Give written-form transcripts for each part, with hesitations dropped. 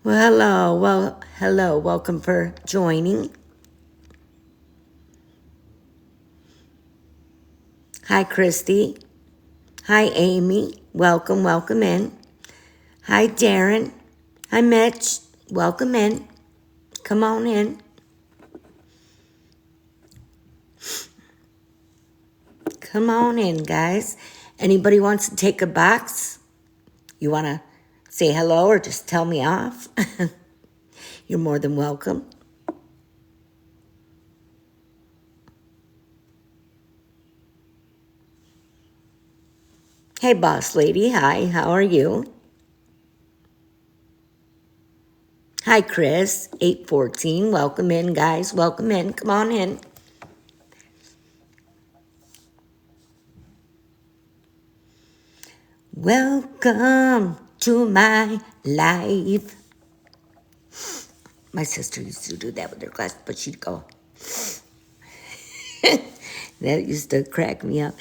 Hello. Welcome for joining. Hi, Christy. Hi, Amy. Welcome in. Hi, Darren. Hi, Mitch. Welcome in. Come on in. Come on in, guys. Anybody wants to take a box? You want to say hello or just tell me off? You're more than welcome. Hey, boss lady. Hi, how are you? Hi, Chris. 814. Welcome in, guys. Welcome in. Come on in. Welcome to my life. My sister used to do that with her glasses, but she'd go. That used to crack me up.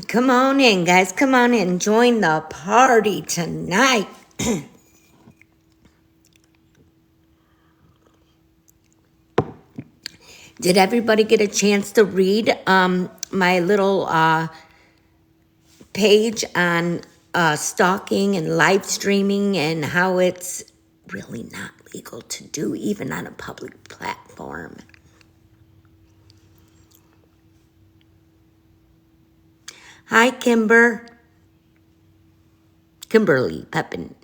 Come on in, guys. Come on in. Join the party tonight. Did everybody get a chance to read my little page on stalking and live streaming and how it's really not legal to do even on a public platform? Hi, Kimberly Pepin.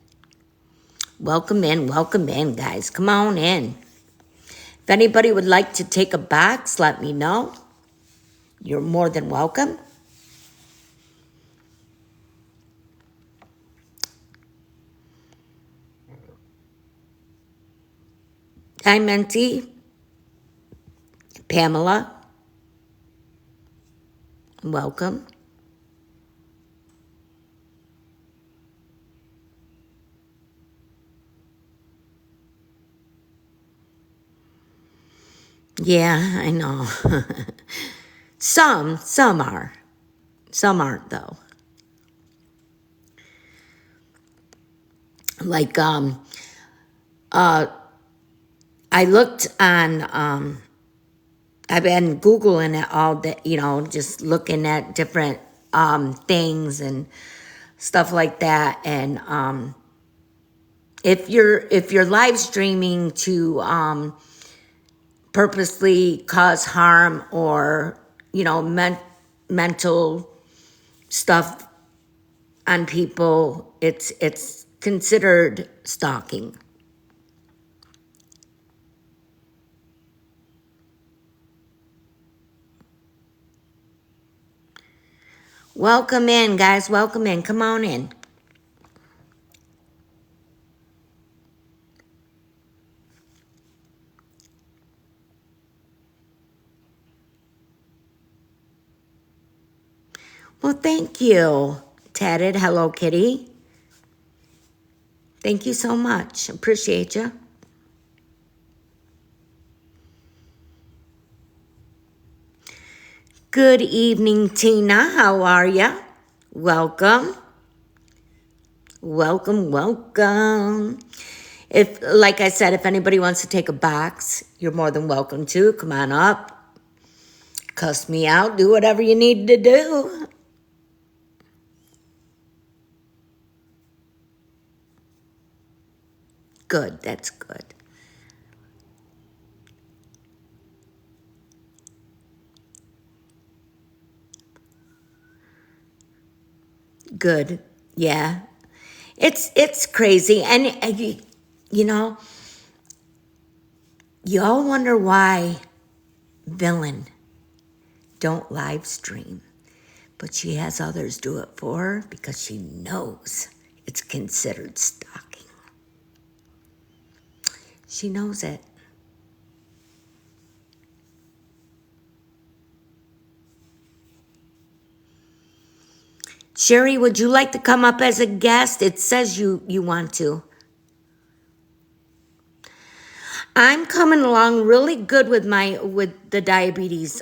Welcome in, guys. Come on in. If anybody would like to take a box, let me know. You're more than welcome. Hi, Menti. Pamela. Welcome. Yeah, I know. Some are. Some aren't, though. Like, I looked on, I've been Googling it all day, just looking at different things and stuff like that. And if you're live streaming to purposely cause harm or, mental stuff on people, it's considered stalking. Welcome in, guys. Welcome in. Come on in. Well, thank you, Tatted. Hello, Kitty. Thank you so much. Appreciate you. Good evening, Tina. How are ya? Welcome. Welcome. Like I said, if anybody wants to take a box, you're more than welcome to. Come on up. Cuss me out. Do whatever you need to do. Good. That's good. Good. Yeah. It's crazy. And you all wonder why Villain don't live stream. But she has others do it for her because she knows it's considered stalking. She knows it. Sherry, would you like to come up as a guest? It says you want to. I'm coming along really good with the diabetes,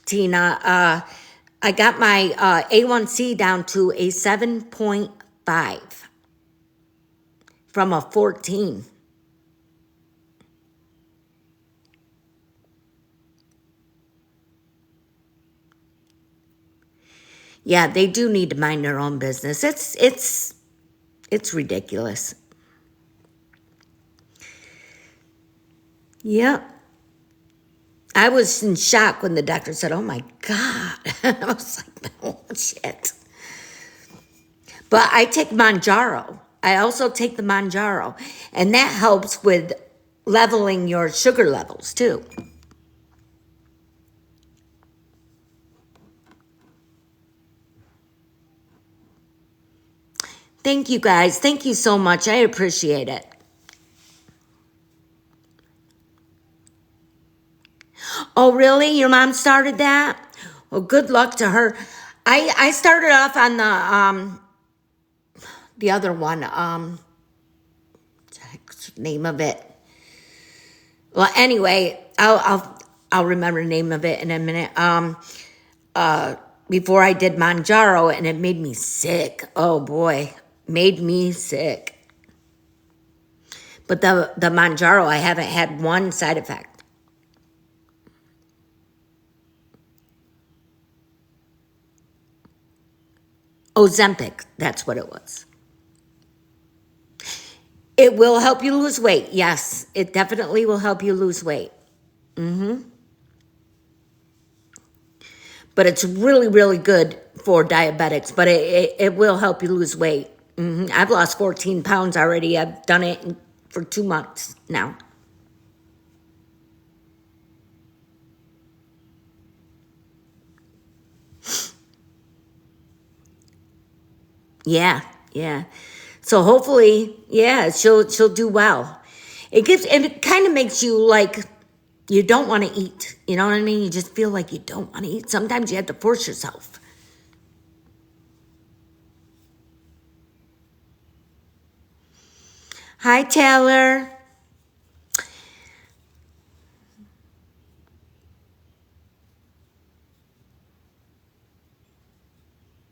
Tina. I got my A1C down to a 7.5. from a 14. Yeah, they do need to mind their own business. It's ridiculous. Yep. I was in shock when the doctor said, "Oh my God." I was like, "Oh shit." But I take Manjaro. I also take the Manjaro, and that helps with leveling your sugar levels too. Thank you guys. Thank you so much. I appreciate it. Oh, really? Your mom started that? Well, good luck to her. I started off on the other one. What's the name of it? Well, anyway, I'll remember the name of it in a minute. Before I did Manjaro, and it made me sick. Oh boy, made me sick. But the Manjaro, I haven't had one side effect. Ozempic, that's what it was. It will help you lose weight. Yes, it definitely will help you lose weight. But it's really, really good for diabetics. But it will help you lose weight. I've lost 14 pounds already. I've done it for 2 months now. Yeah, yeah. So hopefully, yeah, she'll do well. It kind of makes you like you don't want to eat. You know what I mean? You just feel like you don't want to eat. Sometimes you have to force yourself. Hi, Taylor.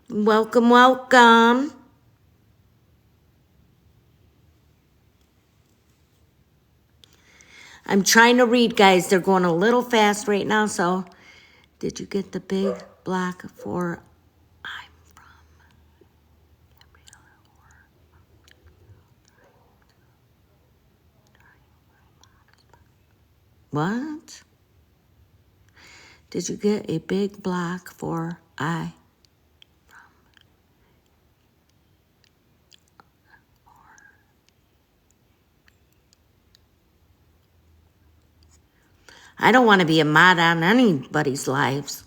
Welcome, welcome. I'm trying to read, guys. They're going a little fast right now. So, did you get the big black for I'm from? What? Did you get a big block for I? I don't want to be a mod on anybody's lives.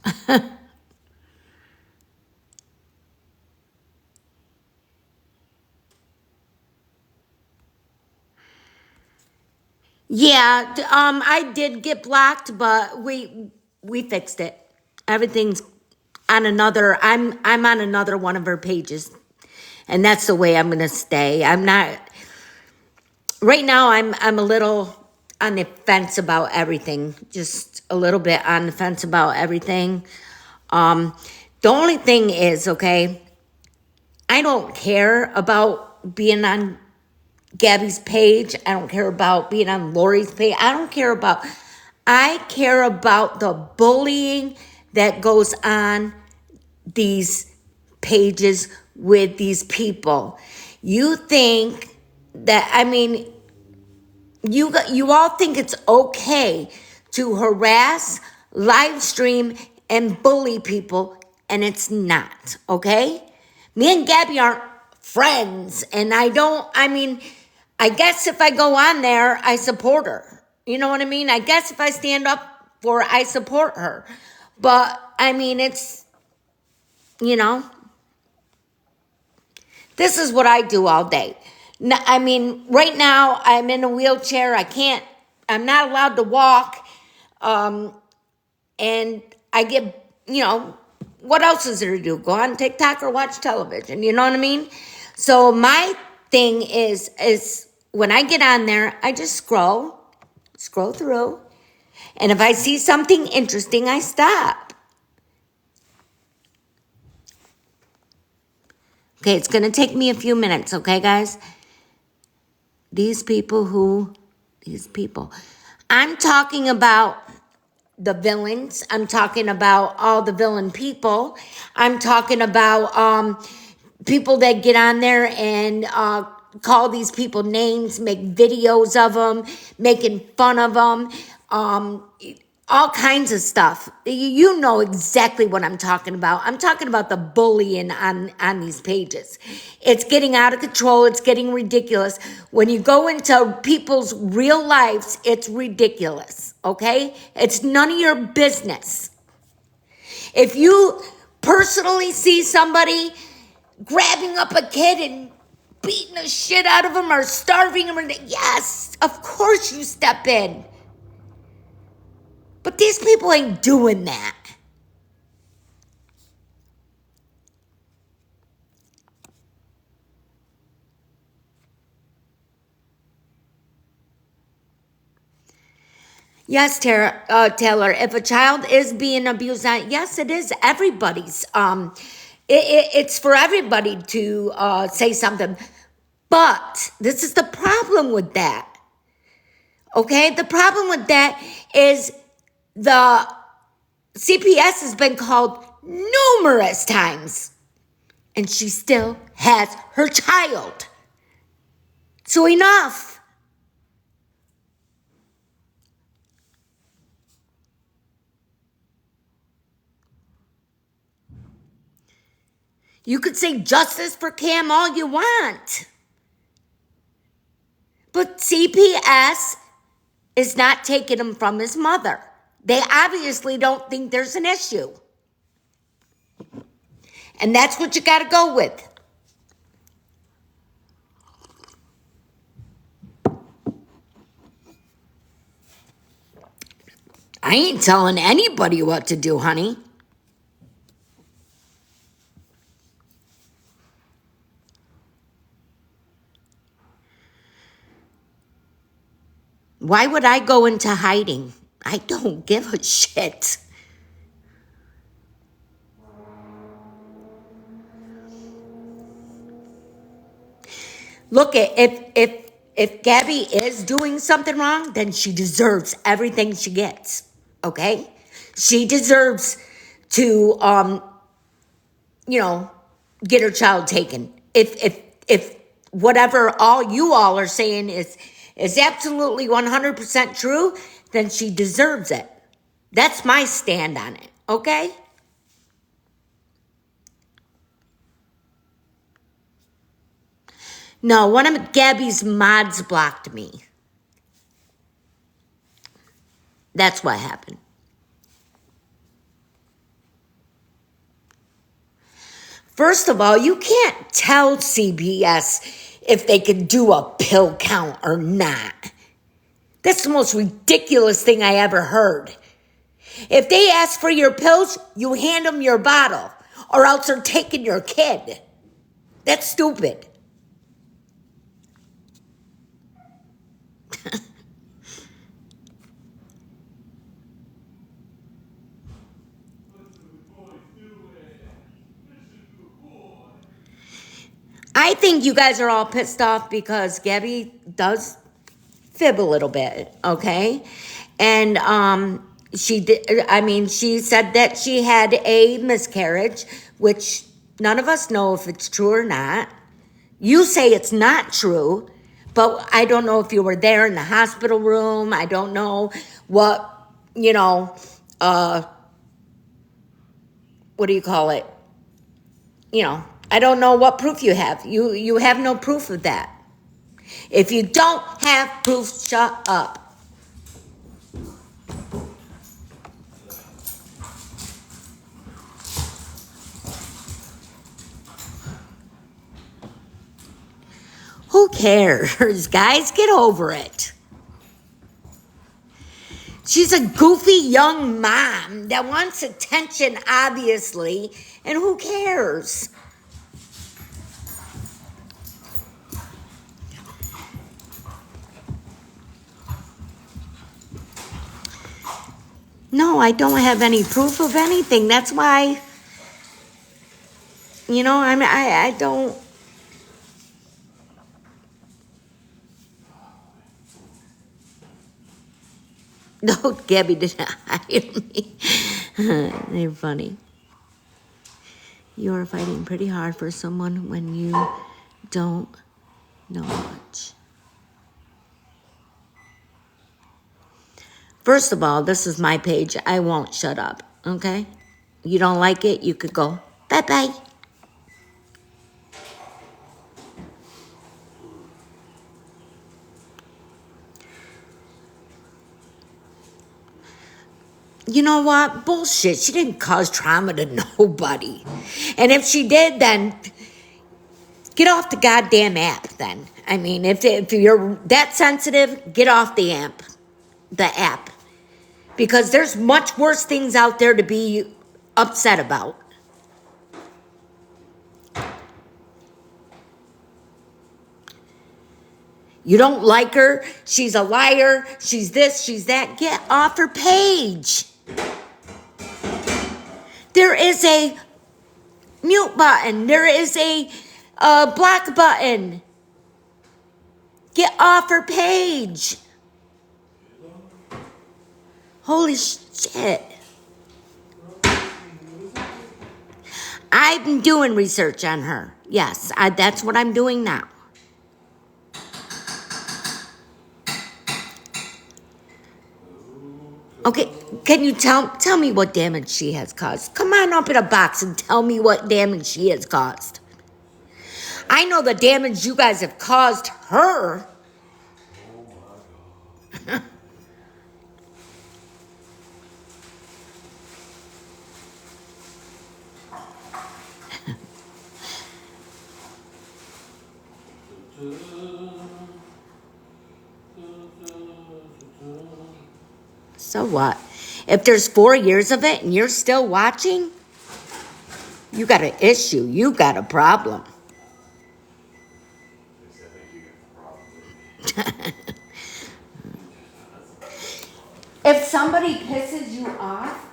Yeah, I did get blocked, but we fixed it. Everything's on another. I'm on another one of her pages, and that's the way I'm gonna stay. I'm not right now. I'm a little on the fence about everything. Just a little bit on the fence about everything. Um, the only thing is, okay, I don't care about being on Gabby's page. I don't care about being on Lori's page. I care about the bullying that goes on these pages with these people. You think that, I mean, you all think it's okay to harass, live stream, and bully people, and it's not, okay? Me and Gabby aren't friends, and I guess if I go on there, I support her. You know what I mean? I guess if I stand up for her, I support her. But, I mean, you know, this is what I do all day. I mean, right now I'm in a wheelchair. I'm not allowed to walk. And I get, what else is there to do? Go on TikTok or watch television. You know what I mean? So my thing is when I get on there, I just scroll through. And if I see something interesting, I stop. Okay, it's going to take me a few minutes, okay, guys? These people. I'm talking about the villains. I'm talking about all the villain people. I'm talking about people that get on there and call these people names, make videos of them, making fun of them, all kinds of stuff. You know exactly what I'm talking about. I'm talking about the bullying on these pages. It's getting out of control. It's getting ridiculous. When you go into people's real lives, it's ridiculous, okay? It's none of your business. If you personally see somebody grabbing up a kid and beating the shit out of him or starving him, yes, of course you step in. But these people ain't doing that. Yes, Taylor, if a child is being abused, yes, it is everybody's. It's for everybody to say something. But this is the problem with that. Okay? The problem with that is the CPS has been called numerous times, and she still has her child. So enough. You could say justice for Cam all you want. But CPS is not taking him from his mother. They obviously don't think there's an issue. And that's what you got to go with. I ain't telling anybody what to do, honey. Why would I go into hiding? I don't give a shit. Look, if Gabby is doing something wrong, then she deserves everything she gets. Okay? She deserves to get her child taken. If whatever all you all are saying is absolutely 100% true, then she deserves it. That's my stand on it, okay? No, one of Gabby's mods blocked me. That's what happened. First of all, you can't tell CBS if they can do a pill count or not. That's the most ridiculous thing I ever heard. If they ask for your pills, you hand them your bottle, or else they're taking your kid. That's stupid. I think you guys are all pissed off because Gabby does fib a little bit, okay? And she said that she had a miscarriage, which none of us know if it's true or not. You say it's not true, but I don't know if you were there in the hospital room. I don't know what, what do you call it? I don't know what proof you have. You have no proof of that. If you don't have proof, shut up. Who cares, guys? Get over it. She's a goofy young mom that wants attention, obviously, and who cares? No, I don't have any proof of anything. That's why, I don't. No, Gabby did not hire me. They're funny. You are fighting pretty hard for someone when you don't know much. First of all, this is my page. I won't shut up, okay? You don't like it, you could go, bye-bye. You know what? Bullshit. She didn't cause trauma to nobody. And if she did, then get off the goddamn app then. I mean, if you're that sensitive, get off the app. Because there's much worse things out there to be upset about. You don't like her, she's a liar, she's this, she's that. Get off her page. There is a mute button. There is a block button. Get off her page. Holy shit. I'm doing research on her. Yes, that's what I'm doing now. Okay, can you tell me what damage she has caused? Come on up in a box and tell me what damage she has caused. I know the damage you guys have caused her. So what? If there's 4 years of it and you're still watching, you got an issue. You got a problem. If somebody pisses you off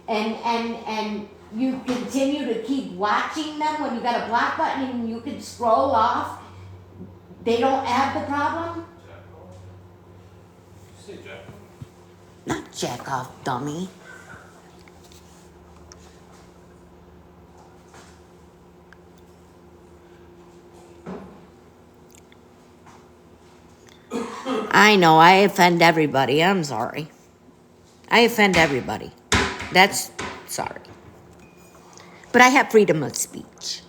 and you continue to keep watching them when you got a block button and you can scroll off, they don't have the problem? Did you say jack? Not jack off, dummy. I know, I offend everybody. I'm sorry. I offend everybody. That's sorry. But I have freedom of speech.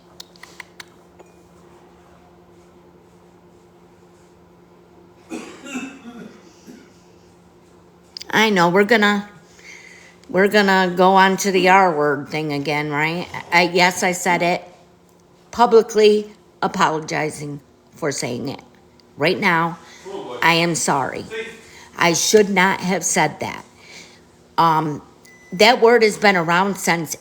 I know, we're gonna go on to the R word thing again, right? Yes, I said it. Publicly apologizing for saying it. Right now, I am sorry. I should not have said that. That word has been around since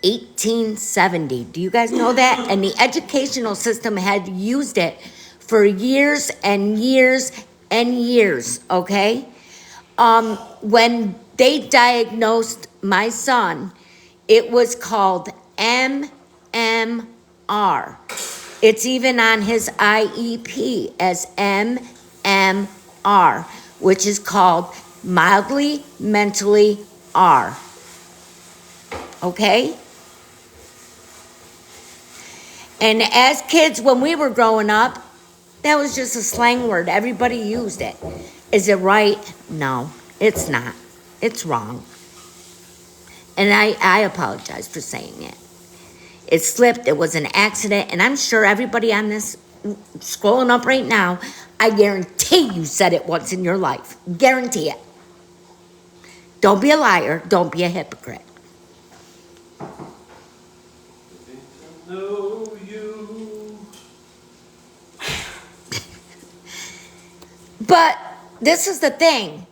1870. Do you guys know that? And the educational system had used it for years and years and years, okay? When they diagnosed my son, it was called MMR. It's even on his IEP as MMR, which is called mildly mentally R. Okay? And as kids, when we were growing up, that was just a slang word. Everybody used it. Is it right? No, it's not. It's wrong. And I apologize for saying it. It slipped. It was an accident. And I'm sure everybody on this scrolling up right now, I guarantee you said it once in your life. Guarantee it. Don't be a liar. Don't be a hypocrite. Know you. But this is the thing.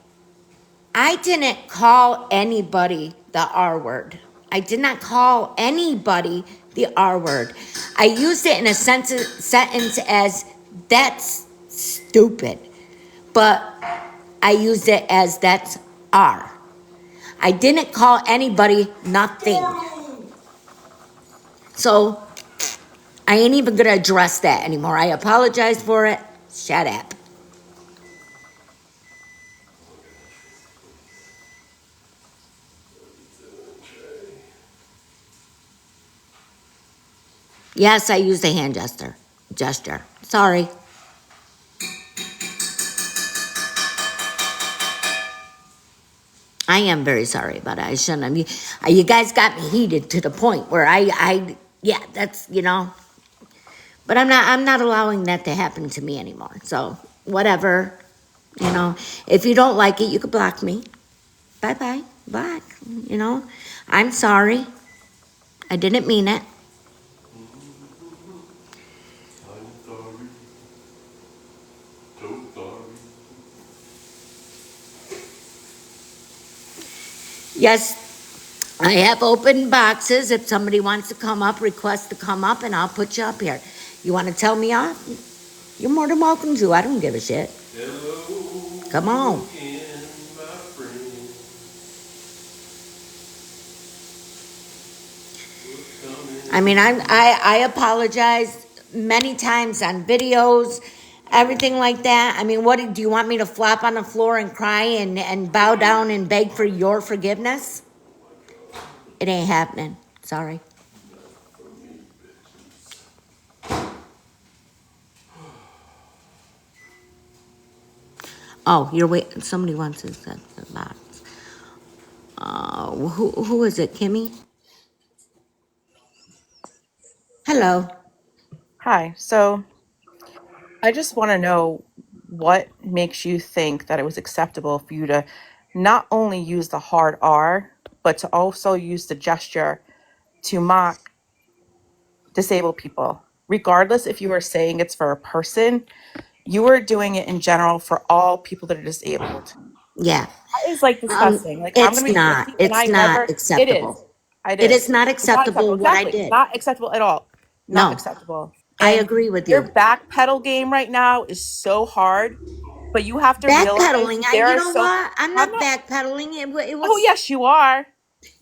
I didn't call anybody the R word. I did not call anybody the R word. I used it in a sentence as, that's stupid. But I used it as, that's R. I didn't call anybody nothing. So I ain't even going to address that anymore. I apologize for it. Shut up. Yes, I used a hand gesture. Sorry. I am very sorry about it. I shouldn't have. You guys got me heated to the point where yeah, that's, but I'm not allowing that to happen to me anymore. So, whatever, if you don't like it, you could block me. Bye-bye, block, I'm sorry. I didn't mean it. I'm sorry. So sorry. Yes, I have open boxes. If somebody wants to come up, request to come up, and I'll put you up here. You want to tell me off? You're more than welcome to. I don't give a shit. Hello Come on. again, my friend. We're I mean, coming. I apologize many times on videos, everything like that. I mean, what do you want me to flop on the floor and cry and bow down and beg for your forgiveness? It ain't happening. Sorry. Not for me, bitches. Oh, you're waiting. Somebody wants to set the box. Who is it, Kimmy? Hello. Hi. So I just want to know what makes you think that it was acceptable for you to not only use the hard R, but to also use the gesture to mock disabled people. Regardless if you were saying it's for a person, you were doing it in general for all people that are disabled. Yeah. That is like disgusting. Like I'm It's gonna be not. 50 and It's I not never it is. acceptable. It It is is. not It's not acceptable acceptable. what I Exactly. did. Not acceptable at all. Not No, acceptable. I And agree with your you. backpedal game right now is so hard, but you have to realize Backpedaling. there You are know so what? I'm I'm not not backpedaling. It oh was. yes you are.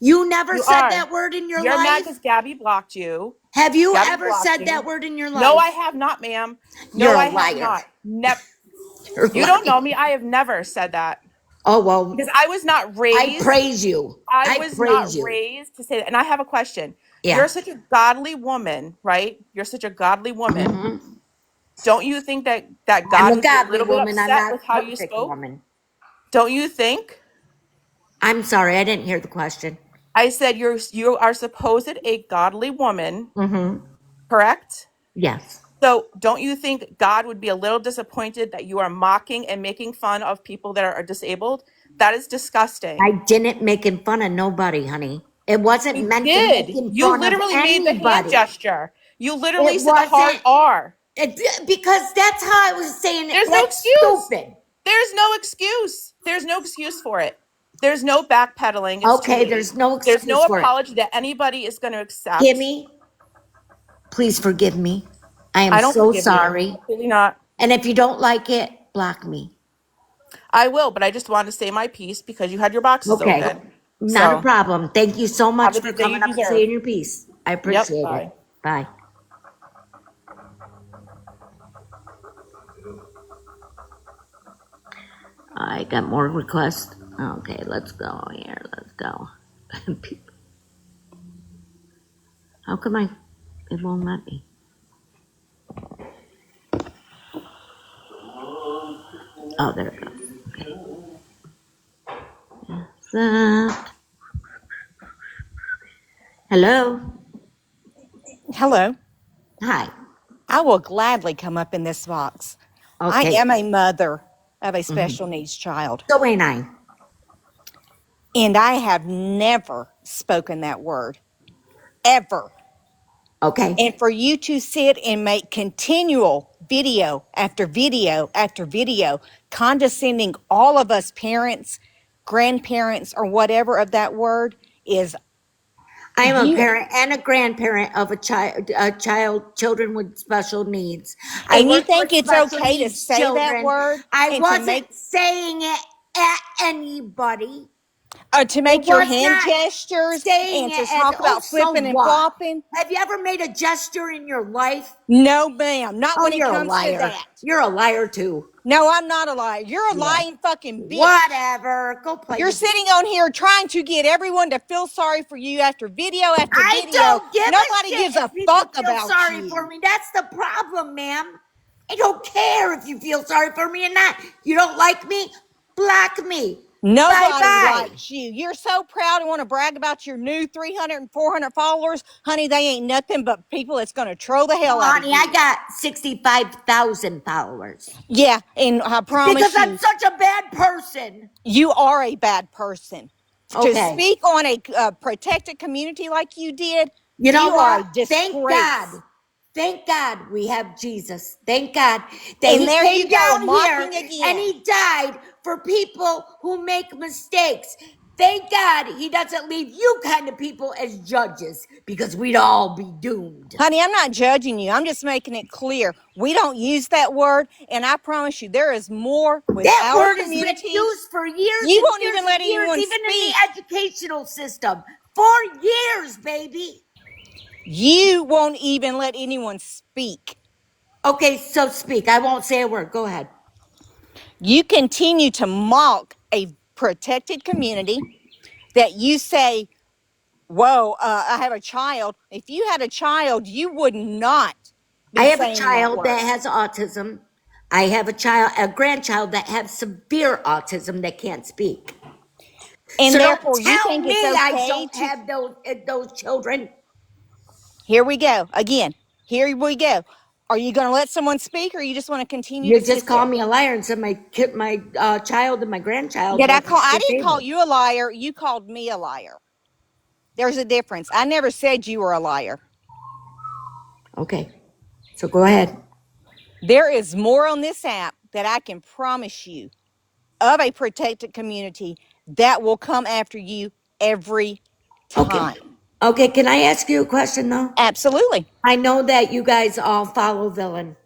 You never You said are. that word in your You're mad life. because Gabby blocked you. Have you Gabby ever blocked said you. that word in your No, I life? have not, ma'am. You're No, a I have liar. not. Never. You're a You don't know liar. me. I have never said that. Oh well, Because I was not I raised praise you. I I was praise not you. raised to say that. And I have a question. Yeah. You're such a godly woman, right? You're such a godly woman. Don't you think that I'm God a would be a godly little bit woman. I'm upset not with a how you perfect spoke? woman. Don't you think? I'm sorry, I didn't hear the question. I said you are supposed a godly woman, Mm-hmm. correct? Yes. So don't you think God would be a little disappointed that you are mocking and making fun of people that are disabled? That is I disgusting. didn't making fun of nobody, honey. It wasn't You meant to make did. in You fun of literally made the hand anybody. gesture. You literally It said the hard wasn't R. because that's how I was saying it. There's no That's excuse. stupid. There's no excuse. There's no excuse for it. There's no backpedaling. It's too Okay, late. there's no There's excuse no for it. apology that anybody is going to accept. Kimmy, please forgive me. I am I don't so forgive you. sorry. Absolutely not. And if you don't like it, block me. I will, but I just wanted to say my piece because you had your boxes Okay, open. not a So problem. Thank you so have much the for day you coming up and deserve. saying your piece. I Yep. appreciate it. Bye. Bye. I got more requests. Okay, let's go here. Let's go. How come it won't let me? Oh, there it goes. Okay. Hello. Hello. Hi. I will gladly come up in this box. I Okay. am a mother of a Mm-hmm. special needs child, So ain't I. and I have never spoken that word, ever. Okay. And for you to sit and make continual video after video after video, condescending all of us parents, grandparents, or whatever of that word is I am a you. parent and a grandparent of children with special needs. I And you work think with it's special okay to needs say that children. word I and to make wasn't saying it at anybody. To It make your was hand not gestures saying and it to as, talk oh, about so flipping and what? flopping. Have you ever made a gesture in your life? No, ma'am. Not Oh, when it you're a comes to liar. that. You're a liar too. No, I'm not a liar. You're a Yeah. lying fucking bitch. Whatever. Go play You're with. sitting on here trying to get everyone to feel sorry for you after video after I video. don't give a Nobody shit gives if a people fuck feel about sorry for you. me. That's the problem, ma'am. I don't care if you feel sorry for me or not. You don't like me? Block me. Bye Nobody bye. likes you. You're so proud and want to brag about your new 300 and 400 followers. Honey, they ain't nothing but people that's going to troll the hell No, out of honey, I you. got 65,000 followers. Yeah, and I Because promise I'm you, such a bad person. you are a bad person. To Okay. speak on a protected community like you did, You know you are a what? Thank disgrace. God. Thank God we have Jesus. Thank God that And he there you came go, down here mocking and again. he died for people who make mistakes. Thank God he doesn't leave you kind of people as judges because we'd all be doomed. Honey, I'm not judging you. I'm just making it clear. We don't use that word. And I promise you, there is more with That our word has been community. used for years You and won't years even let and years, anyone even in the speak. educational system. 4 years, baby. You won't even let anyone speak. Okay, so speak. I won't say a word. Go ahead. You continue to mock a protected community that you say, whoa, I have a child. If you had a child, you would not I be have a saying that child that word. has autism. I have a grandchild that has severe autism that can't speak. So And don't therefore, you tell think me it's I okay don't to. have those children. Here we go. Again, here we go. Are you going to let someone speak or you just want to continue You to just sit called there? me a liar and said my child and my grandchild Did I wasn't call? I didn't call disabled. you a liar. You called me a liar. There's a difference. I never said you were a liar. Okay, so go ahead. There is more on this app that I can promise you of a protected community that will come after you every Okay, time. okay. Can I ask you a question though? Absolutely. I know that you guys all follow Villain.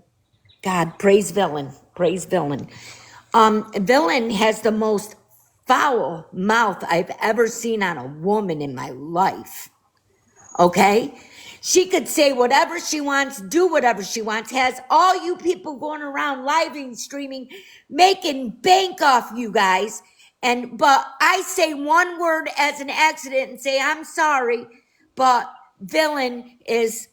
God, praise Villain, praise Villain. Villain has the most foul mouth I've ever seen on a woman in my life. Okay? She could say whatever she wants, do whatever she wants, has all you people going around living, streaming, making bank off you guys. But I say one word as an accident and say, I'm sorry, but Villain is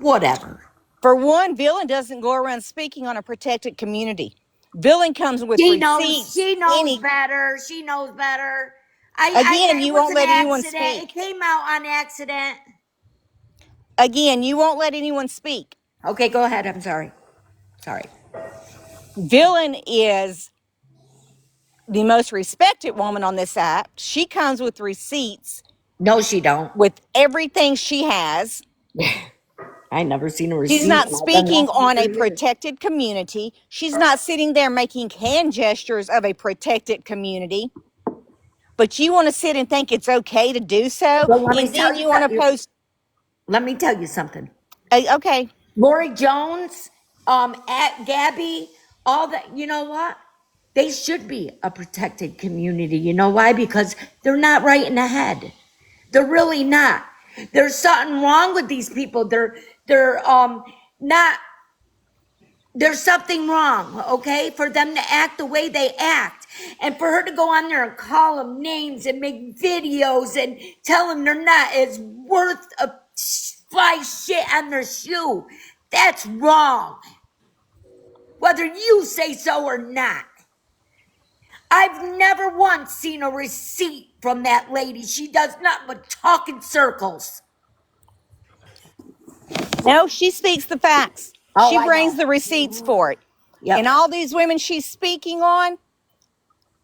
whatever. For one, Villain doesn't go around speaking on a protected community. Villain comes with receipts. She knows Any better. She knows better. Again, It you was won't an let anyone accident. It speak. came out on accident. Again, you won't let anyone speak. Okay, go ahead. I'm sorry. Sorry. Villain is the most respected woman on this app. She comes with receipts No, she don't. with everything she has. I never seen a She's receipt, not and I've done speaking nothing on for a years. protected community. She's not sitting there making hand gestures of a protected community. But you want to sit and think it's okay to do so, Well, let me and then tell you you want to something. post. Let me tell you something. Okay, Lori Jones, at Gabby, all that. You know what? They should be a protected community. You know why? Because they're not right in the head. They're really not. There's something wrong with these people. They're not. There's something wrong, okay, for them to act the way they act. And for her to go on there and call them names and make videos and tell them they're not as worth a fly shit on their shoe. That's wrong. Whether you say so or not. I've never once seen a receipt from that lady. She does nothing but talk in circles. no, she speaks the facts. Oh, She I brings know. the receipts for it. And Yep. all these women she's speaking on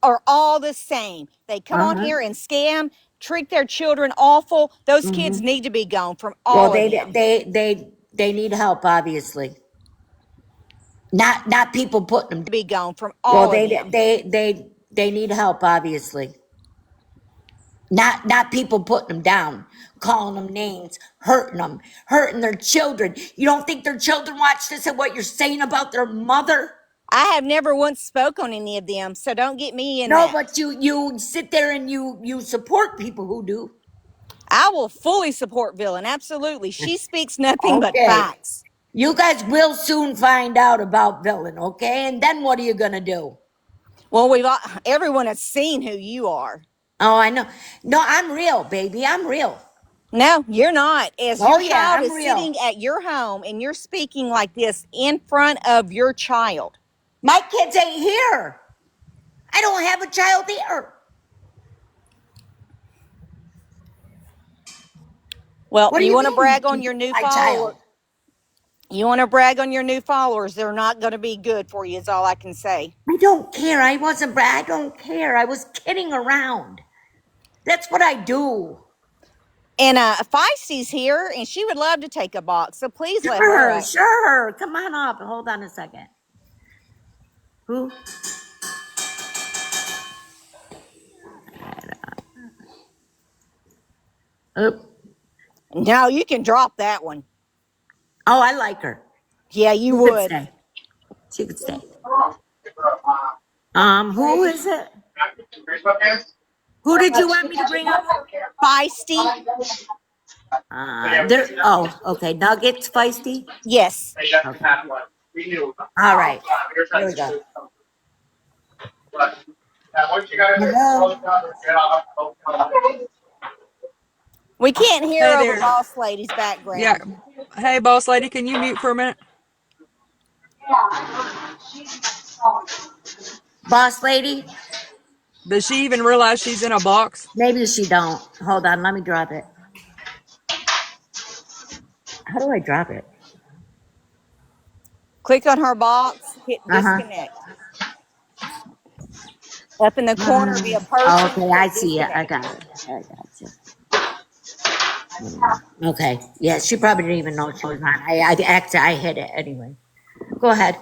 are all the same. They come on Uh-huh. here and scam, treat their children awful. Those kids Mm-hmm. need to be gone from Well, all of them. they need help, obviously. Not people putting them. Be gone from Well, all of them. they need help, obviously. Not people putting them down, calling them names, hurting their children. You don't think their children watch this and what you're saying about their mother? I have never once spoke on any of them, so don't get me in No, that. but you sit there and you support people who do. I will fully support Villain. Absolutely. She speaks nothing but Okay. facts. You guys will soon find out about Villain, okay? And then what are you gonna do? Well, everyone has seen who you are. Oh, I know. No, I'm real, baby. I'm real. No, you're not. As Oh your yeah, child I'm is real. sitting at your home and you're speaking like this in front of your child. My kids ain't here. I don't have a child here. Well, What do you you want to mean, brag on your new my child? follower? You want to brag on your new followers? They're not going to be good for you, is all I can say. I don't care. I don't care. I was kidding around. That's what I do. And Feisty's here, and she would love to take a box, so please let her Sure, up. sure. Come on up. Hold on a second. Who? Oh, No, you can drop that one. oh, I like her. Yeah, you She could would. stay. She could stay. Who is it? Who did you want me to bring up? Feisty? There. Oh, okay. Nuggets, feisty. Yes. Okay. All right. Here we go. Hello. We can't hear Hey over there. Boss Lady's Yeah. background. Hey, boss lady, can you mute for a minute? Boss lady. Does she even realize she's in a box? Maybe she don't. Hold on. Let me drop it. How do I drop it? Click on her box, hit Uh huh. disconnect. Up in the corner, be a person, Okay, I hit see it. I disconnect. got it. I got you. Okay. Yeah, she probably didn't even know she was on. I hit it anyway. Go ahead.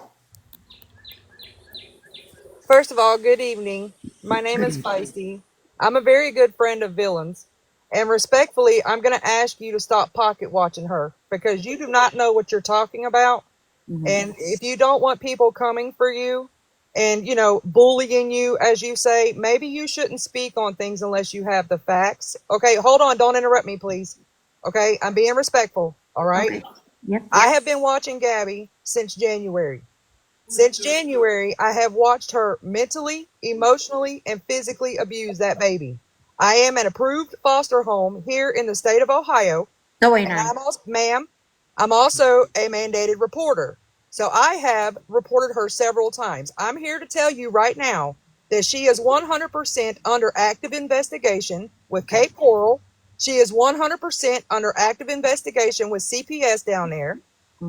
First of all, good evening. My name is Feisty. I'm a very good friend of Villain's. And respectfully, I'm going to ask you to stop pocket watching her because you do not know what you're talking about. Mhm. And if you don't want people coming for you and, bullying you, as you say, maybe you shouldn't speak on things unless you have the facts. Okay, hold on. Don't interrupt me, please. Okay, I'm being respectful. All right. Okay. Yep. I have been watching Gabby since January. Since January, I have watched her mentally, emotionally, and physically abuse that baby. I am an approved foster home here in the state of Ohio, Go away, and nine. I'm also a mandated reporter. So I have reported her several times. I'm here to tell you right now that she is 100% under active investigation with Cape Coral. She is 100% under active investigation with CPS down there.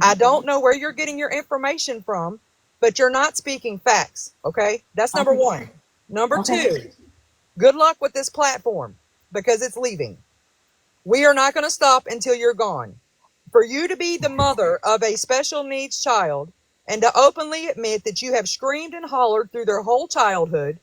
I don't know where you're getting your information from, but you're not speaking facts. Okay. That's number Okay. one. Number Okay. two, good luck with this platform because it's leaving. We are not going to stop until you're gone. For you to be the mother of a special needs child and to openly admit that you have screamed and hollered through their whole childhood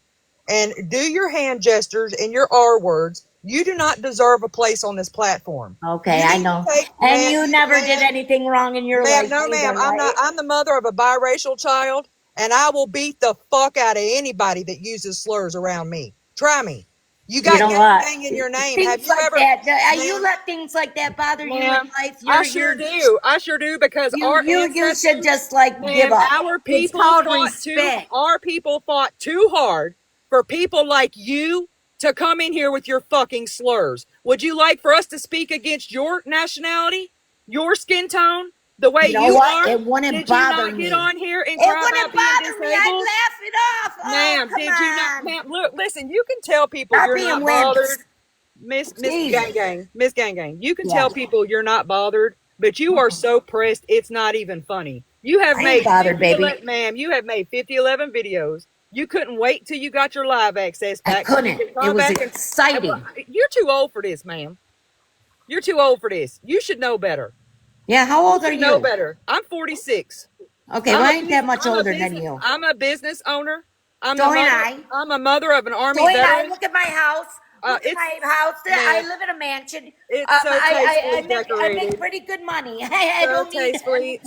and do your hand gestures and your R words, you do not deserve a place on this platform. Okay, You I need to know. take, And you never did anything wrong in your ma'am, life no, ma'am. either, I'm not. right? I'm the mother of a biracial child, and I will beat the fuck out of anybody that uses slurs around me. Try me. You You got know gang what? gang in your name. Have Things you like ever, that. You ma'am? let things like that bother you in Ma'am, life. I sure do. I sure do because our You should ancestors, just like give ma'am, up. It's called respect. our people fought too hard for people like you to come in here with your fucking slurs. Would you like for us to speak against your nationality, your skin tone, the way You know you what? are? It wouldn't Did you bother not get me. on here and It cry wouldn't about being bother me. I'd disabled? laugh it off. Oh, Ma'am, come did you not, on. ma'am, look, listen, you can tell people Stop you're being not wimps. bothered. Miss Jesus. Gang Gang, Miss Gang Gang, you can Yeah. tell people you're not bothered, but you are so pressed, it's not even funny. You have I ain't made bothered, 50, baby. ma'am, you have made 5011 videos. You couldn't wait till you got your live access I back so you couldn't. could It come was back and, exciting. you're too old for this, ma'am. You're too old for this. You should know better. Yeah, how You old are should know you? better. I'm 46. Okay, well, I ain't that much older than you. I'm a business owner. So ain't I. I'm a mother of an So army ain't I. veteran. Look at my house. Look at It's my house. I man, live in a mansion. it's so tastefully I make decorated. pretty good money. I don't need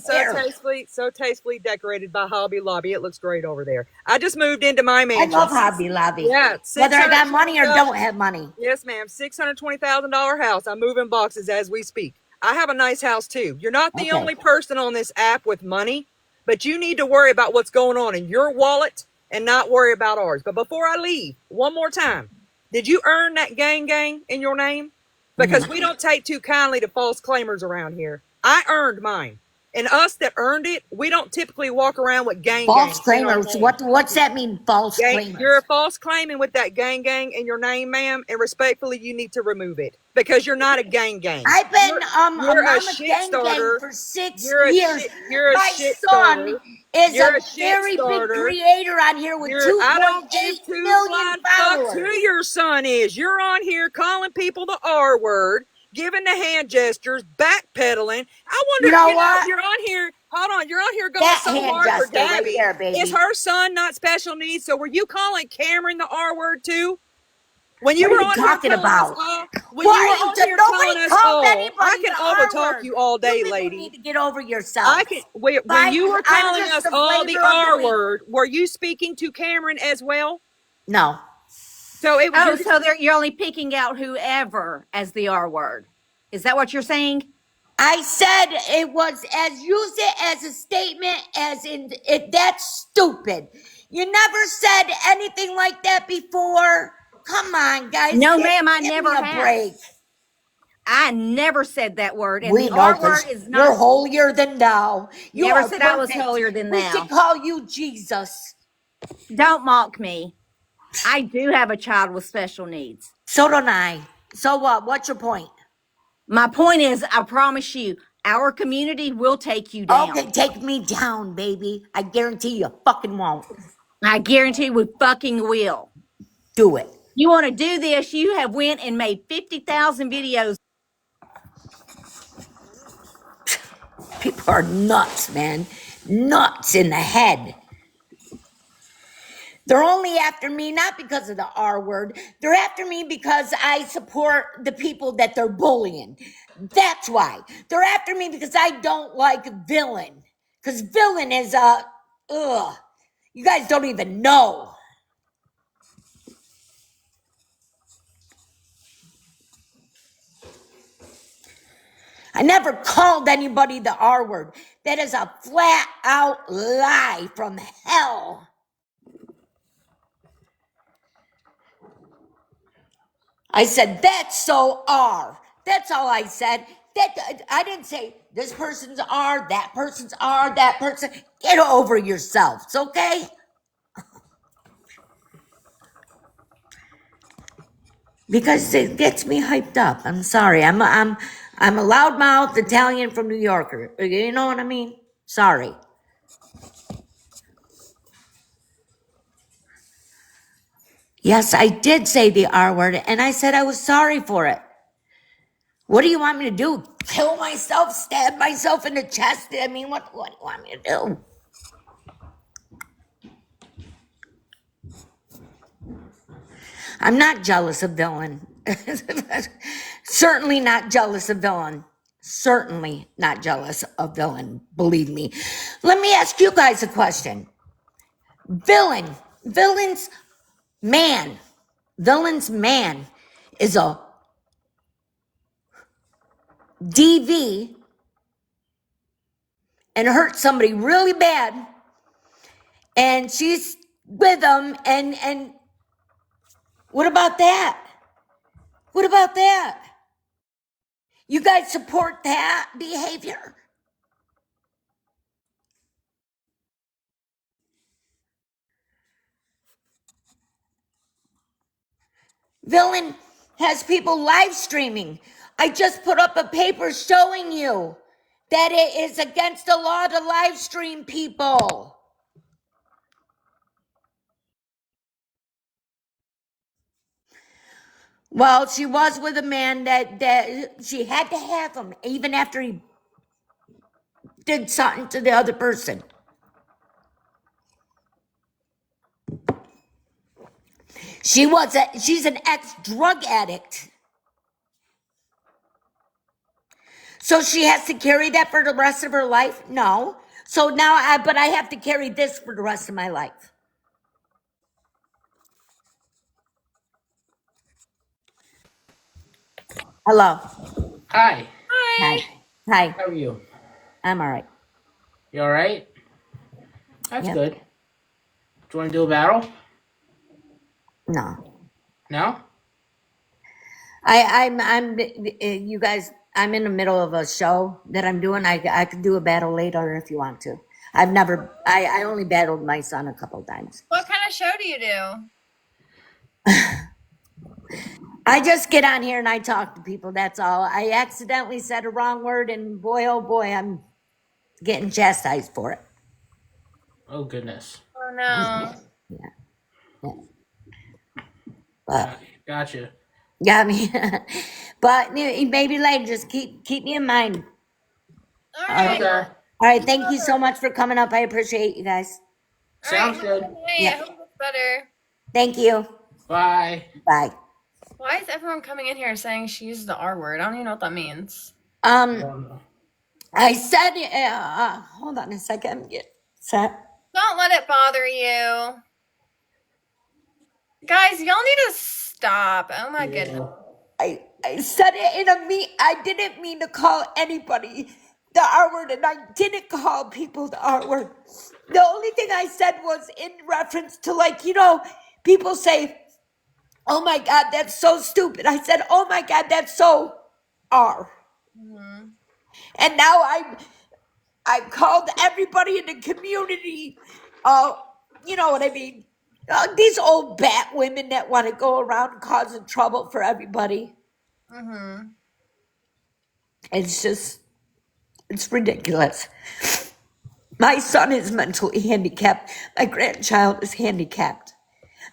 here. So tastefully decorated by Hobby Lobby. It looks great over there. I just moved into my I mansion. love Hobby Lobby. Yeah, Whether six I hundred got twenty money or thousand. don't have money. Yes, ma'am. $620,000 house. I'm moving boxes as we speak. I have a nice house too. You're not the Okay. only person on this app with money, but you need to worry about what's going on in your wallet and not worry about ours. But before I leave, one more time, did you earn that gang in your name? Because we don't take too kindly to false claimers around here. I earned mine. And us that earned it, we don't typically walk around with gang False in our claimers. name. What's that mean? False You're claimers. a false claiming with that gang in your name, ma'am, and respectfully, you need to remove it because you're not a gang. I've been a You're a mama shit gang starter. for 6 You're a years. shit. You're a My shit son starter. is You're a a shit very big starter. creator on here with I 2.8 don't give two million flying fucks who followers. your son is. You're on here calling people the R word, giving the hand gestures, backpedaling. I You wonder, know what? you're on here. Hold on, you're on here going That so hand hard for gesture right Gabby. there, Is baby. her son not special needs? So were you calling Cameron the R word too? When you What are were you on here talking telling us about? all, when you were What are you? on here Nobody telling us called all, I anybody can the R overtalk word. you all day, You people lady. need to get over I yourselves. can. When you were I'm calling just us the all the flavor of the R week. word, were you speaking to Cameron as well? No. So Oh, you're so you're only picking out whoever as the R word. Is that what you're saying? I said it was as use it as a statement as in it that's stupid. You never said anything like that before. Come on, guys, No, give, ma'am, I give me never a have. break. I never said that word, and We the know R word because is you're not. holier than thou. You Never are said I was perfect. holier than We should thou. call you Jesus. Don't mock me. I do have a child with special needs. So don't I. So what? What's your point? My point is, I promise you, our community will take you Okay, down. take me down, baby. I guarantee you fucking won't. I guarantee we fucking will. Do it. You want to do this, you have went and made 50,000 videos. People are nuts, man. Nuts in the head. They're only after me not because of the R word. They're after me because I support the people that they're bullying. That's why. They're after me because I don't like villain. Because villain is a, ugh. You guys don't even know. I never called anybody the R word. That is a flat out lie from hell. I said, that's so R. That's all I said. That I didn't say this person's R, that person's R, that person. Get over yourselves, okay? Because it gets me hyped up. I'm sorry. I'm a loudmouth Italian from New Yorker. You know what I mean? Sorry. Yes, I did say the R word, and I said I was sorry for it. What do you want me to do? Kill myself? Stab myself in the chest? I mean, what do you want me to do? I'm not jealous of Villain. Certainly not jealous of Villain. Certainly not jealous of Villain. Believe me. Let me ask you guys a question. Villain's man, Villain's man is a DV and hurt somebody really bad, and she's with him, and what about that? What about that? You guys support that behavior? Villain has people live streaming. I just put up a paper showing you that it is against the law to live stream people. Well, she was with a man that she had to have him even after he did something to the other person. She's an ex-drug addict. So she has to carry that for the rest of her life? No. So now but I have to carry this for the rest of my life. Hello. Hi, Hi. Hi. Hi. how are you? I'm all right. You all right? That's Yep. good. Do you want to do a battle? No. No? You guys, I'm in the middle of a show that I'm doing. I could do a battle later if you want to. I only battled my son a couple times. What kind of show do you do? I just get on here and I talk to people. That's all. I accidentally said a wrong word, and boy, oh boy, I'm getting chastised for it. Oh, goodness. Oh no. Yeah. Yeah. But Gotcha. yeah, I mean, but maybe later. Just keep me in mind. All All right. right. Okay. All right. Thank you so much for coming up. I appreciate you guys. All right. Sounds Have a good. good night. I Yeah. hope it's better. Thank you. Bye. Bye. Why is everyone coming in here saying she used the R word? I don't even know what that means. I Um, don't know. I said, hold on a second. Get set. Don't let it bother you. Guys, y'all need to stop. Oh my goodness. Yeah. I said it in a I didn't mean to call anybody the R word, and I didn't call people the R word. The only thing I said was in reference to, like, people say, "Oh my God, that's so stupid." I said, "Oh my God, that's so R." Mhm. And now I've called everybody in the community. You know what I mean? These old bat women that want to go around causing trouble for everybody. Mhm. It's ridiculous. My son is mentally handicapped. My grandchild is handicapped.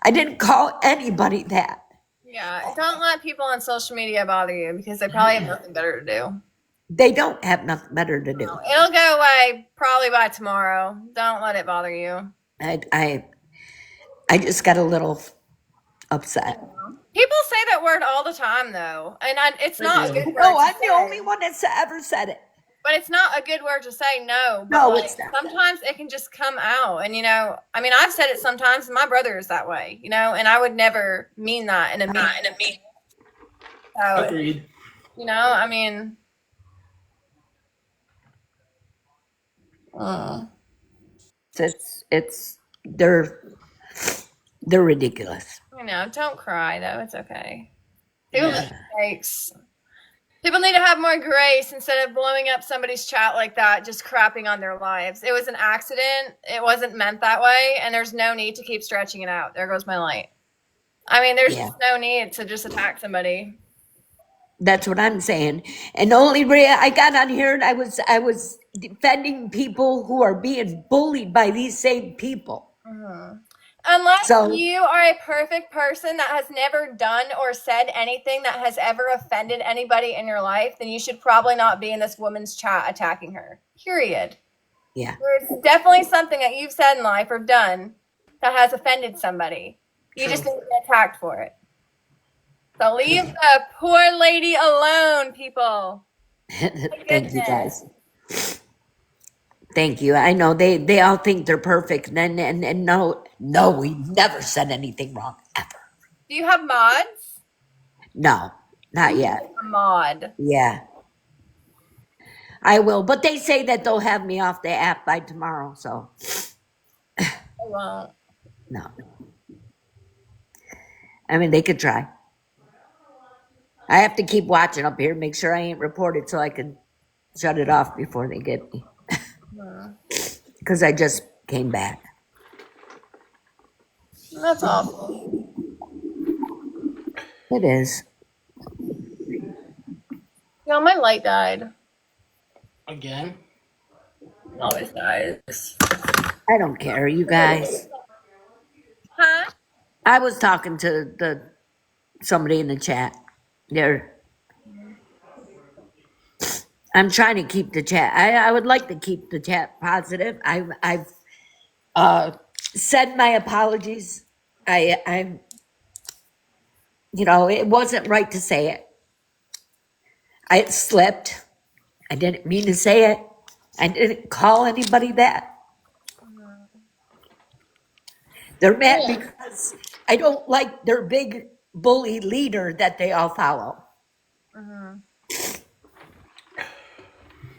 I didn't call anybody that. Yeah. Don't let people on social media bother you because they probably have nothing better to do. They don't have nothing better to do. It'll go away probably by tomorrow. Don't let it bother you. I I, I just got a little upset. People say that word all the time, though, and it's They not a good do. word No, to I'm the only say. one that's ever said it. But it's not a good word to say, no. But No, like it's not. sometimes it can just come out, and I mean, I've said it sometimes. And my brother is that way, and I would never mean that in a mean. So Agreed. I mean, It's they're ridiculous. don't cry though. It's okay. People make mistakes. People need to have more grace instead of blowing up somebody's chat like that, just crapping on their lives. It was an accident. It wasn't meant that way, and there's no need to keep stretching it out. There goes my light. I mean, there's Yeah, just no need to just attack somebody. that's what I'm saying. And the only way I got on here, and I was defending people who are being bullied by these same people. Unless So you are a perfect person that has never done or said anything that has ever offended anybody in your life, then you should probably not be in this woman's chat attacking her. Period. yeah, There's definitely something that you've said in life or done that has offended somebody. You just True. need to get attacked for it. So leave the poor lady alone, people. My thank you goodness. guys. Thank you. I know they all think they're perfect, and no, we never said anything wrong ever. Do you have mods? No, not yet. A mod. Yeah, I will. But they say that they'll have me off the app by tomorrow. So I won't. no, I mean they could try. I have to keep watching up here, make sure I ain't reported, so I can shut it off before they get me. Because I just came back. That's awful. It is. My light died. Again? It always dies. I don't care, you guys. Huh? I was talking to somebody in the chat. There, I'm trying to keep the chat. I would like to keep the chat positive. I've said my apologies. I it wasn't right to say it. I slipped. I didn't mean to say it. I didn't call anybody that. They're mad Yeah. because I don't like their big bully leader that they all follow.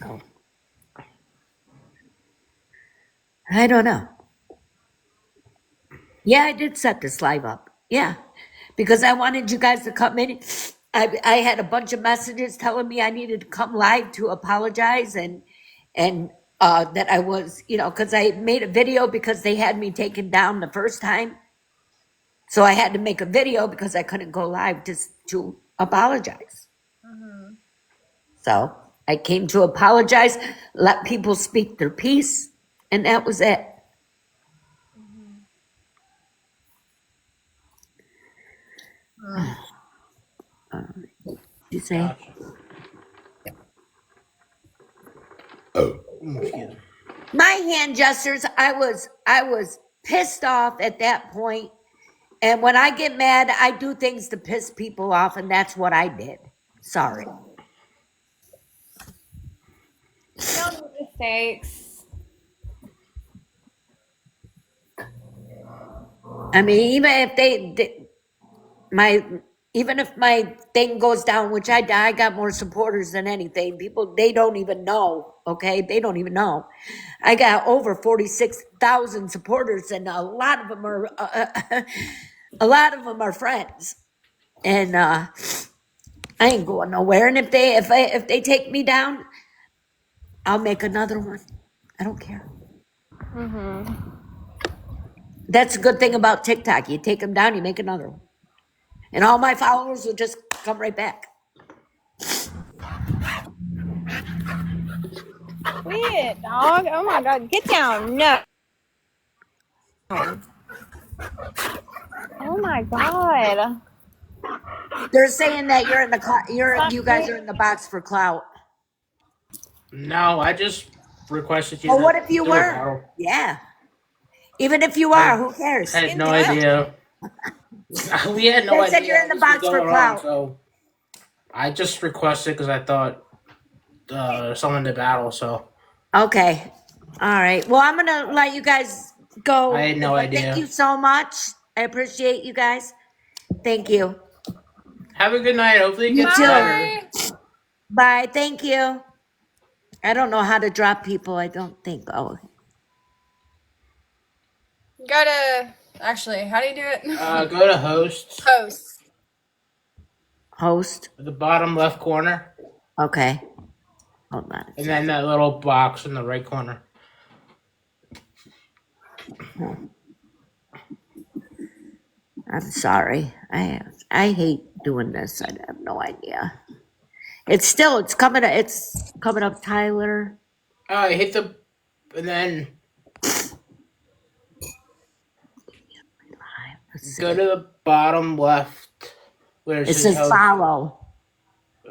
So, I don't know. Yeah, I did set this live up. Yeah, because I wanted you guys to come in. I had a bunch of messages telling me I needed to come live to apologize and that I was, because I made a video because they had me taken down the first time. So I had to make a video because I couldn't go live to apologize. So I came to apologize, let people speak their piece, and that was it. You say? Gotcha. Excuse me. My hand gestures, I was pissed off at that point. And when I get mad, I do things to piss people off, and that's what I did. Sorry. We all make mistakes. I mean, my even if my thing goes down, which I got more supporters than anything. People, they don't even know. Okay, they don't even know. I got over 46,000 supporters, and a lot of them are a lot of them are friends. And I ain't going nowhere. And if they take me down, I'll make another one. I don't care. That's a good thing about TikTok. You take them down, you make another one, and all my followers will just come right back. Quit, dog. Oh my god. Get down. No. Oh my god. They're saying that Stop you guys it. are in the box for clout. No, I just requested you Well, to what if you do a were? battle. Yeah. Even if you are, I who cares? had In no there. idea. We had no They said you're idea in the this was box for going on, clout. so I just requested because I thought someone to battle. So Okay. All right. Well, I'm gonna let you guys I go. had no But thank idea. you so much. I appreciate you guys. Thank you. Have a good night. Hopefully it You gets too. better. Bye. Bye. Thank you. I don't know how to drop people. I don't think. Oh, You gotta. Actually, how do you do it? Go to host Post. host. at the bottom left corner, Okay. Hold on a and then second. that little box in the right corner. I'm sorry. I hate doing this. I have no idea. It's coming. It's coming up, Tyler. Hit the and then Let's go see. to the bottom left where it It says says host. follow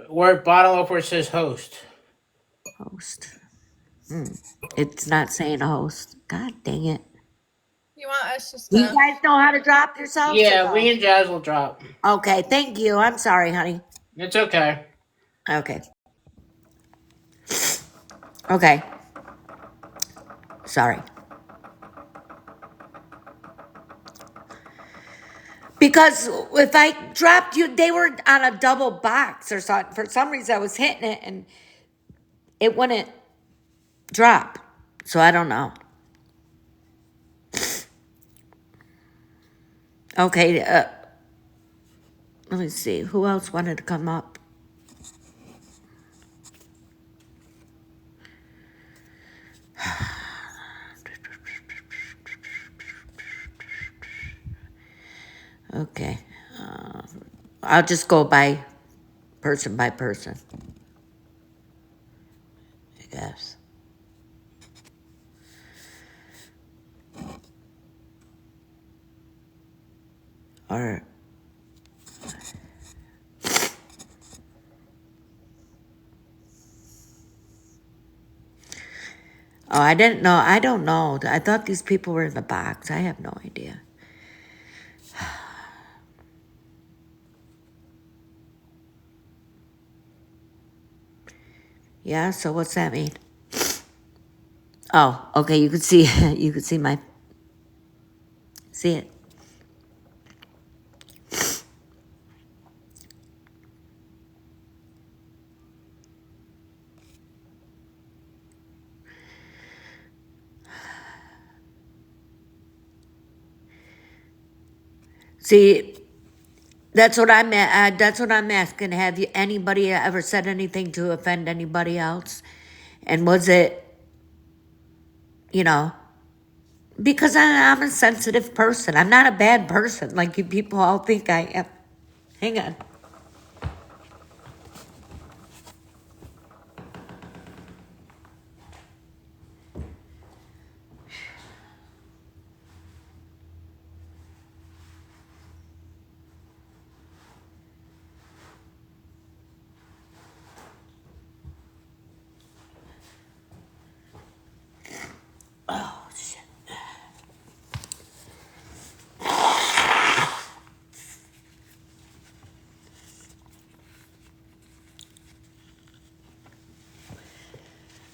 Where bottom left where it says host. host. It's not saying host. God dang it. You want us just Do you to. guys know how to drop yourselves or Yeah, Wing no? and Jazz will drop. Okay. Thank you. I'm sorry, honey. It's okay. Okay. Okay. Sorry. Because if I dropped you, they were on a double box or something. For some reason, I was hitting it and it wouldn't drop. So I don't know. Okay. Let me see. Who else wanted to come up? Okay. I'll just go by person, I guess. Or, oh, I didn't know. I don't know. I thought these people were in the box. I have no idea. Yeah, so what's that mean? Oh, okay, you can see you can see my see it. See, that's what that's what I'm asking. Have you anybody ever said anything to offend anybody else? And was it, you know, because I'm a sensitive person. I'm not a bad person like you people all think I am. Hang on. Oh, shit.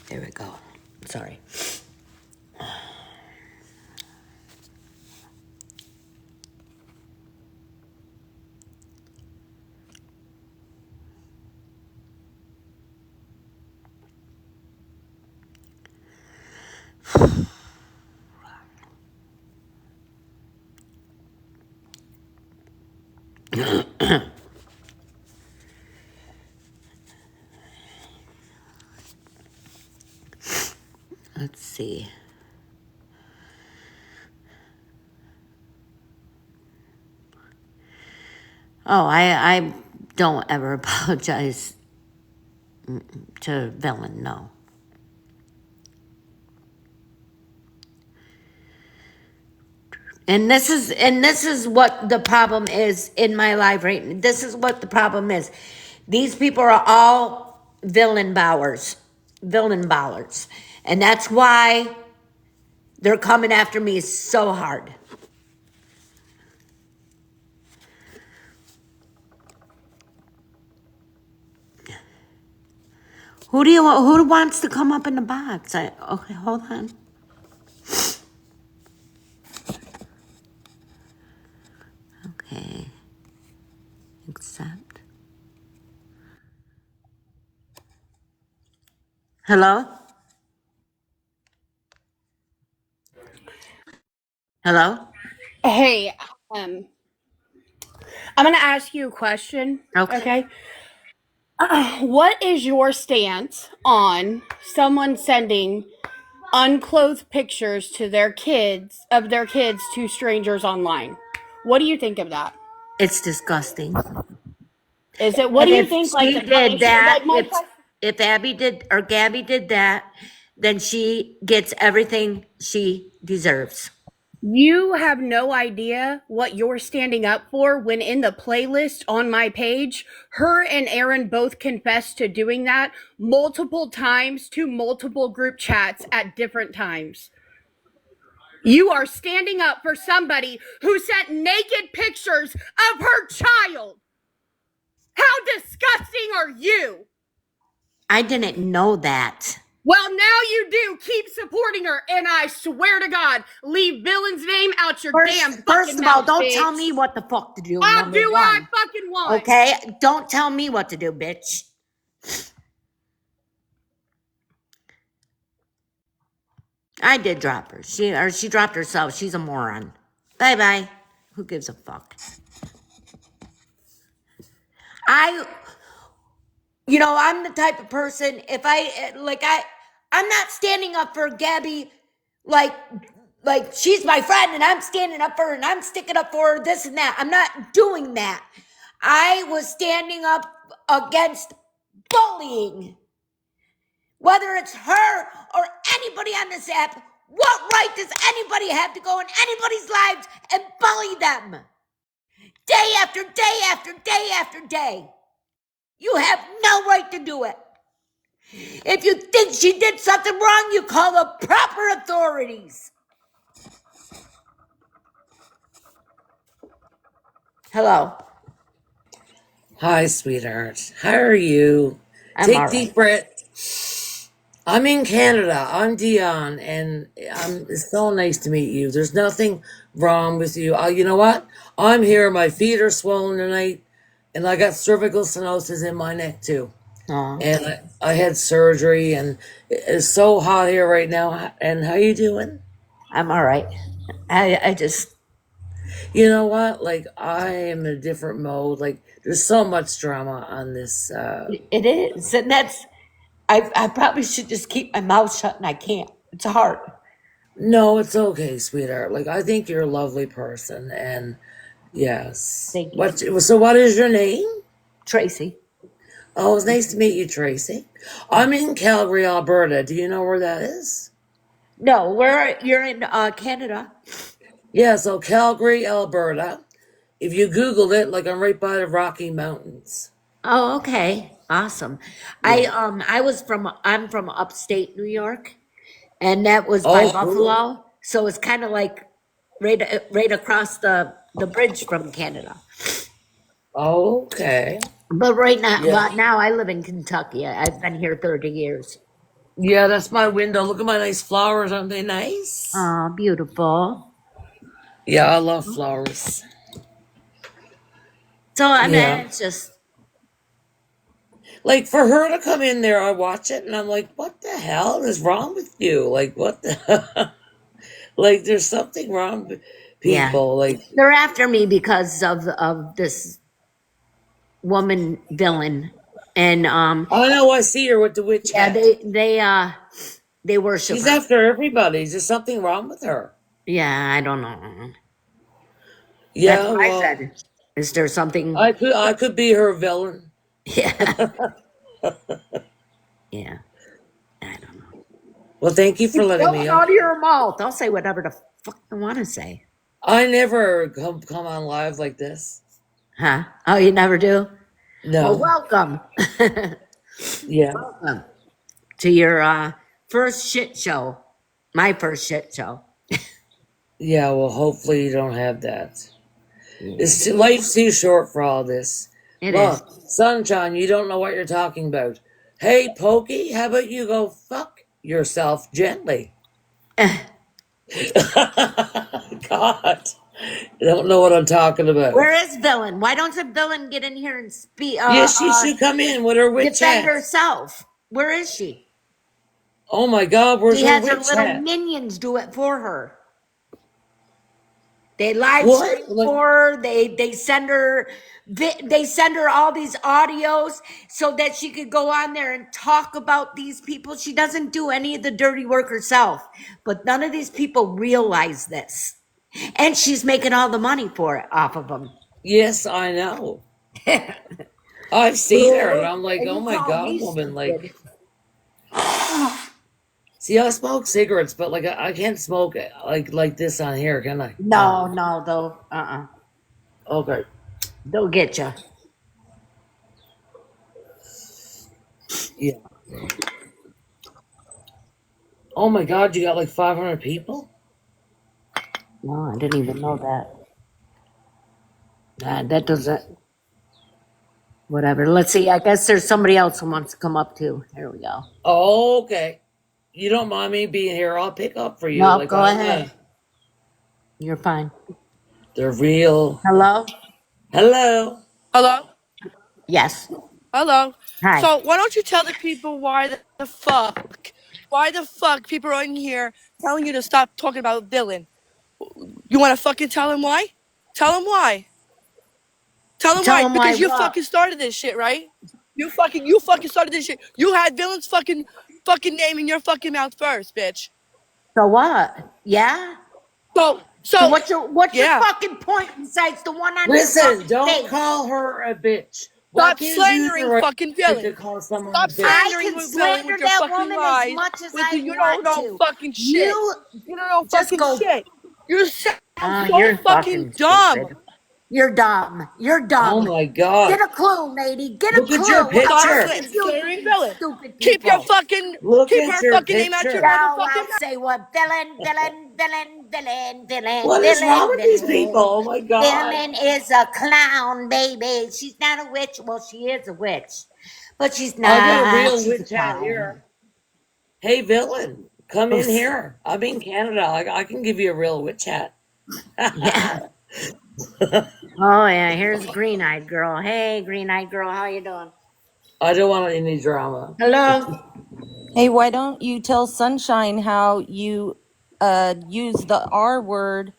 There we go. Sorry. Let's see. Oh, I don't ever apologize to villain, no. And this is what the problem is in my life right now. This is what the problem is. These people are all villain bowers. Villain bowers. And that's why they're coming after me so hard. Who wants to come up in the box? Okay, hold on. Okay. Accept. Hello? Hello? Hey, um, I'm going to ask you a question. Okay. Okay. What is your stance on someone sending unclothed pictures to their kids to strangers online? What do you think of that? It's disgusting. Is it, what do And you if think, like she the did punishment? that, Like, my question. if Abby did or Gabby did that, then she gets everything she deserves. You have no idea what you're standing up for when in the playlist on my page, her and Aaron both confessed to doing that multiple times to multiple group chats at different times. You are standing up for somebody who sent naked pictures of her child. How disgusting are you? I didn't know that. Well, now you do. Keep supporting her, and I swear to God, leave Villain's name out your damn First fucking of all, mouth, don't tell bitch. me what the fuck to do, I'll number do what I one. fucking want. Okay? Don't tell me what to do, bitch. I did drop her. She dropped herself. She's a moron. Bye-bye. Who gives a fuck? I'm the type of person, if I'm not standing up for Gabby like she's my friend and I'm standing up for her and I'm sticking up for her, this and that. I'm not doing that. I was standing up against bullying. Whether it's her or anybody on this app, what right does anybody have to go in anybody's lives and bully them? Day after day after day after day. You have no right to do it. If you think she did something wrong, you call the proper authorities. Hello. Hi, sweetheart. How are you? I'm all Take right. deep breath. I'm in Canada. I'm Dion, and it's so nice to meet you. There's nothing wrong with you. You know what? I'm here. My feet are swollen tonight, and I got cervical stenosis in my neck too. Aw, And I had surgery, and it's so hot here right now. And how you doing? I'm all right. I just, You know what? Like I am in a different mode. Like there's so much drama on this. it is. And that's, I probably should just keep my mouth shut and I can't. It's hard. No, it's okay, sweetheart. Like I think you're a lovely person, and yes. Thank you. So what is your name? Tracy. Oh, it's nice to meet you, Tracy. I'm in Calgary, Alberta. Do you know where that is? No, you're in Canada. Yeah, so Calgary, Alberta. If you Googled it, like I'm right by the Rocky Mountains. Oh, okay. Awesome. Yeah. I'm from upstate New York, and that was by Oh, cool. Buffalo. So it's kind of like right across the bridge from Canada. Okay. But Yeah. right now I live in Kentucky. I've been here 30 years. Yeah, that's my window. Look at my nice flowers. Aren't they nice? Oh, beautiful. Yeah, I love flowers. So I mean, Yeah. it's just Like for her to come in there, I watch it and I'm like, what the hell is wrong with you? Like, what the like, there's something wrong with yeah. people. Like, They're after me because of this woman villain, and I know I see her with the witch yeah, hat. they worship She's her. after everybody. Is there something wrong with her? Yeah, I don't know. That's Yeah, what I well, said. Is there something? I could be her villain. Yeah, yeah. I don't know. Well, thank you for It's letting me going on. out of your mouth. I'll say whatever the fuck I want to say. I never come on live like this. Huh? Oh, you never do? Well, No. welcome. Yeah. Welcome to your first shit show. My first shit show. Yeah, well, hopefully you don't have that. Yeah, Life's too short for all this. it is. Well, Sunshine, you don't know what you're talking about. Hey, Pokey, how about you go fuck yourself gently? God, I don't know what I'm talking about. Where is Villain? Why don't the Villain get in here and speak? Yes, she should come in with her witch Defend hat. herself. Where is she? Oh my God, where's She her has her witch little hat? minions do it for her. They live What? stream Like, for her. They send her they send her all these audios so that she could go on there and talk about these people. She doesn't do any of the dirty work herself, but none of these people realize this, and she's making all the money for it off of them. yes, I know. I've seen her, and I'm like, And oh you my call God, me woman. stupid. Like, see, I smoke cigarettes, but like, I can't smoke like this on here, can I? No, no, though. Okay. They'll get you. Yeah. Oh my God, you got like 500 people? No, I didn't even know that. That doesn't. Whatever. Let's see. I guess there's somebody else who wants to come up too. Here we go. Oh, okay. You don't mind me being here? I'll pick up for you. No, Like go I'm ahead. You're fine. the real. Hello? Hello. Hello? Yes. Hello. Hi. So why don't you tell the people why the fuck people are in here telling you to stop talking about Dylan? You want to fucking tell him why? Tell him why. Tell him Tell why. them why Because you what? fucking started this shit, right? You fucking started this shit. You had Dylan's fucking name in your fucking mouth first, bitch. So what? Yeah? So So so what's your yeah. fucking point besides the one on your Listen, fucking don't face? call her a bitch. What Stop gives you the slandering right fucking to Dylan. call someone a Stop bitch? I slandering can with Dylan slander with your that fucking woman as lies. much as With I you don't want know to. fucking shit. You You don't know just fucking go. shit. You sound so You're fucking fucking dumb. stupid. You're dumb. You're Oh dumb. my God. Get a clue, matey. Get a Look at your clue. I'm Stop sick picture. of you slandering being Dylan. stupid Keep your people. fucking Look keep at her your fucking name out your picture. Now motherfucking I'll say what What is wrong with these people? Oh my God. Villain is a clown, baby. She's not a witch. Well, she is a witch. But she's I'll get a not. real She's a wit chat clown. here. Hey, villain, come in Oof. here. I'm in Canada. I can give you a real wit chat. Yeah. I Oh yeah. Here's Green Eyed Girl. Hey, Green Eyed Girl, how you doing? don't want any drama. Hello. Hey, why don't you tell Sunshine how you use the R word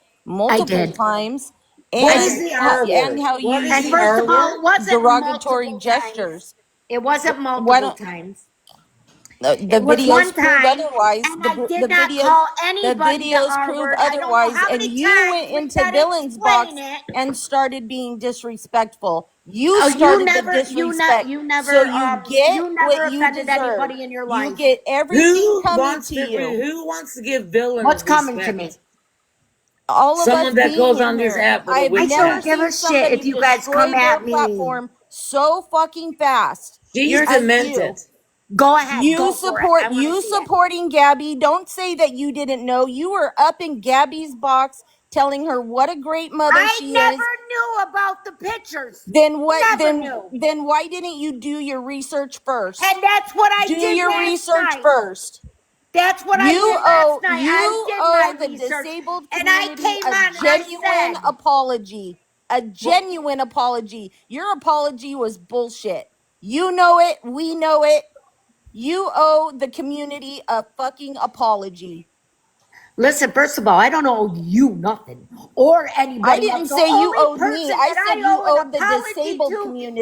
I multiple did. times I What is did. the and R and word? how What you is And the first use of R all, it word? wasn't derogatory multiple times. gestures? It wasn't Why multiple don't times. the It was one videos prove time, otherwise? and I did not call The anybody the videos R prove word. I don't know otherwise, how and many you times went we into gotta Villain's explain box it. and started being disrespectful. You Oh, started the disrespect, you so never, you get you what never you offended deserve. anybody in your You life. get everything coming to you. Who wants to give villain What's coming to me? respect? All of us Someone that being goes in on this here. app with a I've I wit never don't chat. give a seen shit if somebody you guys come destroy their at me. platform so fucking fast She's You're as you. demented. go ahead, go for it. I want to You see it. supporting Gabby. Don't say that you didn't know. You were up in Gabby's box telling her what a great mother I she is. never knew about the pictures. Then what Never knew. then why didn't you do your research first? And that's what I Do did your last research night. first. That's what I did last night. I You did my owe the research disabled and I community came a on and I genuine said, apology. A well, genuine apology. Your apology was bullshit. You know it, we know it. You owe the community a fucking apology. listen, first of all, I don't owe you nothing or I anybody else. didn't The say you only owed me. person I that said I you owe an owed the apology disabled to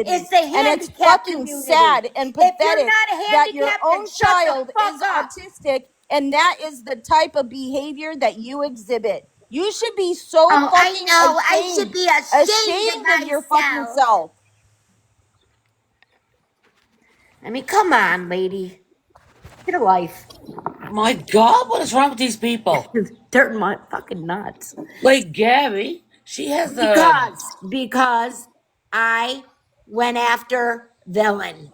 is community. the And it's handicapped fucking community. sad and If you're pathetic not that your handicapped, then own shut the child fuck is up. autistic and that is the type of behavior that you exhibit. You should be so Oh, I fucking know. I should ashamed. be ashamed of Ashamed of your fucking myself. self. I mean, come on, lady. Get a life. My God, what is wrong with these people? They're my fucking nuts. Like Gabby, she has a. Because I went after villain.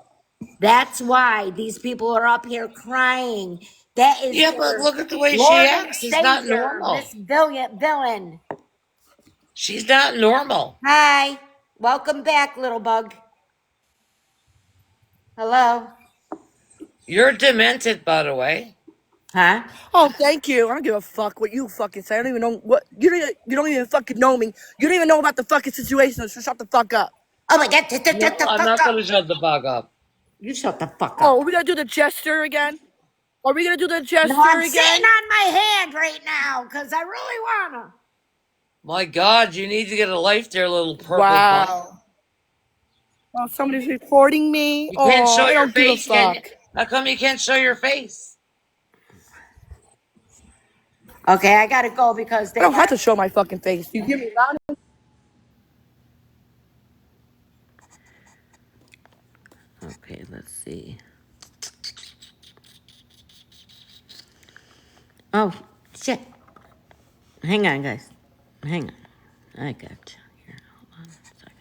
That's why these people are up here crying. That is Yeah, but their look at the way she Lord and acts. It's not Savior, normal. Miss Villain. She's not normal. Hi. Welcome back, little bug. Hello. You're demented, by the way. Huh? Oh, thank you. I don't give a fuck what you fucking say. I don't even know what you don't even fucking know me. You don't even know about the fucking situation, so shut the fuck up. Oh my god, No, shut the I'm fuck not up. going to shut the fuck up. You shut the fuck Oh, up. are we gonna do the gesture again? Are we gonna do the No, gesture I'm sitting again? on my hand right now because I really wanna. My God, you need to get a life there, little purple butt. Wow. Oh, somebody's reporting me. You can't Oh, show I your don't give a face, can you? fuck. How come you can't show your face? Okay, I gotta go because I they don't have got. to show my fucking face. You give me loud. Okay, let's see. Oh, shit. Hang on, guys. Hang on. I got you. Here, hold on a second.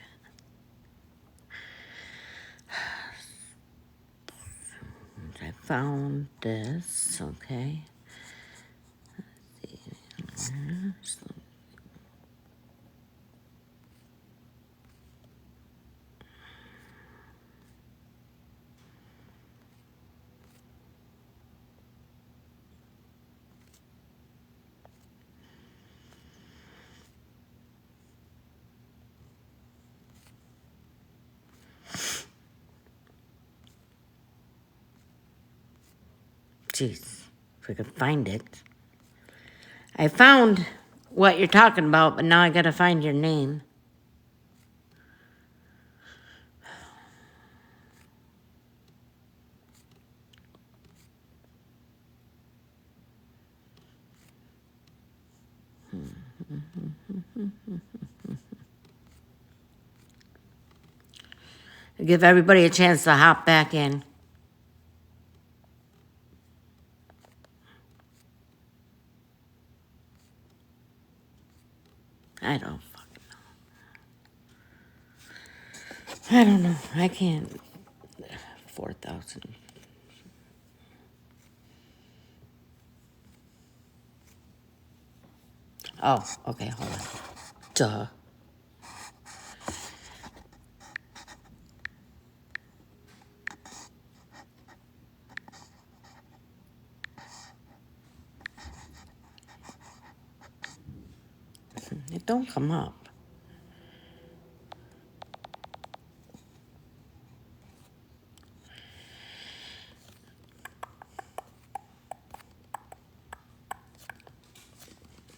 I found this, okay. Jeez, if I could find it. I found what you're talking about, but now I gotta find your name. Give everybody a chance to hop back in. I don't fucking know. I don't know. I can't. 4,000. Oh, okay, hold on. Duh. It don't come up.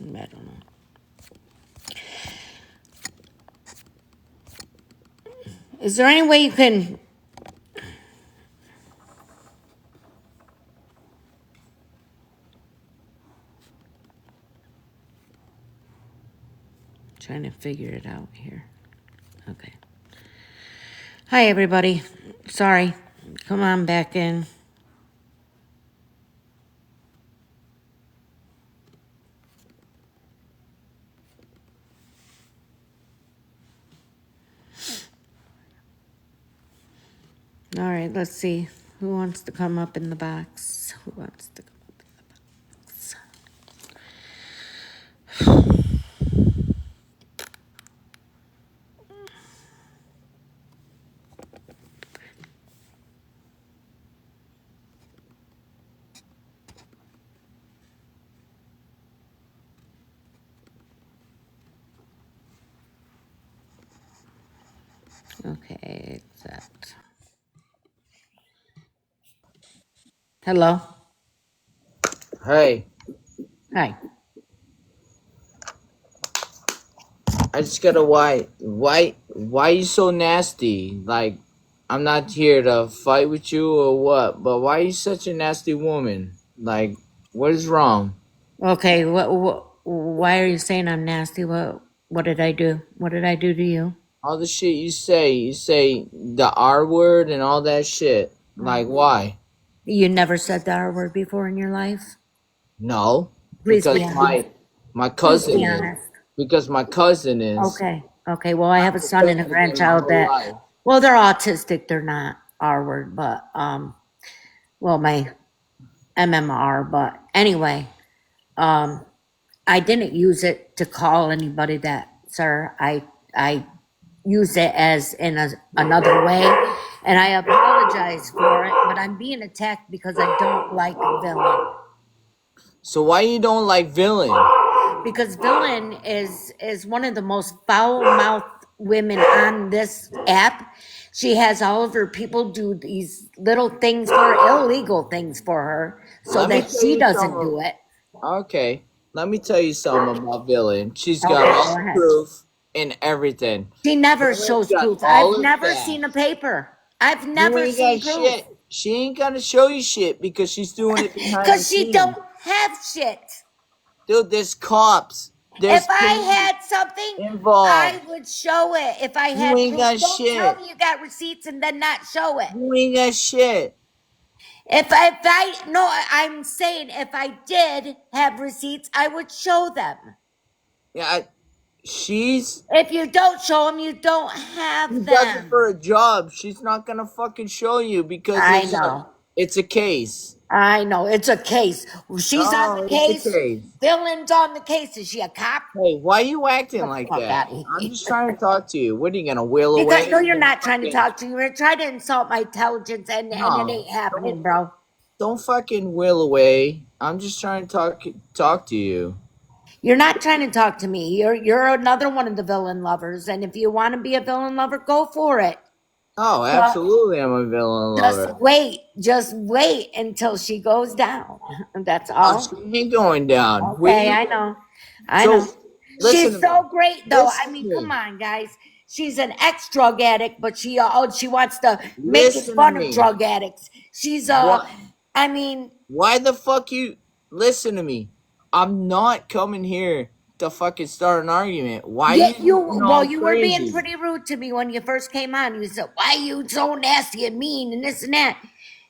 I don't know. Is there any way you can? Trying to figure it out here. Okay. Hi, everybody. Sorry. Come on back in. All right, let's see. Who wants to come up in the box? Who wants to come up in the box? Okay, that. Hello. Hey, Hi. I just gotta why you so nasty? Like, I'm not here to fight with you or what, but why you such a nasty woman? Like, what is wrong? Okay. What? Why are you saying I'm nasty? What did I do? What did I do to you? All the shit you say the R word and all that shit. Like, why? You never said the R word before in your life? No, Please because be honest. my Please be cousin is. honest. Because my cousin is. Okay. Okay. Well, I have a I've son been and a with him my grandchild whole that, life. well, they're autistic. They're not R word, but, well, my MMR, but anyway, I didn't use it to call anybody that, sir. I use it as in another way, and I apologize for it, but I'm being attacked because I don't like villain. So why you don't like villain? Because villain is one of the most foul-mouthed women on this app. She has all of her people do these little things for her, illegal things for her, so Let me that tell she you doesn't something. do it. Okay, let me tell you something about villain. She's got Okay, all go the ahead. proof and everything. She never Villain's shows got proof. all I've the never seen a facts. paper. I've You never ain't seen got proof. shit. She ain't gonna show you shit because she's doing it behind the Because she scenes. don't have shit. Dude, there's cops. If There's I police had something, I involved. would show it. If I You had ain't proof, got don't tell shit. me you got receipts and then not show it. You ain't got shit. No, I'm saying if I did have receipts, I would show them. Yeah, she's If you don't show them, you don't she have does it for them. a job. She's not gonna fucking show you because I know. it's a case. I know. It's a case. She's on the Oh, it's a case. case. Villain's on the case. Is she a cop? Hey, why you acting Get the like fuck that? out of I'm here. just trying to talk to you. What are you gonna wheel Because away? no, You you're gonna not trying to fucking talk to me. You're trying to insult my intelligence, and it no? ain't happening, Don't bro. don't fucking wheel away. I'm just trying to talk to you. You're not trying to talk to me. You're another one of the villain lovers, and if you want to be a villain lover, go for it. Oh, But absolutely, I'm a villain just lover. wait. Just wait until she goes down. That's Oh, all. she ain't going down. What Okay, you? I know. I So know. listen She's to me. so great though. I Listen to mean, come me. on, guys. She's an ex-drug addict, but she wants to make it Listen to fun of me. drug addicts. She's What? I mean, Why the fuck you listen to me? I'm not coming here to fucking start an argument. Why yeah, you getting all you were being crazy? pretty rude to me when you first came on. You said, "Why you so nasty and mean and this and that."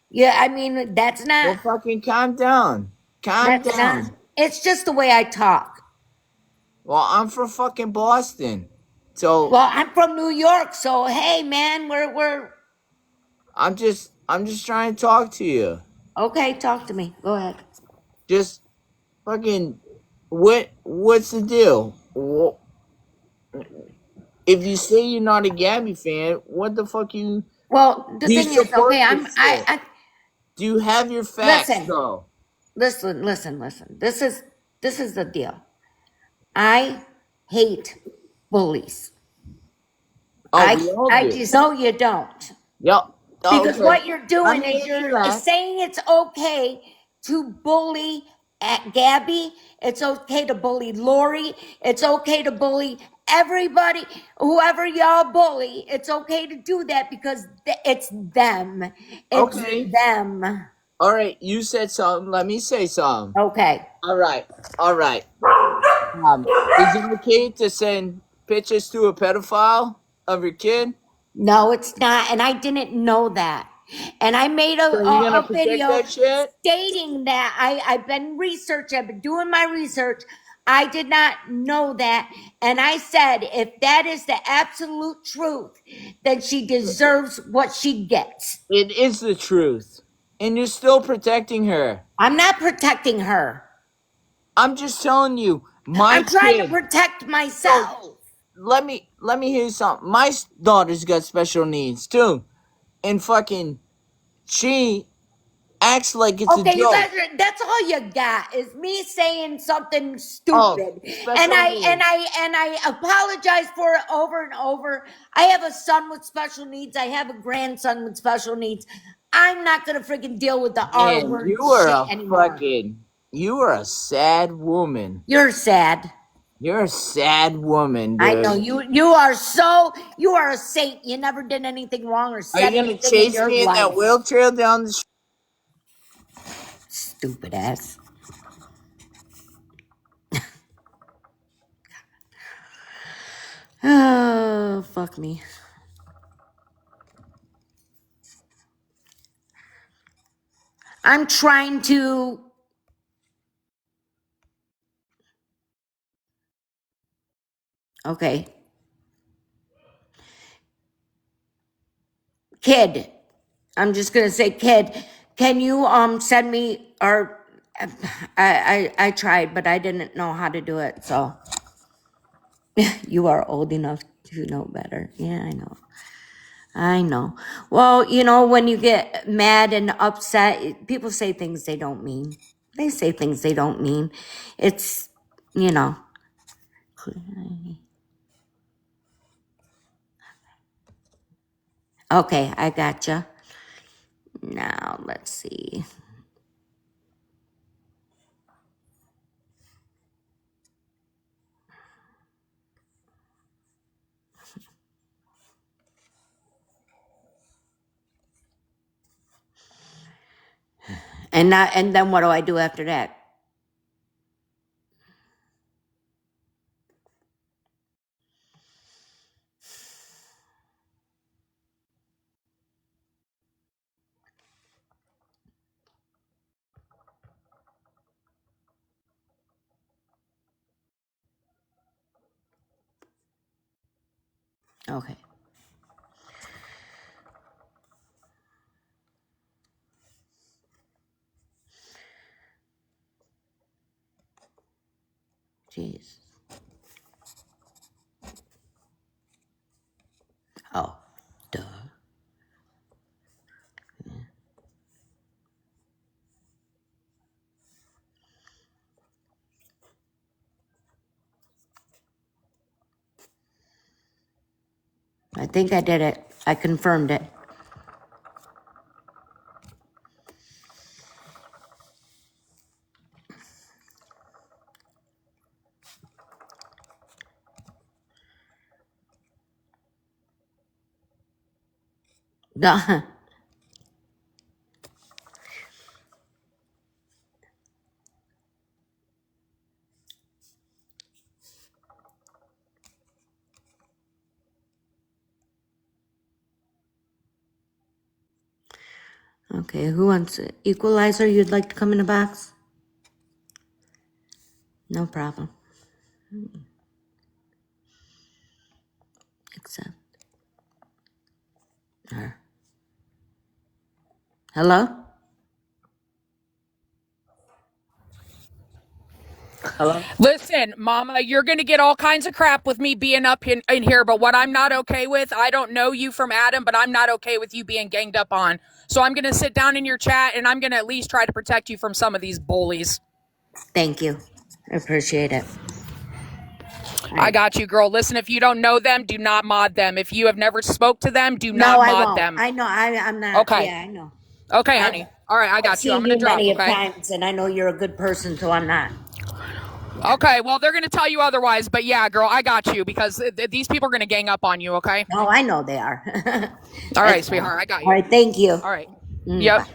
Yeah, I mean, Well, fucking calm down. Calm that's not. down. It's just the way I talk. Well, I'm from fucking Boston, so Well, I'm from New York, so hey, man, we're I'm just trying to talk to you. okay. Talk to me. Go ahead. Just fucking what's the deal? If you say you're not a Gabby fan, what the fuck you Well, the do you thing is, okay, support this shit? I Do you have your facts listen, though? listen. This is the deal. I hate bullies. Oh, we all I do. just know you don't. Yep. Because Okay. what you're doing I'm is making you you're laugh. saying it's okay to bully at Gabby. It's okay to bully Lori. It's okay to bully everybody, whoever y'all bully. It's okay to do that because it's them. It's Okay. them. All right. You said something. Let me say something. Okay. All right. All right. Is it okay to send pictures to a pedophile of your kid? No, it's not. And I didn't know that. And I made So you gonna a protect video that shit? stating that I've been researching, I've been doing my research. I did not know that. And I said, if that is the absolute truth, then she deserves what she gets. It is the truth, and you're still protecting her. I'm not protecting her. I'm just telling you, my I'm trying to kid. protect So myself. let me hear you something. My daughter's got special needs too, and fucking she acts like it's a Okay, you joke. guys are, that's all you got is me saying something Oh, stupid. And special needs. I apologize for it over and over. I have a son with special needs. I have a grandson with special needs. I'm not gonna freaking deal with the R Man, word shit anymore. you are a sad woman. You're sad. You're a sad woman, I dude. know you you are a saint. You never did anything wrong or Are said you gonna anything in chase your me in that life. wheelchair down the street? Stupid ass. Oh, fuck me. I'm trying to. Okay. Kid. I'm just gonna say, kid, can you send me or I tried, but I didn't know how to do it, so you are old enough to know better. Yeah, I know. I know. Well, you know, when you get mad and upset, people say things they don't mean. They say things they don't mean. It's, you know. Okay, I gotcha. Now, let's see. And then what do I do after that? Okay. Jeez. Oh, duh. I think I did it. I confirmed it. Duh. Okay, who wants it? Equalizer, you'd like to come in a box? No problem. Accept her. Hello? Hello? Listen, Mama, you're going to get all kinds of crap with me being up in here, but what I'm not okay with, I don't know you from Adam, but I'm not okay with you being ganged up on. So I'm going to sit down in your chat and I'm going to at least try to protect you from some of these bullies. Thank you. I appreciate it. I got you, girl. Listen, if you don't know them, do not mod them. If you have never spoke to them, do No, not I mod won't. them. I know. I'm not. Okay. Yeah, I know. Okay, I've, honey. All right, I got you. I'm seen going to you drop, many of okay? times, and I know you're a good person, so I'm not. Okay, well, they're going to tell you otherwise, but yeah, girl, I got you because these people are going to gang up on you, okay? No, I know they are. All right, That's fine. sweetheart, I got All you. right, thank you. All right. Bye. Yep.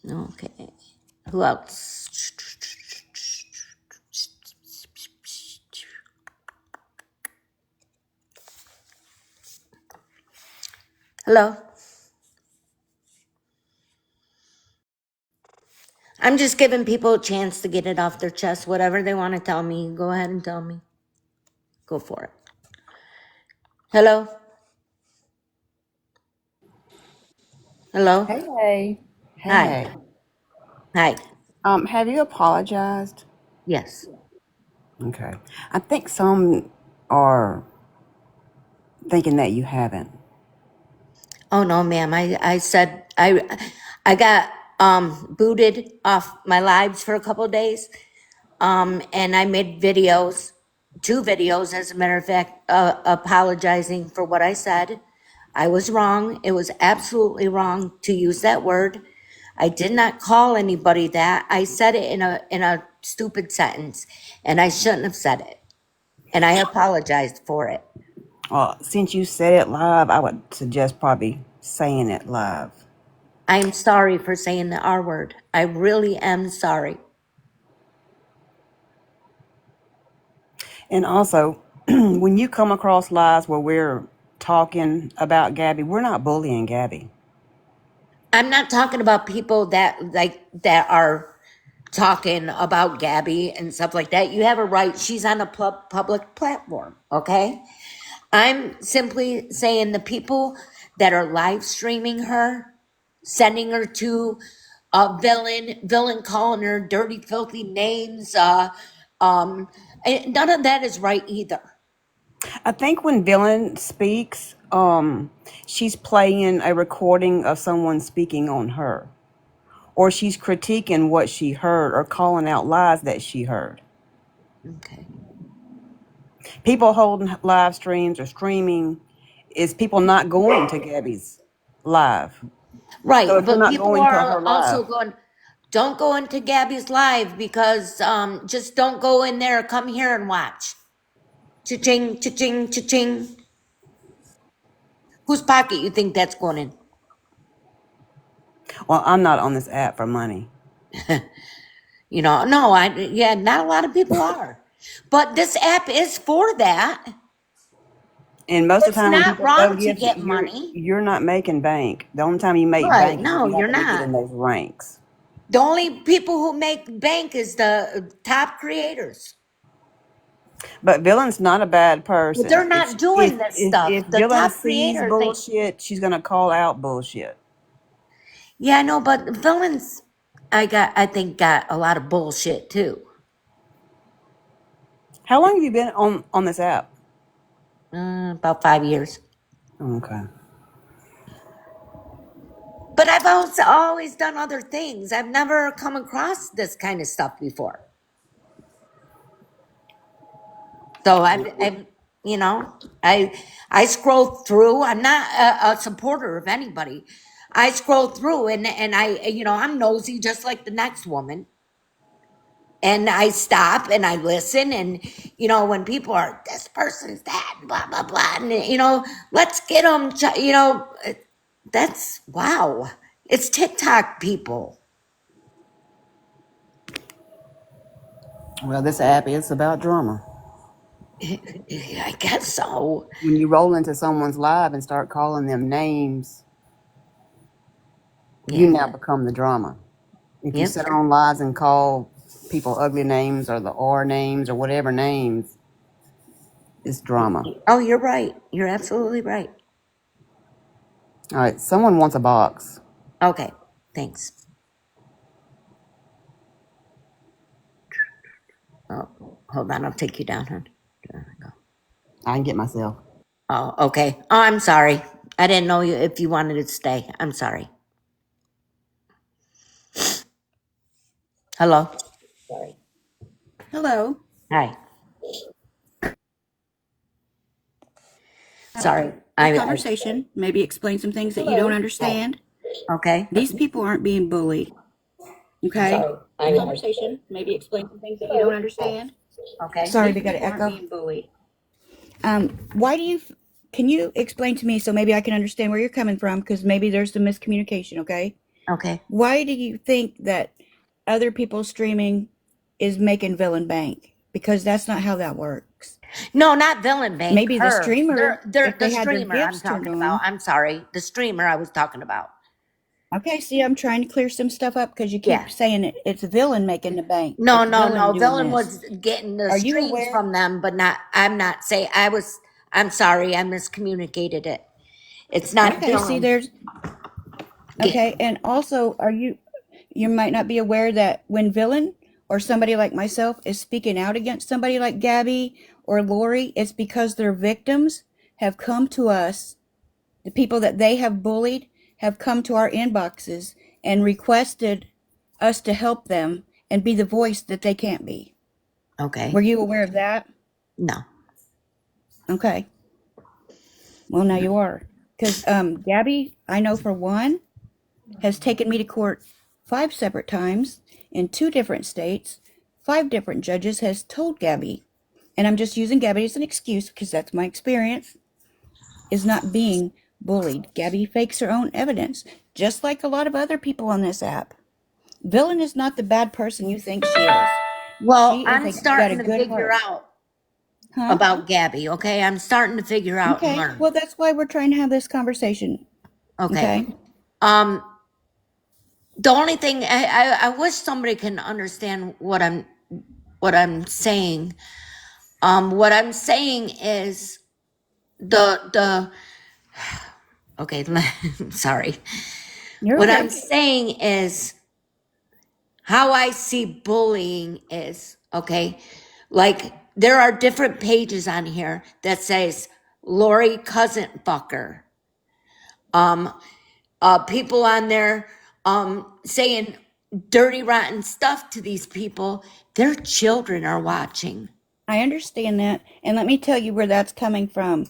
Okay. Who else? Hello. I'm just giving people a chance to get it off their chest. Whatever they want to tell me, go ahead and tell me. Go for it. Hello? Hello? Hey, hey, Hi. hey. Hi. Have you apologized? Yes. Okay. I think some are thinking that you haven't. Oh no, ma'am. I said I got booted off my lives for a couple of days. And I made videos, 2 videos, as a matter of fact, apologizing for what I said. I was wrong. It was absolutely wrong to use that word. I did not call anybody that. I said it in a stupid sentence, and I shouldn't have said it. And I apologized for it. Well, since you said it live, I would suggest probably saying it live. I'm sorry for saying the R word. I really am sorry. And also, when you come across lives where we're talking about Gabby, we're not bullying Gabby. I'm not talking about people that that are talking about Gabby and stuff like that. You have a right. She's on a public platform, okay? I'm simply saying the people that are live streaming her, sending her to villain calling her dirty, filthy names. And none of that is right either. I think when Villain speaks, she's playing a recording of someone speaking on her, or she's critiquing what she heard or calling out lies that she heard. Okay. People holding live streams or streaming is people not going to Gabby's live. Right, So if you're but not people going to are her also live, going, don't go into Gabby's live because just don't go in there. Come here and watch. Cha-ching, cha-ching, cha-ching. Whose pocket you think that's going in? well, I'm not on this app for money. You know, no, yeah, not a lot of people are. But this app is for that. And most of the It's time when not people throw wrong to gifts, get money. you're not making bank. The only time you make Right, bank is if no, you you're happen to get not. in those ranks. The only people who make bank is the top creators. But Villain's not a bad But person. they're not doing this stuff. If The Villain top sees creators ain't. bullshit, she's gonna call out bullshit. Yeah, I know, but villains, I think, got a lot of bullshit too. How long have you been on this app? About 5 years. Okay. But I've also always done other things. I've never come across this kind of stuff before. So I've you know, I scroll through. I'm not a supporter of anybody. I scroll through and I'm nosy just like the next woman. And I stop and I listen. And, when people are, this person's that, blah, blah, blah. And, let's get them, that's, wow. It's TikTok people. Well, this app is about drama. I guess so. When you roll into someone's live and start calling them names, you Yeah. now become the drama. If you Yep. sit on lives and call people ugly names or the R names or whatever names, it's drama. Oh, you're right. You're absolutely right. All right, someone wants a box. Okay. Thanks. Oh, hold on. I'll take you down, hon. There we go. I can get myself. Oh, okay. Oh, I'm sorry. I didn't know if you wanted to stay. I'm sorry. Hello. Hello. Hi. Sorry. The I conversation, maybe explain some things that you don't Hi. understand. Okay. These people aren't being bullied. Okay? Sorry. The conversation, maybe explain some things that you don't understand. Okay. Sorry, they got an echo. Being bullied. Why do you? Can you explain to me so maybe I can understand where you're coming from? Because maybe there's some miscommunication. Okay. Okay. Why do you think that other people streaming is making villain bank? Because that's not how that works. No, not Villain Bank. Maybe the Her. streamer, They're if the they had their streamer I'm gifts turned talking about. on. I'm sorry. The streamer I was talking about. Okay, see, I'm trying to clear some stuff up because you Yeah. keep saying it's a villain making the bank. No, It's no, villain no. doing Villain this. was getting the Are you streams aware? from them, but not. I'm not saying. I'm sorry. I miscommunicated it. It's not Okay, see, Villain. there's Get, okay, and also, you might not be aware that when villain or somebody like myself is speaking out against somebody like Gabby or Lori, it's because their victims have come to us. The people that they have bullied have come to our inboxes and requested us to help them and be the voice that they can't be. okay. Were you aware of that? No. Okay. Well, now you are. Because Gabby, I know for one, has taken me to court 5 separate times in 2 different states. 5 different judges has told Gabby, and I'm just using Gabby as an excuse because that's my experience, is not being bullied. Gabby fakes her own evidence, just like a lot of other people on this app. Villain is not the bad person you think she is. Well, She is I'm got a starting to good figure heart. out Huh? about Gabby. Okay, I'm starting to figure out and Okay. learn. Well, that's why we're trying to have this conversation. Okay. Okay. The only thing I wish somebody can understand what I'm saying. What I'm saying is the okay. Sorry. You're What I'm okay. saying is how I see bullying is okay. Like there are different pages on here that says Lori cousin fucker. People on there saying dirty rotten stuff to these people. Their children are watching, I understand that. And let me tell you where that's coming from.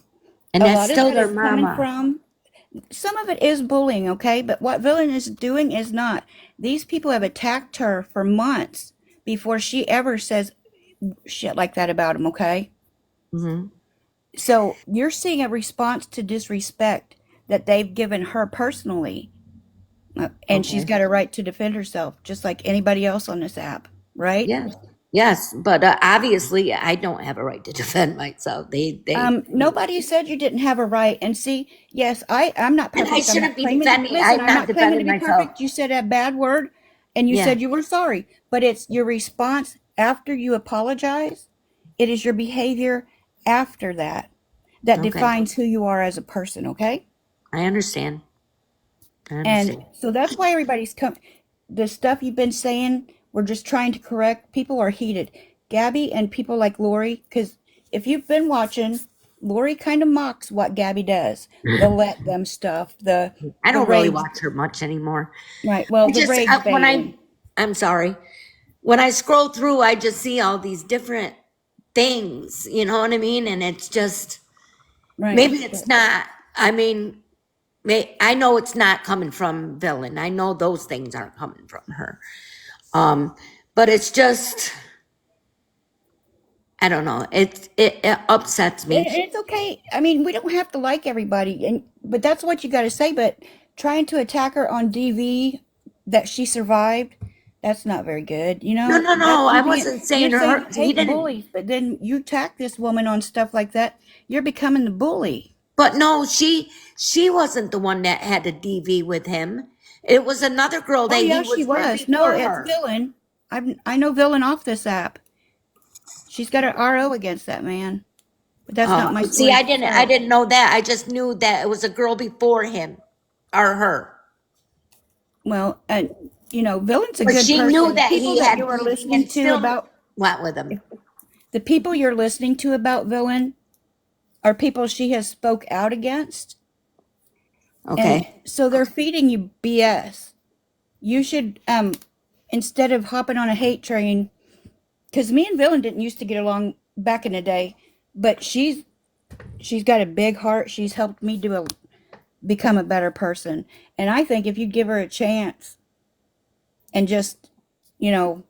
and A that's lot of still that their is coming mama. from, some of it is bullying, okay? But what Villain is doing is not. These people have attacked her for months before she ever says shit like that about him, okay? Hmm. So you're seeing a response to disrespect that they've given her personally. And she's Okay. got a right to defend herself, just like anybody else on this app, right? Yes. Yes, but obviously I don't have a right to defend myself. Nobody said you didn't have a right. And see, yes, I'm not And I perfect. I'm not shouldn't be claiming. defending. Listen, I'm I'm not not claiming to defending be myself. perfect. You said a bad word, and you Yeah. said you were sorry. But it's your response after you apologize. It is your behavior after that that Okay. defines who you are as a person. Okay. I understand. I And understand. so that's why everybody's come. The stuff you've been saying, we're just trying to correct. People are heated. Gabby and people like Lori, because if you've been watching, Lori kind of mocks what Gabby does. The let them stuff, I the don't really rage, watch her much anymore. right? Well, I the just rage baiting, I'm sorry. When I scroll through, I just see all these different things. You know what I mean? And it's just right? maybe it's not. I mean, I know it's not coming from Villain. I know those things aren't coming from her. Um, but it's just I don't know. It upsets me. It's okay. I mean, we don't have to like everybody, but that's what you got to say. But trying to attack her on DV that she survived, that's not very good. You No, know, no, that's no. I you being wasn't you're saying saying her. He hate didn't. bullies, but then you attack this woman on stuff like that. You're becoming the bully. But no, she wasn't the one that had a DV with him. It was another girl Oh that he yeah, she was with was. No, before it's her. Villain. I know Villain off this app. She's got an RO against that man, but that's not my See, story to I tell. didn't know that. I just knew that it was a girl before him or her. Well, and Villain's a But good she knew person. The that people he that had you are DV listening and to still about went with him. the people you're listening to about Villain are people she has spoke out against, and Okay. so they're feeding you BS. You should instead of hopping on a hate train, because me and Villain didn't used to get along back in the day, but she's got a big heart. She's helped me become a better person. And I think if you give her a chance and just, you know,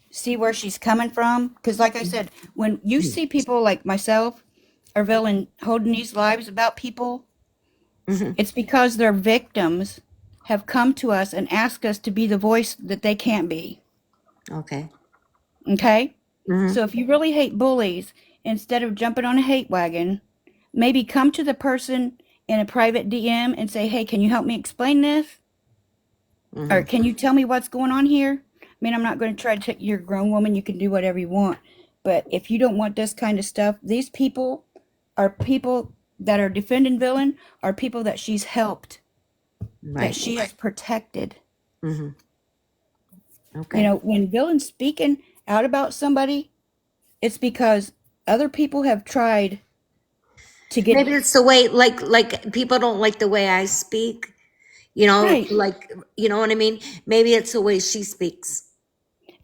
see where she's coming from, because like I said, when you see people like myself or Villain holding these lives about people, it's because their victims have come to us and asked us to be the voice that they can't be. Okay. Okay? So if you really hate bullies, instead of jumping on a hate wagon, maybe come to the person in a private DM and say, hey, can you help me explain this? Or can you tell me what's going on here? I mean, I'm not going to try to take, you're a grown woman, you can do whatever you want. But if you don't want this kind of stuff, these people are people that are defending Villain, are people that she's helped, that she has protected. Okay. You know, when Villain's speaking out about somebody, it's because other people have tried to get Maybe it's the way, like people don't like the way I speak. You know, right. like, you know what I mean? Maybe it's the way she speaks.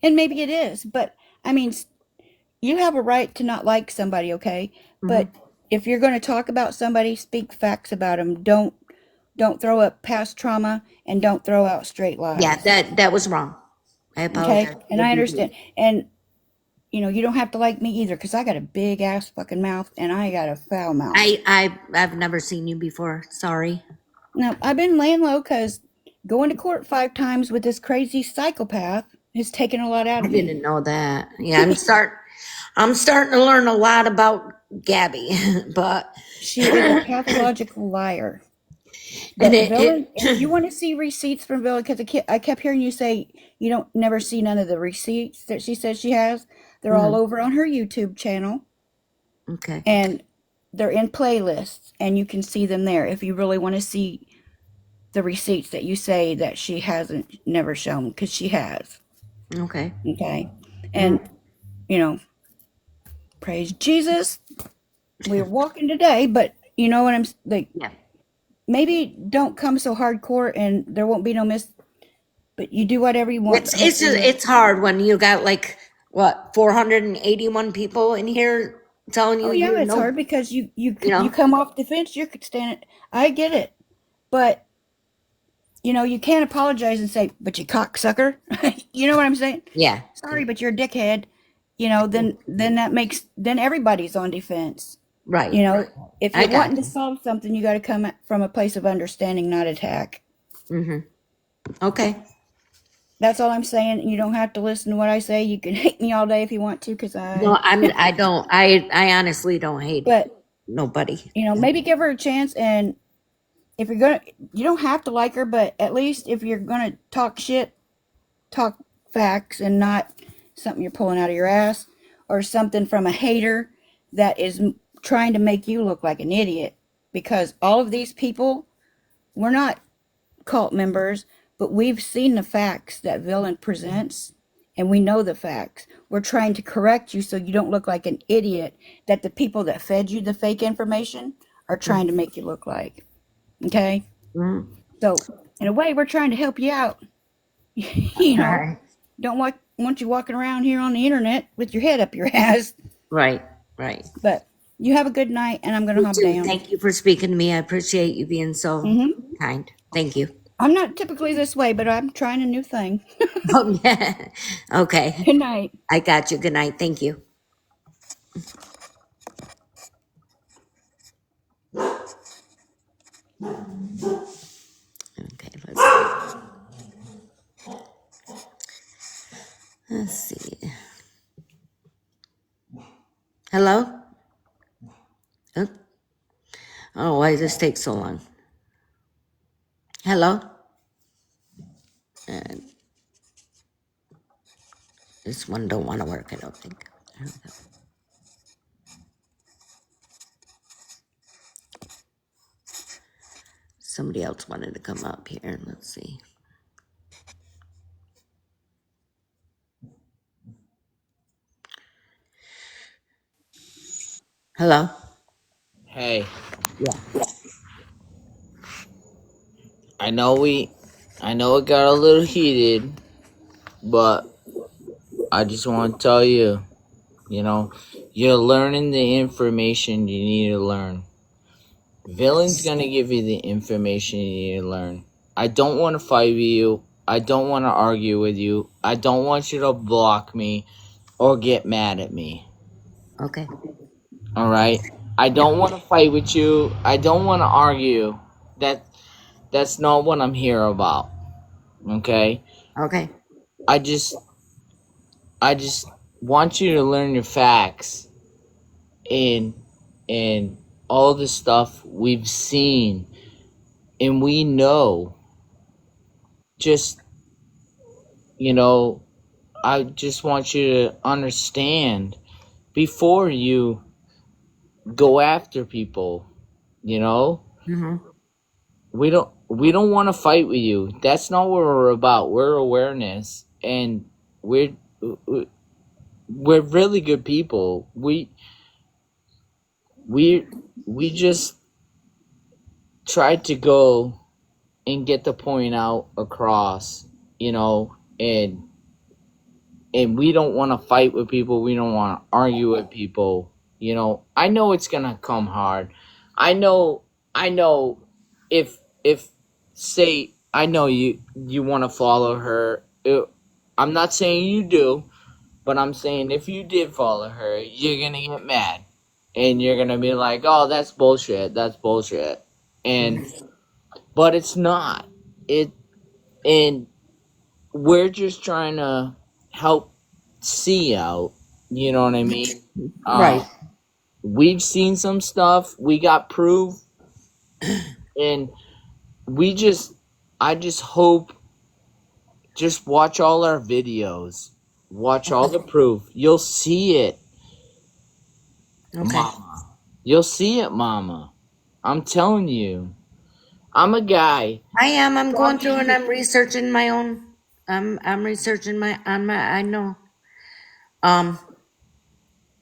And maybe it is, but I mean, you have a right to not like somebody, okay? But if you're going to talk about somebody, speak facts about them. Don't throw up past trauma and don't throw out straight Yeah, lies. that was wrong. I Okay? apologize. And I understand. And you know, you don't have to like me either cuz I got a big ass fucking mouth and I got a foul mouth. I've never seen you before. Sorry. Now, I've been laying low cuz going to court 5 times with this crazy psychopath has taken a lot out I of me. didn't know that. Yeah, I'm starting to learn a lot about Gabby, but She is a pathological liar. and But Villain, if you want to see receipts from Villain, because I kept hearing you say you don't never see none of the receipts that she says she has. They're all over on her YouTube channel, okay. and they're in playlists, and you can see them there if you really want to see the receipts that you say that she hasn't never shown, because she has. Okay. Okay, and you know, praise Jesus, we're walking today. But you know what I'm like. Yeah. Maybe don't come so hardcore, and there won't be no but you do whatever you want. But It's just hopefully, it's hard when you got like what 481 people in here telling you oh yeah, you it's know, hard because you you know. come off the fence. You could stand it. I get it, but you know you can't apologize and say, "But you cocksucker." You know what I'm saying? Yeah. Sorry, but you're a dickhead. You know, then that makes then everybody's on defense. Right. You know, if I you're got wanting to solve something, you got to come from a place of understanding, not attack. you. Okay. That's all I'm saying. You don't have to listen to what I say. You can hate me all day if you want to, because No, I don't I honestly don't hate but nobody. you know, maybe give her a chance. And if you're gonna, you don't have to like her, but at least if you're gonna talk shit, talk facts and not something you're pulling out of your ass or something from a hater that is trying to make you look like an idiot. Because all of these people, we're not cult members, but we've seen the facts that Villain presents, and we know the facts. We're trying to correct you so you don't look like an idiot that the people that fed you the fake information are trying to make you look like. Okay? So, in a way, we're trying to help you out. You know, Right. don't want you walking around here on the internet with your head up your ass. Right. Right. But you have a good night, and I'm going to You hop too. down. Thank you for speaking to me. I appreciate you being so kind. Thank you. I'm not typically this way, but I'm trying a new thing. Oh yeah. Okay. Good night. I got you. Good night. Thank you. Okay, let's see. Hello? Oh, oh, why does this take so long? Hello? And this one don't want to work, I don't think. Okay. Somebody else wanted to come up here. Let's see. Hello? Hey, Yeah. I know we, I know it got a little heated, but I just want to tell you, you know, you're learning the information you need to learn. Villain's gonna give you the information you need to learn. I don't want to fight with you. I don't want to argue with you. I don't want you to block me or get mad at me. Okay. All right? I Yep. don't want to fight with you. I don't want to argue. That's not what I'm here about. Okay? Okay. I just I just want you to learn your facts and and all the stuff we've seen and we know. Just, you know, I just want you to understand before you go after people, you know? Mm-hmm. We don't want to fight with you. That's not what we're about. We're awareness and we're we're really good people. We we just tried to go and get the point out across, you know, and we don't want to fight with people. We don't want to argue with people. You know, I know it's gonna come hard. I know. I know. If say I know you want to follow her. I'm not saying you do, but I'm saying if you did follow her, you're gonna get mad, and you're gonna be like, "Oh, that's bullshit. That's bullshit," and but it's not. It and we're just trying to help see out. You know what I mean? Right. We've seen some stuff. We got proof, and we just, I just hope, just watch all our videos, watch all the proof. You'll see it, Okay. Mama. You'll see it, Mama. I'm telling you. I'm a guy. I am. I'm going through and Probably, I'm researching my own. I'm researching my on my. I know. Um.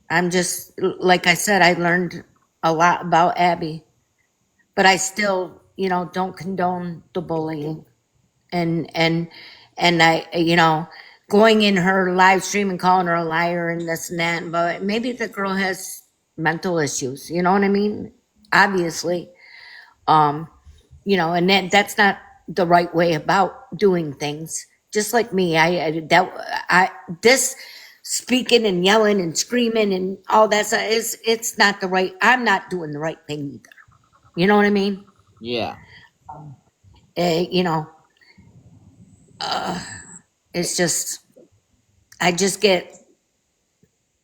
I'm just like I said. I learned a lot about Abby, but I still, don't condone the bullying and I going in her live stream and calling her a liar and this and that. But maybe the girl has mental issues. You know what I mean? Obviously. Um. And that's not the right way about doing things. Just like me, I this speaking and yelling and screaming and all that stuff is it's not the right. I'm not doing the right thing either. You know what I mean? yeah. Uh, you know, it's just I just get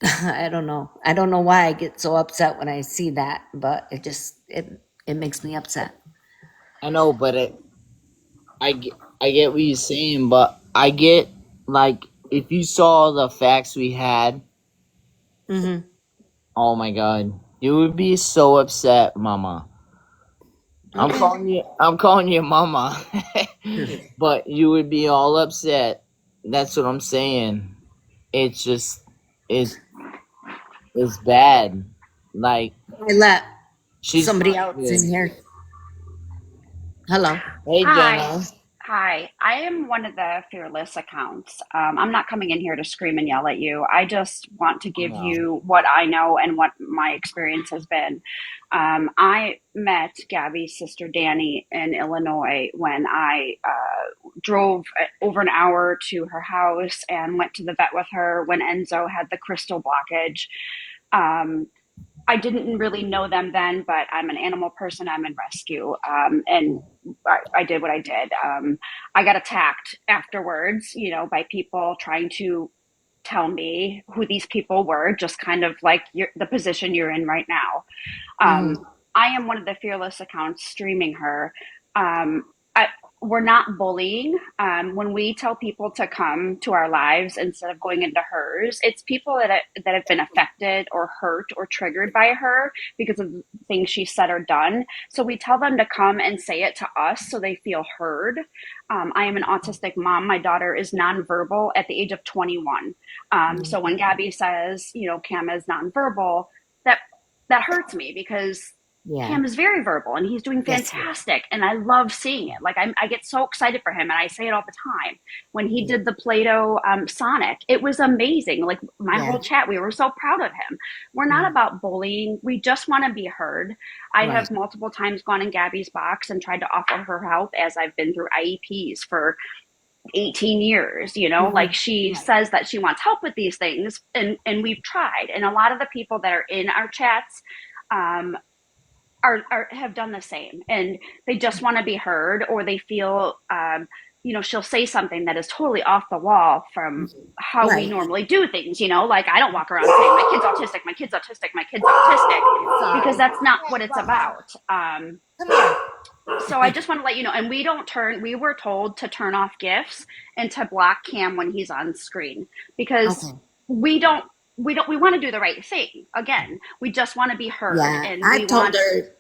I don't know. I don't know why I get so upset when I see that, but it makes me upset. I know, but I get what you're saying, but I get, like, if you saw the facts we had, Mm-hmm. oh my god, you would be so upset, Mama. Okay. I'm calling you Mama, but you would be all upset. That's what I'm saying. It's just it it's bad. Like, I let she's somebody not else in good. here. Hello. Hey, Hi. Jenna. Hi. I am one of the fearless accounts. I'm not coming in here to scream and yell at you. I just want to give No. you what I know and what my experience has been. I met Gabby's sister Danny in Illinois when I drove over an hour to her house and went to the vet with her when Enzo had the crystal blockage. Um, I didn't really know them then, but I'm an animal person. I'm in rescue. And I did what I did. I got attacked afterwards, by people trying to tell me who these people were, just kind of like the position you're in right now. Mm-hmm. I am one of the fearless accounts streaming her. Um, I, we're not bullying. When we tell people to come to our lives instead of going into hers, it's people that have been affected or hurt or triggered by her because of things she said or done. So we tell them to come and say it to us so they feel heard. I am an autistic mom. My daughter is nonverbal at the age of 21. So when Gabby says, Cam is nonverbal, that that hurts me because Yeah. Cam is very verbal and he's doing Yes, fantastic. And I love seeing it. Like I get so excited for him and I say it all the time. When he did the Play-Doh Sonic, it was amazing. Like my Yeah. whole chat, we were so proud of him. We're not about bullying. We just want to be heard. I Right. have multiple times gone in Gabby's box and tried to offer her help as I've been through IEPs for 18 years, you know, like she says that she wants help with these things and we've tried. And a lot of the people that are in our chats, are have done the same and they just want to be heard or they feel you know she'll say something that is totally off the wall from how we Right. normally do things, you know, like I don't walk around saying my kid's autistic, my kid's autistic, my kid's autistic, because that's not what it's about. So I just want to let you know, and we were told to turn off gifts and to block Cam when he's on screen because Okay. we want to do the right thing. Again, we just want to be heard Yeah. and I we told want her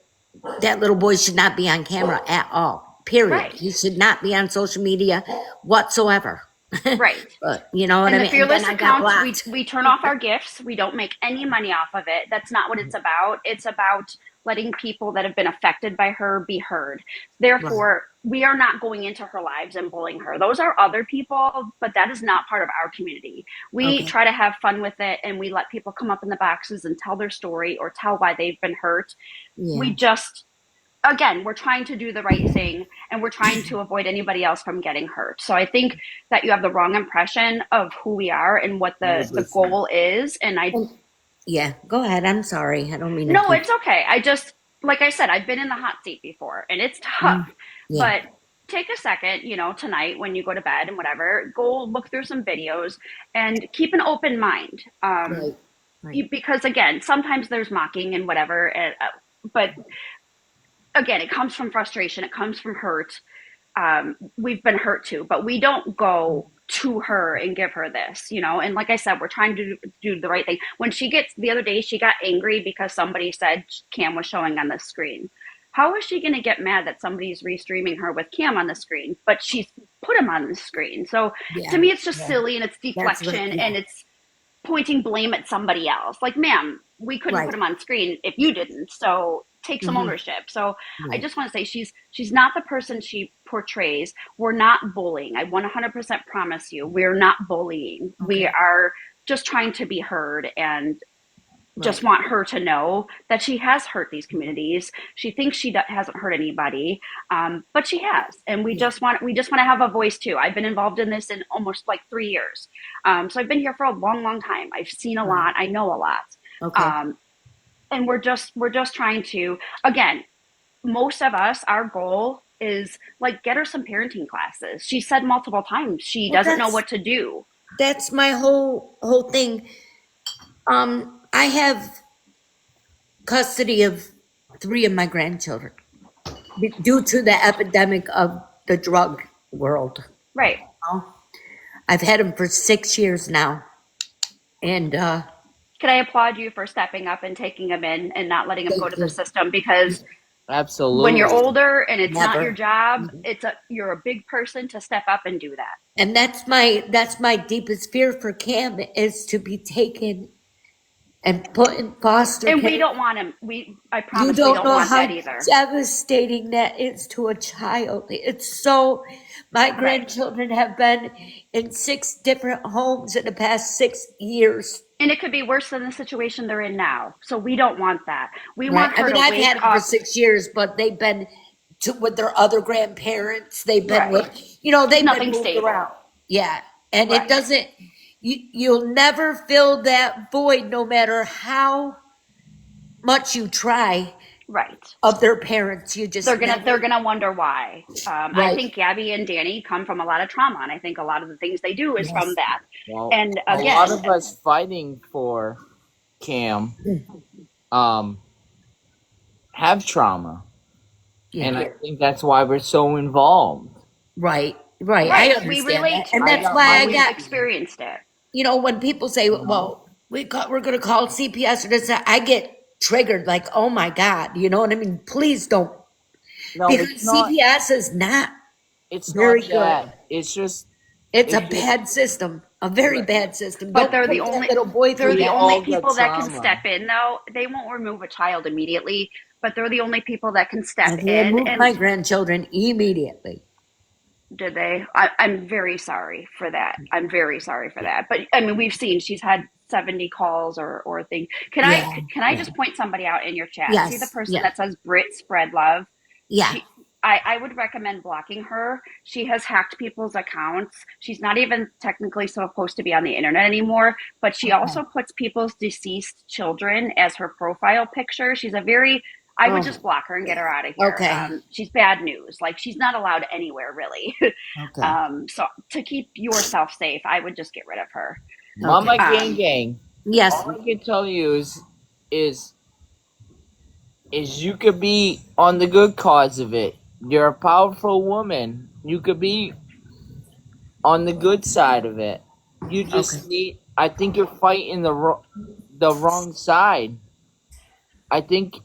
that little boy should not be on camera at all. Period. right. He should not be on social media whatsoever. Right. But you know what And I the mean? And then fearless I got accounts, blocked. we turn off our gifts. We don't make any money off of it. That's not what it's about. It's about letting people that have been affected by her be heard. Right. Therefore, we are not going into her lives and bullying her. Those are other people, but that is not part of our community. We Okay. try to have fun with it and we let people come up in the boxes and tell their story or tell why they've been hurt. Yeah. We just again, we're trying to do the right thing and we're trying to avoid anybody else from getting hurt. So I think that you have the wrong impression of who we are and what the goal is. And Yeah. Go ahead. I'm sorry. I don't mean to no, keep. it's okay. I just, like I said, I've been in the hot seat before and it's tough, Yeah. but take a second, you know, tonight when you go to bed and whatever, go look through some videos and keep an open mind. Right. Right. Because again, sometimes there's mocking and whatever, but again, it comes from frustration. It comes from hurt. We've been hurt too, but we don't go to her and give her this, you know. And like I said, we're trying to do the right thing. When the other day, she got angry because somebody said Cam was showing on the screen. How is she going to get mad that somebody's restreaming her with Cam on the screen, but she's put him on the screen? So Yeah. to me, it's just Yeah. silly and it's That's deflection what. Yeah. and it's pointing blame at somebody else. Like, ma'am, we couldn't Right. put him on screen if you didn't. So take some ownership. So I Right. just want to say she's not the person she portrays. We're not bullying. I 100% promise you, we're not bullying. We Okay. are just trying to be heard and just Right. want her to know that she has hurt these communities. She thinks she hasn't hurt anybody, but she has, and we Yeah. just want to have a voice too. I've been involved in this in almost like 3 years, so I've been here for a long, long time. I've seen a Right. lot. I know a lot, Okay. and we're just trying to again. Most of us, our goal is like get her some parenting classes. She said multiple times she Well, doesn't know what to do. that's my whole thing. I have custody of 3 of my grandchildren due to the epidemic of the drug world. Right. I've had them for 6 years now, and Can I applaud you for stepping up and taking them in and not letting them go thank to the you. system? Because when you're Absolutely. older and it's not your Never. job, you're a big person to step up and do that. And that's my deepest fear for Cam is to be taken and put in foster And care. we don't want him. I You promise we don't don't know want that how either. devastating that is to a child. It's so, my Right. grandchildren have been in 6 different homes in the past 6 years. And it could be worse than the situation they're in now. So we don't want that. We Right. want I her mean, to I've wake had them for up. 6 years, but they've been with their other grandparents. They've been Right. with, they've Nothing been moved stable. around. Yeah. And it Right. doesn't, you'll never fill that void no matter how much you try Right. of their parents. You just They're never. gonna wonder why. I Right. think Gabby and Danny come from a lot of trauma, and I think a lot of the things they do is from Yes. that. Well, And a lot again, of us fighting for Cam have trauma. Yeah. And I think that's why we're so involved. Right. Right. I right, we understand relate that. to And I that's it, got why and I my we've got, experienced it. when people say, well, we're going to call CPS or this, I get triggered like, oh my God, you know what I mean? Please don't. no, Because it's not. CPS is not It's very not good. that. It's just. It's a It's just. bad system, a very Right. bad system. But Don't put that little boy they're through the We that. only all got people that can trauma. step in though. They won't remove a child immediately, but they're the only people that can step And they in. removed And my grandchildren immediately. did they? I'm very sorry for that. I'm very sorry for that. But I mean, we've seen she's had 70 calls or things. Yeah, Can I yeah. just point somebody out in your chat? See the Yes, person yeah, that says Brit spread love? yeah. I would recommend blocking her. She has hacked people's accounts. She's not even technically supposed to be on the internet anymore, but she Okay. also puts people's deceased children as her profile picture. I would Oh, just block her and get her out of here. okay. She's bad news. Like, she's not allowed anywhere, really. Okay. So to keep yourself safe, I would just get rid of her. Mama Okay. Gang, Yes. all I can tell you is is you could be on the good cause of it. You're a powerful woman. You could be on the good side of it. You Okay. just need. I think you're fighting the wrong side. I think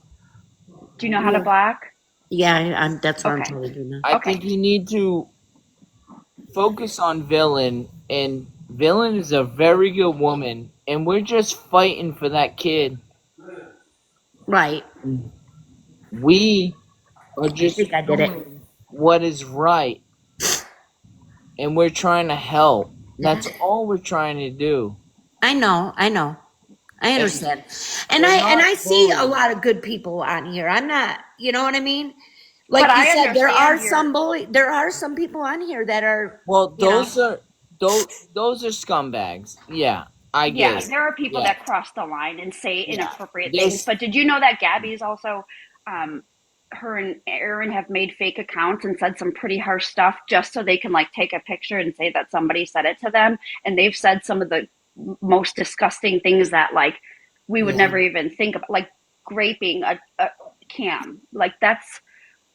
Do you know how to you. block? Yeah, that's what I'm Okay. trying to do now. I Okay. think you need to focus on Villain, and Villain is a very good woman, and we're just fighting for that kid. Right. We are I just think I did it. doing what is right, and we're trying to help. Did I? That's all we're trying to do. I know. I And understand. And we're I not see a bullies. lot of good people on here. I'm not, you know what I mean? But Like you I said, understand your there are some people on here that are, Well, you know, those are scumbags. Yeah, I get Yeah, it. there are people Yeah, that cross the line and say yeah. inappropriate things. There's But did you know that Gabby's also, her and Aaron have made fake accounts and said some pretty harsh stuff just so they can like take a picture and say that somebody said it to them. And they've said some of the most disgusting things that like we would yeah, never even think of, like raping a Cam. Like that's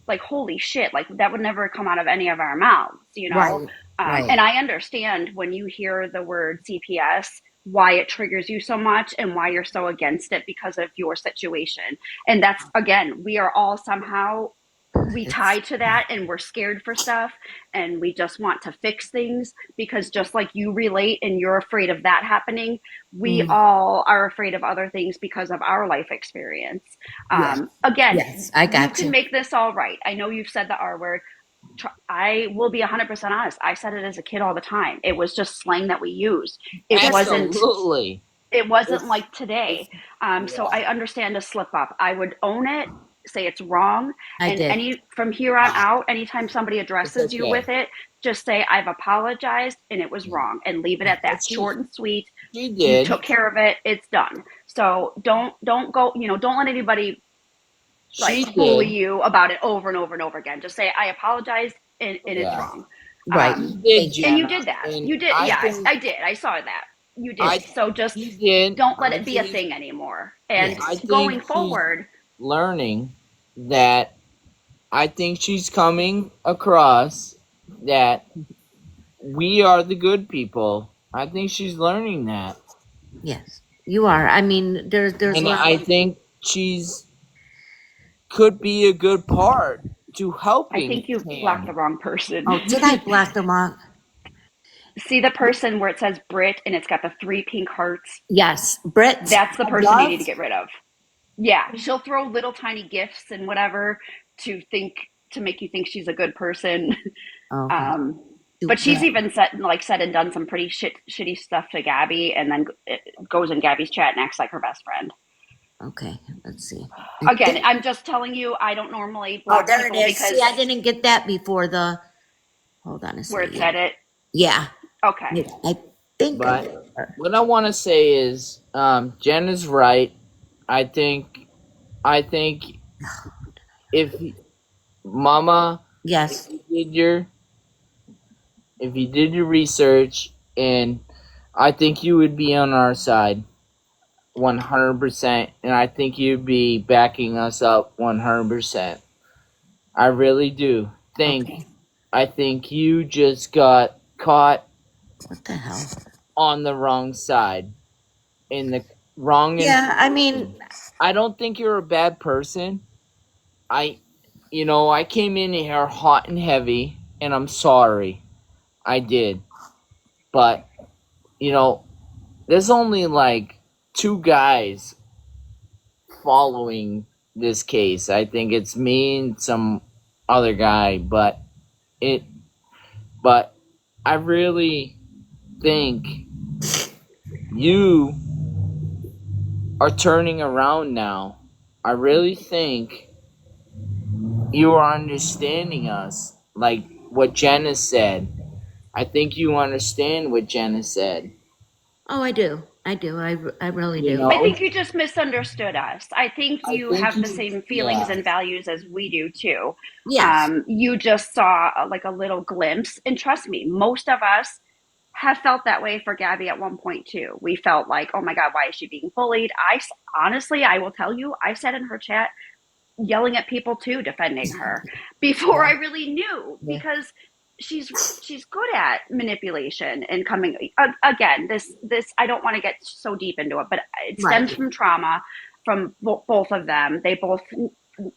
like holy shit, like that would never come out of any of our mouths, you know. right, right. And I understand when you hear the word CPS why it triggers you so much and why you're so against it because of your situation. And that's, again, we are all somehow, we It's tie to that and we're scared for stuff and we just want to fix things because just like you relate and you're afraid of that happening, we mm, all are afraid of other things because of our life experience. yes, Again, yes. I you got can you. make this all right. I know you've said the R word. I will be 100% honest. I said it as a kid all the time. It was just slang that we used. It Yes, wasn't absolutely. it wasn't It's, like today. it's So yeah. I understand a slip up. I would own it, say it's wrong, I and did. any from here on out, anytime somebody It's addresses you okay. with it, just say I've apologized and it was Yeah. wrong, and leave it at that. But Short and sweet. she You did. took care of it. It's done. So don't go. Don't let anybody She like bully did. you about it over and over and over again. Just say I apologized and it's Yeah. wrong. Right. She Um, did, Thank you. and you Jana, did that. and You did. I Yeah, think I did. I saw that. You I did. So just she did. don't let I it be a think thing anymore. And I Yes. think going she's forward, learning that I think she's coming across that we are the good people. I think she's learning that. Yes. You are. I mean, there's a And lot I of people. think she's could be a good part to I helping think you've blocked the Cam. wrong person. Oh, did I block them off? See the person where it says Brit and it's got the three pink hearts? Yes. Brett That's the person you need to does. get rid of. Yeah, she'll throw little tiny gifts and whatever to think to make you think she's a good person. Okay. Um, Do but she's that. even said and done some pretty shitty stuff to Gabby, and then it goes in Gabby's chat and acts like her best friend. Okay. Let's see. I Again, think. I'm just telling you, I don't normally Oh, block there it people is. See, because I didn't get that before the. Hold on a where second. it Yeah. said it. Yeah. Okay. Yeah. I think I did. But what I want to say is, Jen is right. I think, I think if Mama, if Yes. you did your, if you did your research, and I think you would be on our side, 100%, and I think you'd be backing us up 100%. I really do think. Okay. I think you just got caught What the hell? on the wrong side, in the wrong Yeah. I mean, information. I don't think you're a bad person. I, I came in here hot and heavy, and I'm sorry. I did. But, you know, there's only like two guys following this case. I think it's me and some other guy, it but I really think you are turning around now. I really think you are understanding us, like what Jenna said. I think you understand what Jenna said. Oh, I do. I do. I really You do. I know, think you just misunderstood us. I think I you think have the you, same feelings yeah, and values as we do too. Yes. You just saw like a little glimpse, and trust me, most of us have felt that way for Gabby at one point too. We felt like, oh my God, why is she being bullied? Honestly, I will tell you, I said in her chat, yelling at people too, defending her before I Yeah. really knew, Yeah. because she's good at manipulation and coming again. This I don't want to get so deep into it, but it Right. stems from trauma from both of them. They both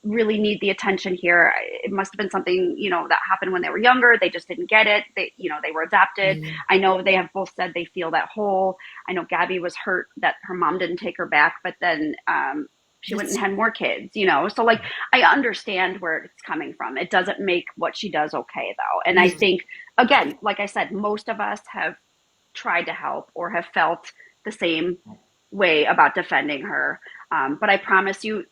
really need the attention here. It must have been something, that happened when they were younger. They just didn't get it. They were adopted. Mm. I know they have both said they feel that hole. I know Gabby was hurt that her mom didn't take her back, but then she went and That's had more kids. So like I understand where it's coming from. It doesn't make what she does okay though. And I yeah. think, again, like I said, most of us have tried to help or have felt the same way about defending her. But I promise you,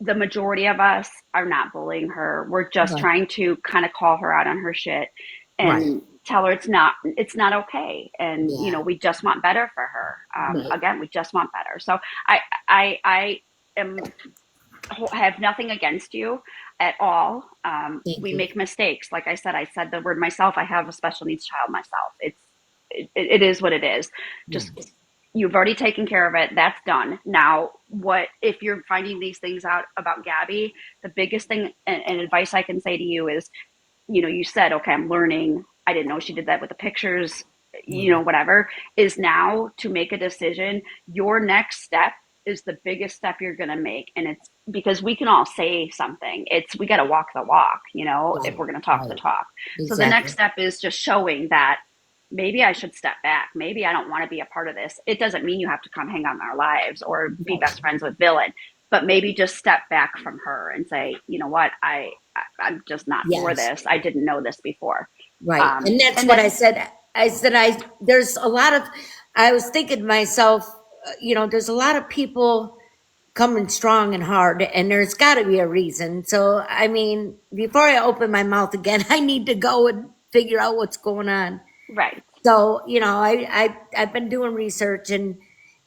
the majority of us are not bullying her. We're just Right. trying to kind of call her out on her shit Right. and tell her it's not okay. And Yeah. we just want better for her. Right. Again, we just want better. So I am have nothing against you at all. Thank We you. make mistakes. Like I said the word myself. I have a special needs child myself. It is what it is. Yeah. Just you've already taken care of it. That's done. Now, what if you're finding these things out about Gabby? The biggest thing and advice I can say to you is, you said, okay, I'm learning. I didn't know she did that with the pictures, whatever, is now to make a decision. Your next step is the biggest step you're going to make. And it's because we can all say something. We got to walk the walk, if Right. we're going to talk the Right. talk. So the next Exactly. step is just showing that maybe I should step back. Maybe I don't want to be a part of this. It doesn't mean you have to come hang out in our lives or be Right. best friends with Villain, but maybe just step back from her and say, you know what, I'm just not for Yes. this. I didn't know this before. Right. And that's And what I then, said. There's a lot of, I was thinking to myself, there's a lot of people coming strong and hard, and there's got to be a reason. So, I mean, before I open my mouth again, I need to go and figure out what's going on. right, So, I've been doing research, and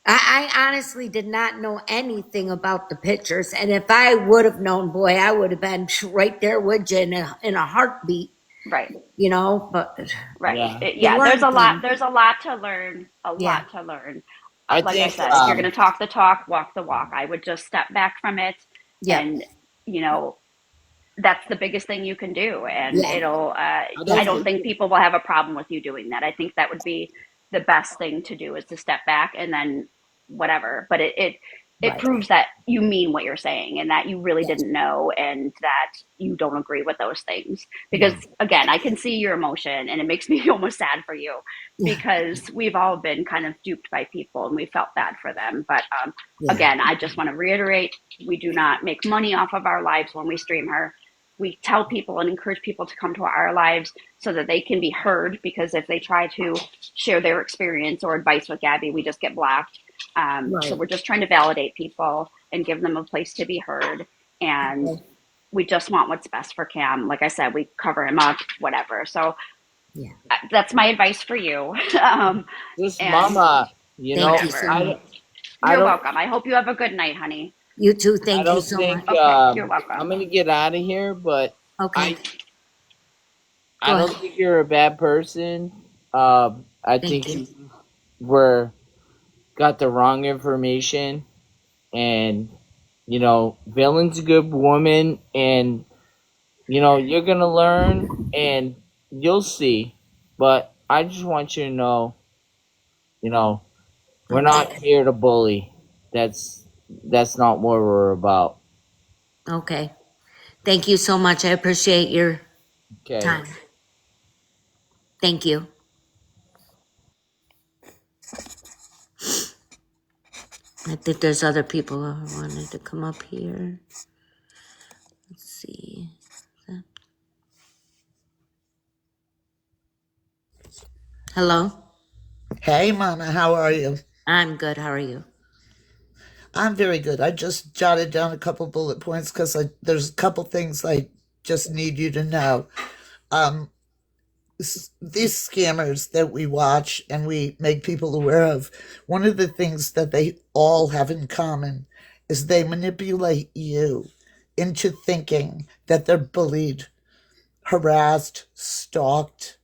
I honestly did not know anything about the pictures. And if I would have known, boy, I would have been right there with you in a heartbeat, right, but right. yeah. you Yeah, there's learn a lot. things. There's a lot to learn. A Yeah. lot to learn. I Like I think, said, if you're going to talk the talk, walk the walk. I would just step back from it, Yep. and you know, that's the biggest thing you can do, and Yeah. it'll I I don't don't Definitely. think, think people will have a problem with you doing that. I think that would be the best thing to do, is to step back and then whatever, but it Right. proves that you mean what you're saying and that you really Yes. didn't know and that you don't agree with those things, because No. again, I can see your emotion and it makes me almost sad for you, Yeah. because we've all been kind of duped by people and we felt bad for them. But Yeah. again, I just want to reiterate, we do not make money off of our lives when we stream her. We tell people and encourage people to come to our lives so that they can be heard, because if they try to share their experience or advice with Gabby, we just get blocked. So Right. we're just trying to validate people and give them a place to be heard. And Okay. we just want what's best for Cam. Like I said, we cover him up, whatever. So Yeah. that's my advice for you. just And Mama, Thank you so whatever. much. I You're don't, welcome. I hope you have a good night, honey. You too. I Thank you don't so think, much. Okay, you're I'm welcome. gonna get out of here, but Okay. I, Go I don't ahead. think you're a bad person. I Thank think you. you were got the wrong information, and Villain's a good woman, and you're gonna learn, and you'll see. But I just want you to know, you know, we're not Okay. here to bully. That's not what we're about. Okay. Thank you so much. I appreciate your Okay. time. Thank you. I think there's other people who wanted to come up here. Hello? Hey, Mama, how are you? I'm good. How are you? I'm very good. I just jotted down a couple bullet points because there's a couple things I just need you to know. Um, these scammers that we watch and we make people aware of, one of the things that they all have in common is they manipulate you into thinking that they're bullied, harassed, stalked,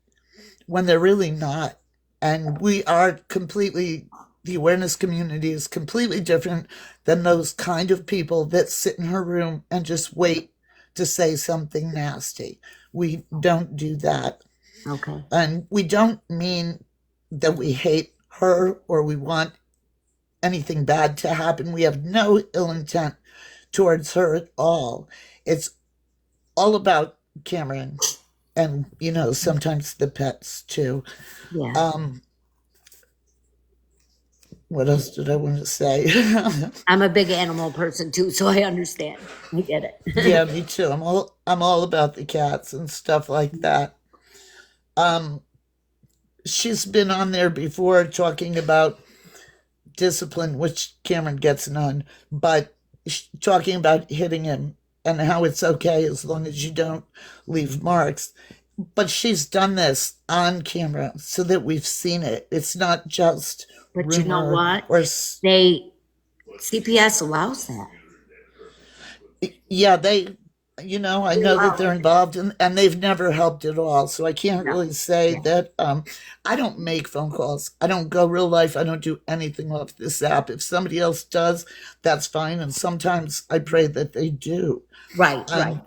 when they're really not. And we are completely, the awareness community is completely different than those kind of people that sit in her room and just wait to say something nasty. We don't do that. Okay. And we don't mean that we hate her or we want anything bad to happen. We have no ill intent towards her at all. It's all about Cameron and, sometimes the pets too. Yeah. What else did I want to say? I'm a big animal person too, so I understand. I get it. Yeah, me too. I'm all about the cats and stuff like that. Um, she's been on there before talking about discipline, which Cameron gets none, but talking about hitting him and how it's okay as long as you don't leave marks. But she's done this on camera so that we've seen it. It's not just But you know rumor what? or CPS allows that. yeah, I know that they're involved and they've never helped at all. So I can't No. really say Yeah. that I don't make phone calls. I don't go real life. I don't do anything off this app. If somebody else does, that's fine. And sometimes I pray that they do. Right, right.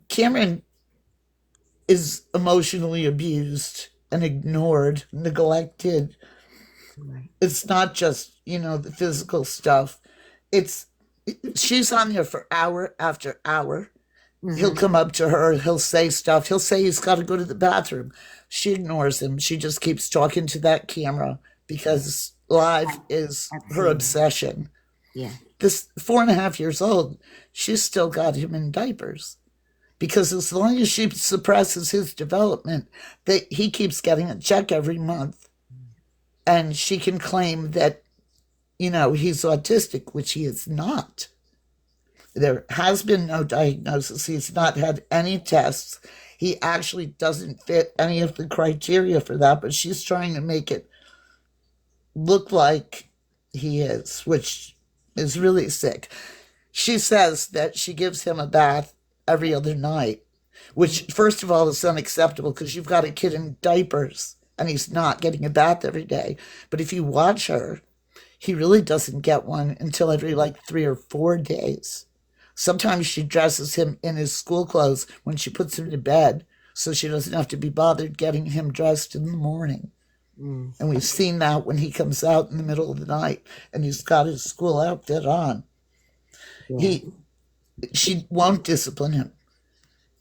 Cameron is emotionally abused and ignored, neglected. Right. It's not just, the physical stuff. She's on there for hour after hour. He'll come up to her, he'll say stuff. He'll say he's got to go to the bathroom. She ignores him. She just keeps talking to that camera because live is her obsession. Yeah. This 4.5 years old, she's still got him in diapers. Because as long as she suppresses his development, he keeps getting a check every month. And she can claim that, he's autistic, which he is not. There has been no diagnosis. He's not had any tests. He actually doesn't fit any of the criteria for that, but she's trying to make it look like he is, which is really sick. She says that she gives him a bath every other night, which, first of all, is unacceptable because you've got a kid in diapers and he's not getting a bath every day. But if you watch her, he really doesn't get one until every 3 or 4 days. Sometimes she dresses him in his school clothes when she puts him to bed so she doesn't have to be bothered getting him dressed in the morning. And we've seen that when he comes out in the middle of the night and he's got his school outfit on. Yeah. She won't discipline him.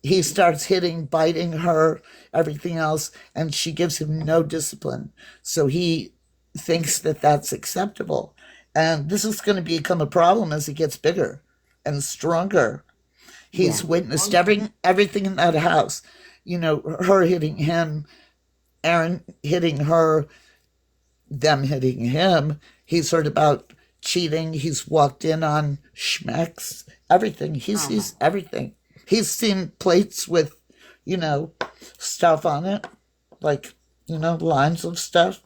He starts hitting, biting her, everything else, and she gives him no discipline. So he thinks that that's acceptable. And this is going to become a problem as he gets bigger and stronger. He's witnessed everything in that house. Her hitting him, Aaron hitting her, them hitting him. He's heard about cheating. He's walked in on schmecks, everything. He sees everything. He's seen plates with, stuff on it, lines of stuff.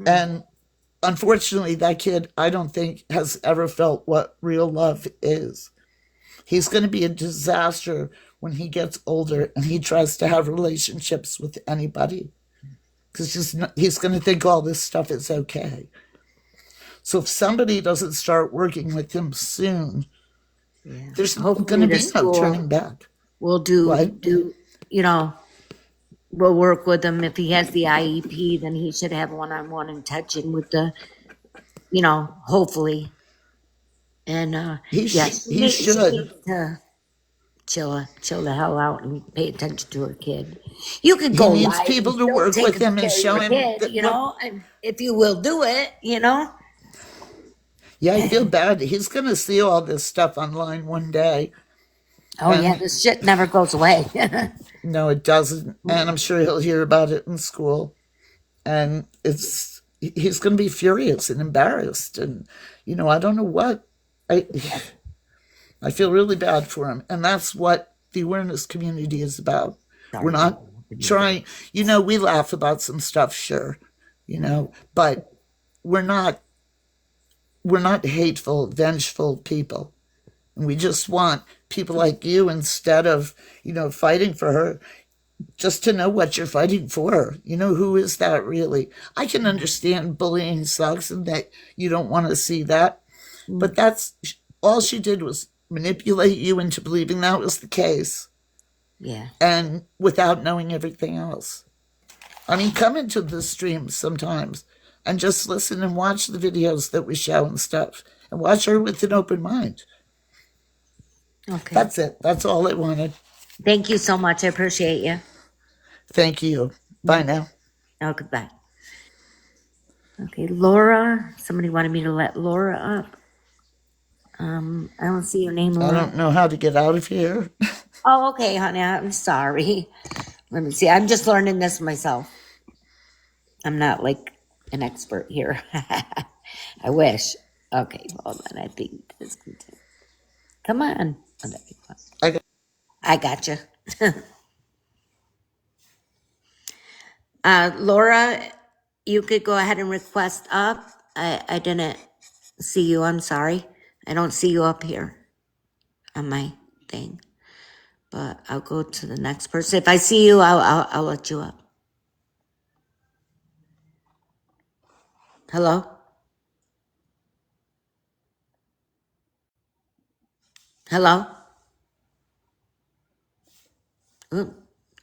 And unfortunately, that kid, I don't think, has ever felt what real love is. He's going to be a disaster when he gets older and he tries to have relationships with anybody. Because he's going to think all this stuff is okay. So if somebody doesn't start working with him soon, there's going to be no turning back. We'll we'll work with him. If he has the IEP, then he should have one-on-one and touching with the, hopefully. And he should. She needs to chill the hell out and pay attention to her kid. You could go He needs live people to work with him and show him kid, and if you will do it, Yeah, I feel bad. He's going to see all this stuff online one day. Oh, yeah, And this shit never goes away. no, it doesn't. And I'm sure he'll hear about it in school. And he's going to be furious and embarrassed. And, I don't know what. I feel really bad for him. And that's what the awareness community is about. We're Sorry. not trying, we laugh about some stuff, sure, but we're not hateful, vengeful people. And we just want people like you, instead of, fighting for her, just to know what you're fighting for. Who is that really? I can understand bullying sucks and that you don't want to see that. But that's all she did was manipulate you into believing that was the case. Yeah. And without knowing everything else. I mean, come into the streams sometimes and just listen and watch the videos that we show and stuff. And watch her with an open mind. Okay. That's it. That's all I wanted. Thank you so much. I appreciate you. Thank you. Bye now. Oh, goodbye. Okay, Laura. Somebody wanted me to let Laura up. I don't see your name, Laura. I don't know how to get out of here. Oh, okay, honey. I'm sorry. Let me see. I'm just learning this myself. I'm not like an expert here. I wish. Okay, hold on. I think this can take. Come on. Oh, I got you. Laura, you could go ahead and request up. I didn't see you. I'm sorry. I don't see you up here on my thing. But I'll go to the next person. If I see you, I'll let you up. Hello? Hello? Ooh,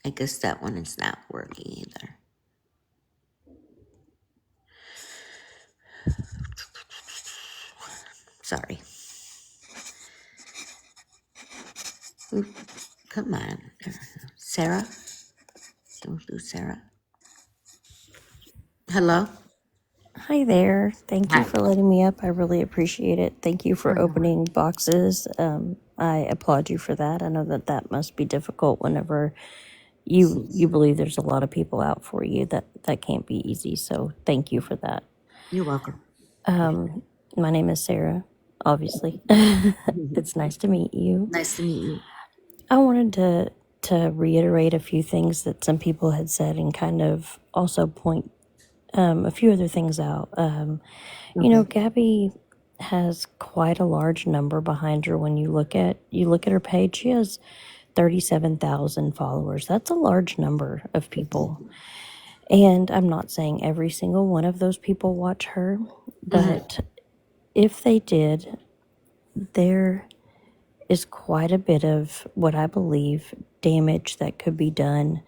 I guess that one is not working either. Sorry. Ooh, come on. Sarah? Don't do Sarah. Hello? Hi there. Thank you Hi. for letting me up. I really appreciate it. Thank you for Oh, no. opening boxes. I applaud you for that. I know that that must be difficult whenever you believe there's a lot of people out for you. That can't be easy. So thank you for that. You're welcome. My name is Sarah, obviously. It's nice to meet you. Nice to meet you. I wanted to reiterate a few things that some people had said and kind of also point a few other things out. Gabby has quite a large number behind her. When you look at her page, she has 37,000 followers. That's a large number of people. And I'm not saying every single one of those people watch her, but if they did, there is quite a bit of what I believe damage that could be done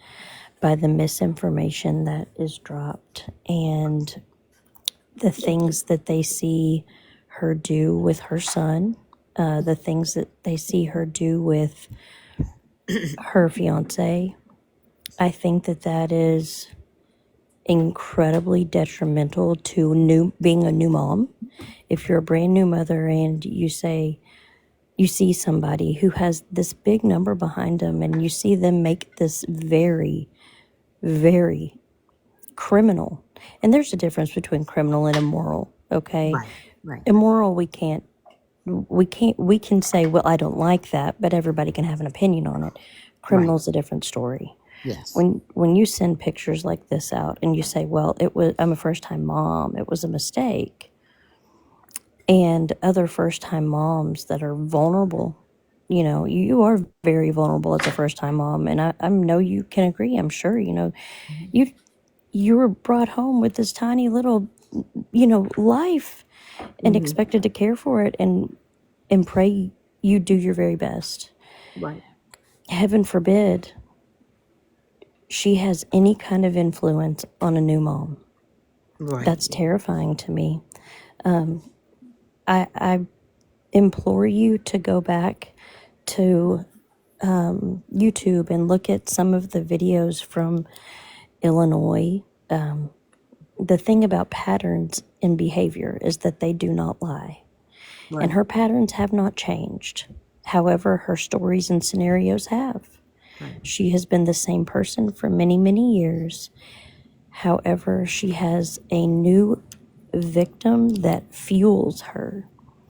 by the misinformation that is dropped and the things that they see her do with her son, the things that they see her do with her fiance. I think that is incredibly detrimental to being a new mom. If you're a brand new mother and you see somebody who has this big number behind them and you see them make this very, very criminal. And there's a difference between criminal and immoral, okay? Right. Immoral, we can say, well, I don't like that, but everybody can have an opinion on it. Criminal's a different story. Yes. When you send pictures like this out and you say, well, I'm a first-time mom, it was a mistake. And other first-time moms that are vulnerable, you are very vulnerable as a first-time mom, and I know you can agree, I'm sure, you were brought home with this tiny little, life and expected to care for it and pray you do your very best. Right. Heaven forbid she has any kind of influence on a new mom. Right. That's terrifying to me. I implore you to go back to YouTube and look at some of the videos from Illinois. The thing about patterns in behavior is that they do not lie. Right. And her patterns have not changed. However, her stories and scenarios have. Right. She has been the same person for many, many years. However, she has a new victim that fuels her.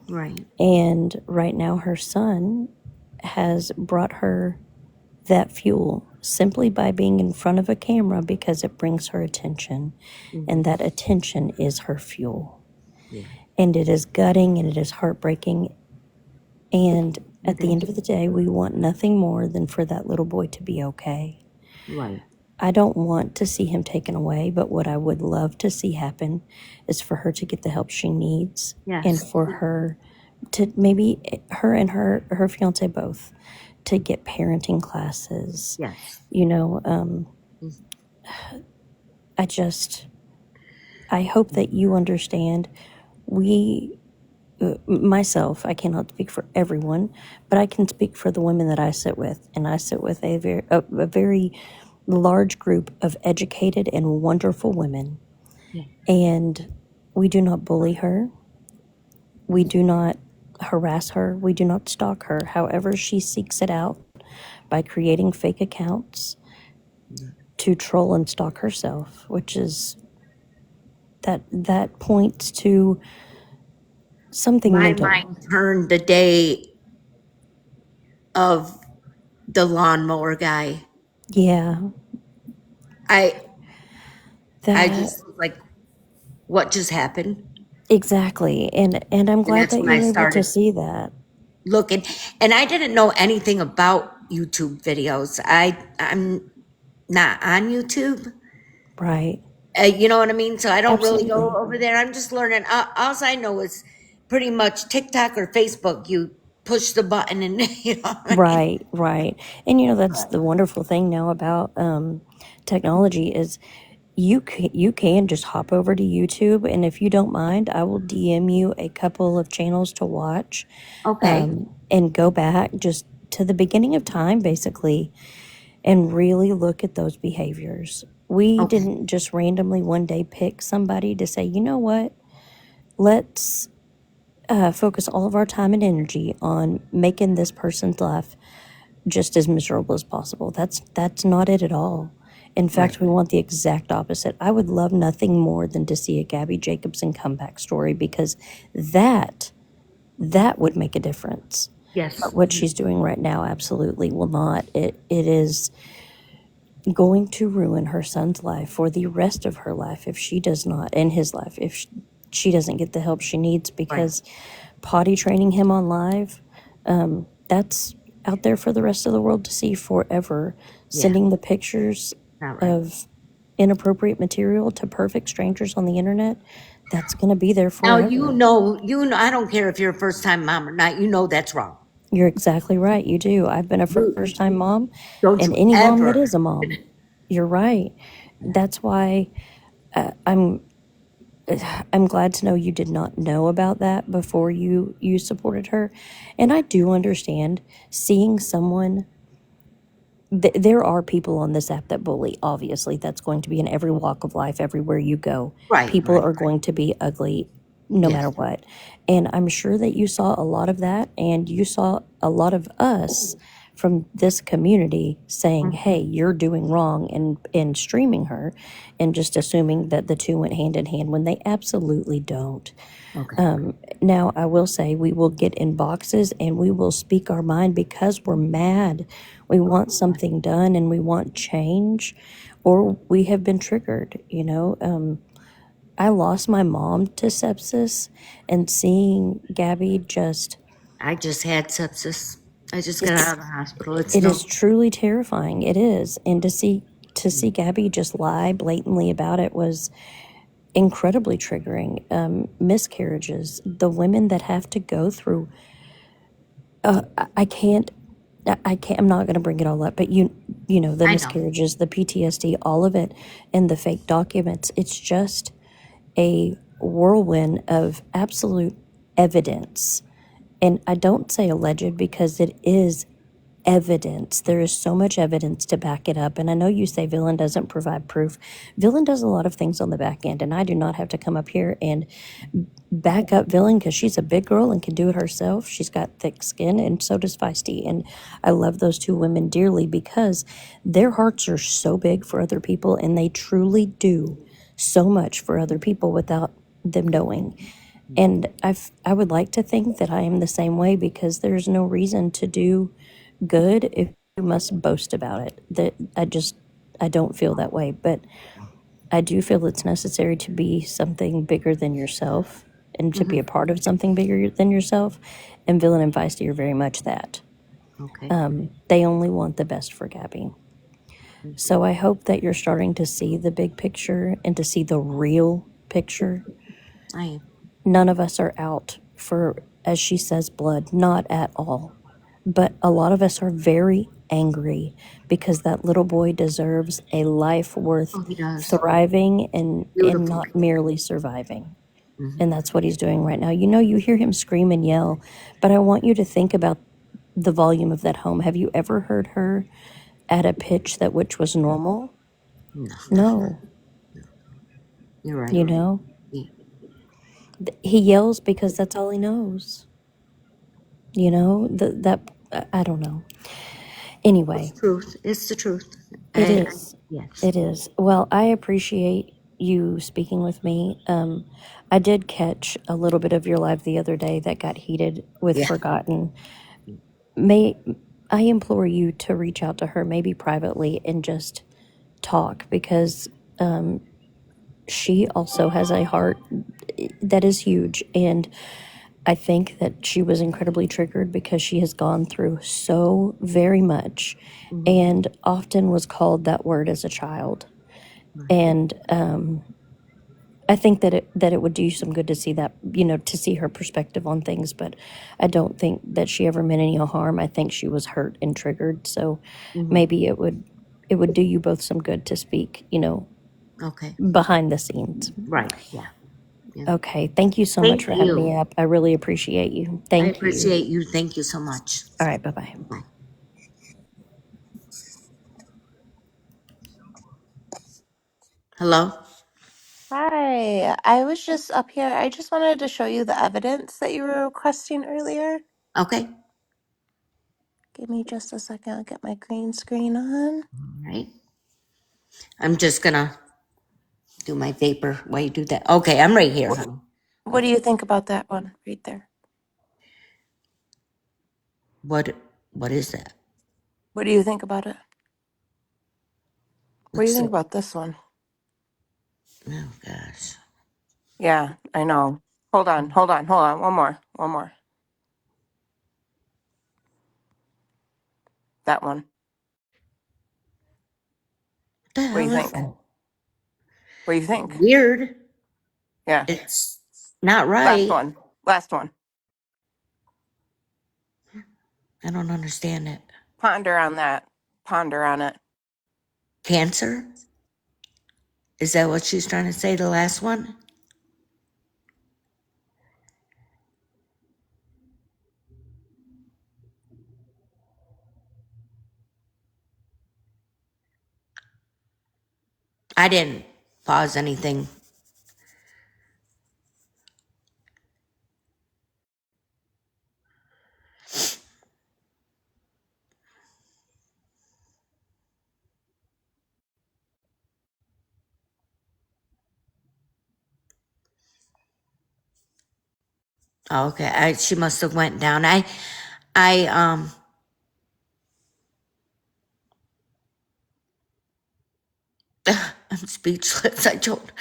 Right. And right now, her son has brought her that fuel simply by being in front of a camera because it brings her attention. And that attention is her fuel. Yeah. And it is gutting and it is heartbreaking. And at the end of the day, we want nothing more than for that little boy to be okay. Right. I don't want to see him taken away, but what I would love to see happen is for her to get the help she needs. Yes. And for her to maybe her and her fiance both to get parenting classes. Yes. You know, I hope that you understand. Myself, I cannot speak for everyone, but I can speak for the women that I sit with. And I sit with a very large group of educated and wonderful women. Yeah. And we do not bully her. We do not harass her. We do not stalk her. However, she seeks it out by creating fake accounts to troll and stalk herself, which is that points to something My mental. mind turned the day of the lawnmower guy. Yeah. I That just was like, what just happened? exactly. And I'm And glad that's that when I you're able to started see that. looking. And I didn't know anything about YouTube videos. I'm not on YouTube. Right. You know what I mean? So I don't really go Absolutely. over there. I'm just learning. All I know is pretty much TikTok or Facebook. You push the button and you know what I mean? Right, right. And that's the wonderful thing now about technology is you can just hop over to YouTube, and if you don't mind, I will DM you a couple of channels to watch, Okay. and go back just to the beginning of time, basically, and really look at those behaviors. We Okay. didn't just randomly one day pick somebody to say, you know what, let's focus all of our time and energy on making this person's life just as miserable as possible. That's not it at all. In Right. fact, we want the exact opposite. I would love nothing more than to see a Gabby Jacobson comeback story because that would make a difference. Yes. But what she's doing right now absolutely will not. It is going to ruin her son's life for the rest of her life if she does not, and his life, if she doesn't get the help she needs, because potty training him on live, that's out there for the rest of the world to see forever. Yeah. Sending the pictures Not right. of inappropriate material to perfect strangers on the internet, that's going to be there Now forever. you know. I don't care if you're a first time mom or not. You know that's wrong. You're exactly right. You do. I've been a You first time mom, don't and you any mom that ever. is a mom. You're right. That's why I'm glad to know you did not know about that before you supported her. And I do understand seeing someone. There are people on this app that bully. Obviously, that's going to be in every walk of life, everywhere you go. Right. People Right. are going to be ugly no matter Yes. what. And I'm sure that you saw a lot of that, and you saw a lot of us from this community saying, hey, you're doing wrong, and streaming her and just assuming that the two went hand in hand when they absolutely don't. Okay. Now, I will say we will get in boxes and we will speak our mind because we're mad. We want something done and we want change, or we have been triggered. I lost my mom to sepsis, and seeing Gabby just, I just had sepsis. I just got out it's of the hospital. It's it is no. truly terrifying. It is, and to see Gabby just lie blatantly about it was incredibly triggering. Miscarriages, the women that have to go through. I can't. I can't. I'm not going to bring it all up, but the I know. miscarriages, the PTSD, all of it, and the fake documents. It's just a whirlwind of absolute evidence. And I don't say alleged because it is evidence. There is so much evidence to back it up. And I know you say Villain doesn't provide proof. Villain does a lot of things on the back end, and I do not have to come up here and back up Villain because she's a big girl and can do it herself. She's got thick skin, and so does Feisty. And I love those two women dearly because their hearts are so big for other people, and they truly do so much for other people without them knowing. And I would like to think that I am the same way because there's no reason to do good if you must boast about it. That I don't feel that way, but I do feel it's necessary to be something bigger than yourself and to be a part of something bigger than yourself. And Villain and Feisty are very much that. Okay. They only want the best for Gabby. So I hope that you're starting to see the big picture and to see the real picture. I am. None of us are out for, as she says, blood. Not at all. But a lot of us are very angry because that little boy deserves a life worth Oh, he does. thriving and Beautiful. not merely surviving. Mhm. And that's what he's doing right now. You know, you hear him scream and yell, but I want you to think about the volume of that home. Have you ever heard her at a pitch that which was normal? No, No. you're right. You know, Yeah. he yells because that's all he knows. You know, I don't know. Anyway, It's truth. It's the truth. it is. Yes. It is. Well, I appreciate you speaking with me. I did catch a little bit of your live the other day that got heated with Yeah. Forgotten. May I implore you to reach out to her, maybe privately, and just talk because she also has a heart that is huge. And I think that she was incredibly triggered because she has gone through so very much and often was called that word as a child. And I think that it would do you some good to see that, you know, to see her perspective on things. But I don't think that she ever meant any harm. I think she was hurt and triggered. So maybe it would do you both some good to speak, you know, Okay. behind the scenes. Right. Yeah. Okay. Thank you so much Thank for having me you. up. I really appreciate you. I Thank you. appreciate you. Thank you so much. All right. Bye bye. Bye. Hello? Hi, I was just up here. I just wanted to show you the evidence that you were requesting earlier. Okay. Give me just a second. I'll get my green screen on. All right. I'm just gonna do my vapor while you do that. Okay, I'm right here, honey. What do you think about that one right there? What what is that? What do you think about it? What do you What's think that? about this one? Oh gosh. Yeah, I know. Hold on, hold on, hold on. One more, one more. That one. What the What do you hell is think? that? What do you think? Weird. Yeah. It's not Last right. one. Last one. I don't understand it. Ponder on that. Ponder on it. Cancer? Is that what she's trying to say, the last one? I didn't pause anything. Oh, okay. She must have went down. I I'm speechless. I don't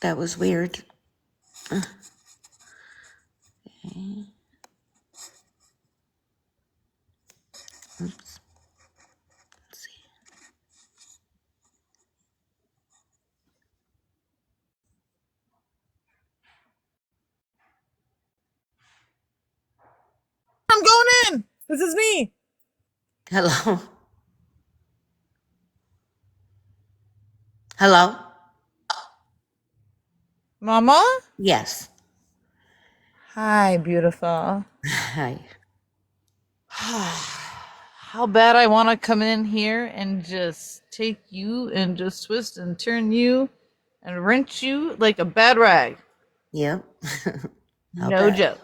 that was weird. I'm going in. This is me. Hello? Hello? Mama? Yes. Hi, beautiful. Hi. How bad I want to come in here and just take you and just twist and turn you and wrench you like a bad rag. Yep. I'll No bet. joke.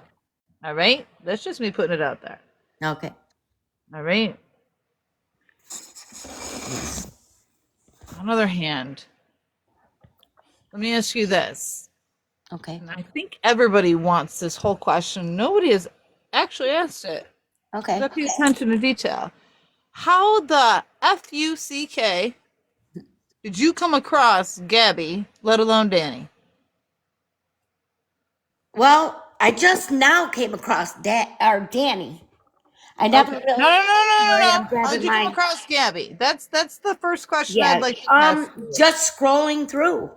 All right? That's just me putting it out there. Okay. All right? Yes. On the other hand, let me ask you this. Okay. And I think everybody wants this whole question. Nobody has actually asked it. Okay. Gotta pay attention to detail. How the FUCK did you come across Gabby, let alone Danny? Well, I just now came across Danny. I never Okay. No, really. no, no, no, no, Sorry, no. I'm How did grabbing you come my. across Gabby? That's the first question I'd Yeah. like to ask you. Just scrolling through.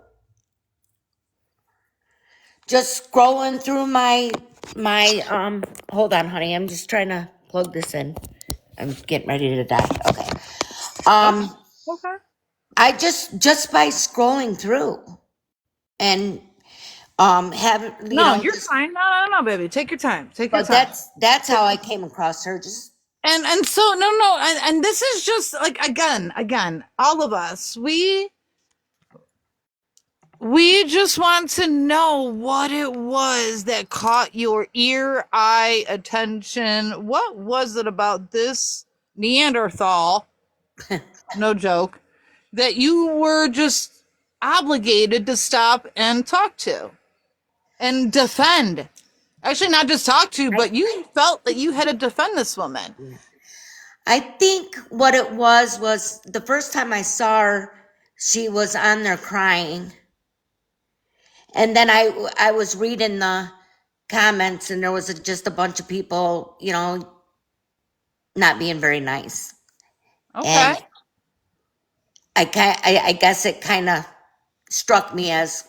Just scrolling through my. Hold on, honey. I'm just trying to plug this in. I'm getting ready to die. Okay. Okay. Um. Okay. I just by scrolling through and have No, you're just, fine. No, no, no, baby. Take your time. Take your but time. that's how I came across her. Just And so no, and this is just like again, all of us, we just want to know what it was that caught your ear, eye, attention. What was it about this Neanderthal, no joke, that you were just obligated to stop and talk to and defend? Actually, not just talk to, I but you felt that you had to defend this woman. yeah. I think what it was the first time I saw her, she was on there crying, and then I was reading the comments, and there was just a bunch of people, not being very nice, Okay. and I guess it kind of struck me as,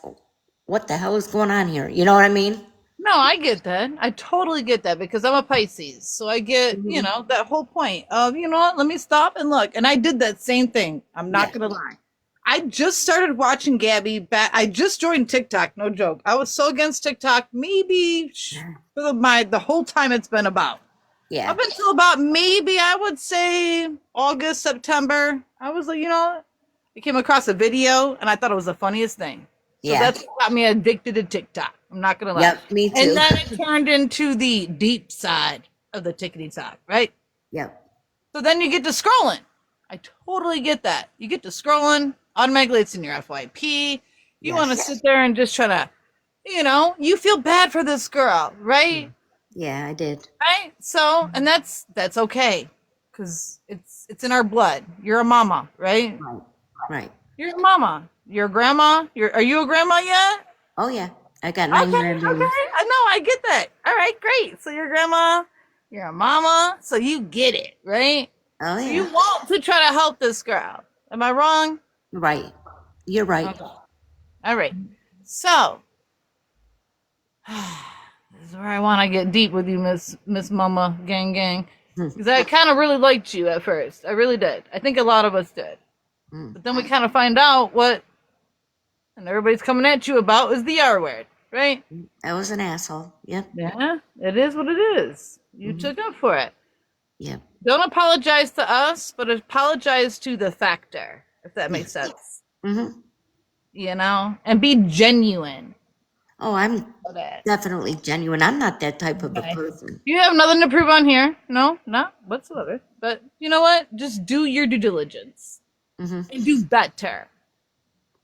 what the hell is going on here? You know what I mean? No, I get that. I totally get that because I'm a Pisces. So I get, Mhm. that whole point of, you know what, let me stop and look. And I did that same thing. I'm not Yeah. going to lie. I just started watching Gabby back. I just joined TikTok, no joke. I was so against TikTok, maybe for the whole time it's been about. Yeah. Up until about maybe I would say August, September, I was like, I came across a video and I thought it was the funniest thing. So Yeah. that's what got me addicted to TikTok. I'm not gonna lie. Yep. Me And too. then it turned into the deep side of the tickety talk, right? Yep. So then you get to scrolling. I totally get that. You get to scrolling, automatically it's in your FYP. You want to Yes. sit there and just try to, you feel bad for this girl, right? Yeah, I did. Right? So, and that's okay, because it's in our blood. You're a mama, right? Right. Right. You're a mama. You're a grandma. Are you a grandma yet? Oh yeah. I got Okay, 9 okay. grandbabies. I know, I get that. All right, great. So you're a grandma, you're a mama, so you get it, right? Oh So you yeah. want to try to help this girl. Am I wrong? Right. You're right. Okay. All right. So this is where I want to get deep with you, Miss Mama Gang Gang. Hmm. Because I kind of really liked you at first. I really did. I think a lot of us did. Hmm. But then we kind of find out what, and everybody's coming at you about is the R word, right? I was an asshole. Yep. Yeah, it is what it is. You Hmm. took up for it. Yep. Don't apologize to us, but apologize to the factor, if that Yeah. makes sense. Hmm. And be genuine Oh, I'm about it. definitely genuine. I'm not that type of a Okay. person. You have nothing to prove on here. No, not whatsoever. But you know what? Just do your due diligence Hmm. and do better.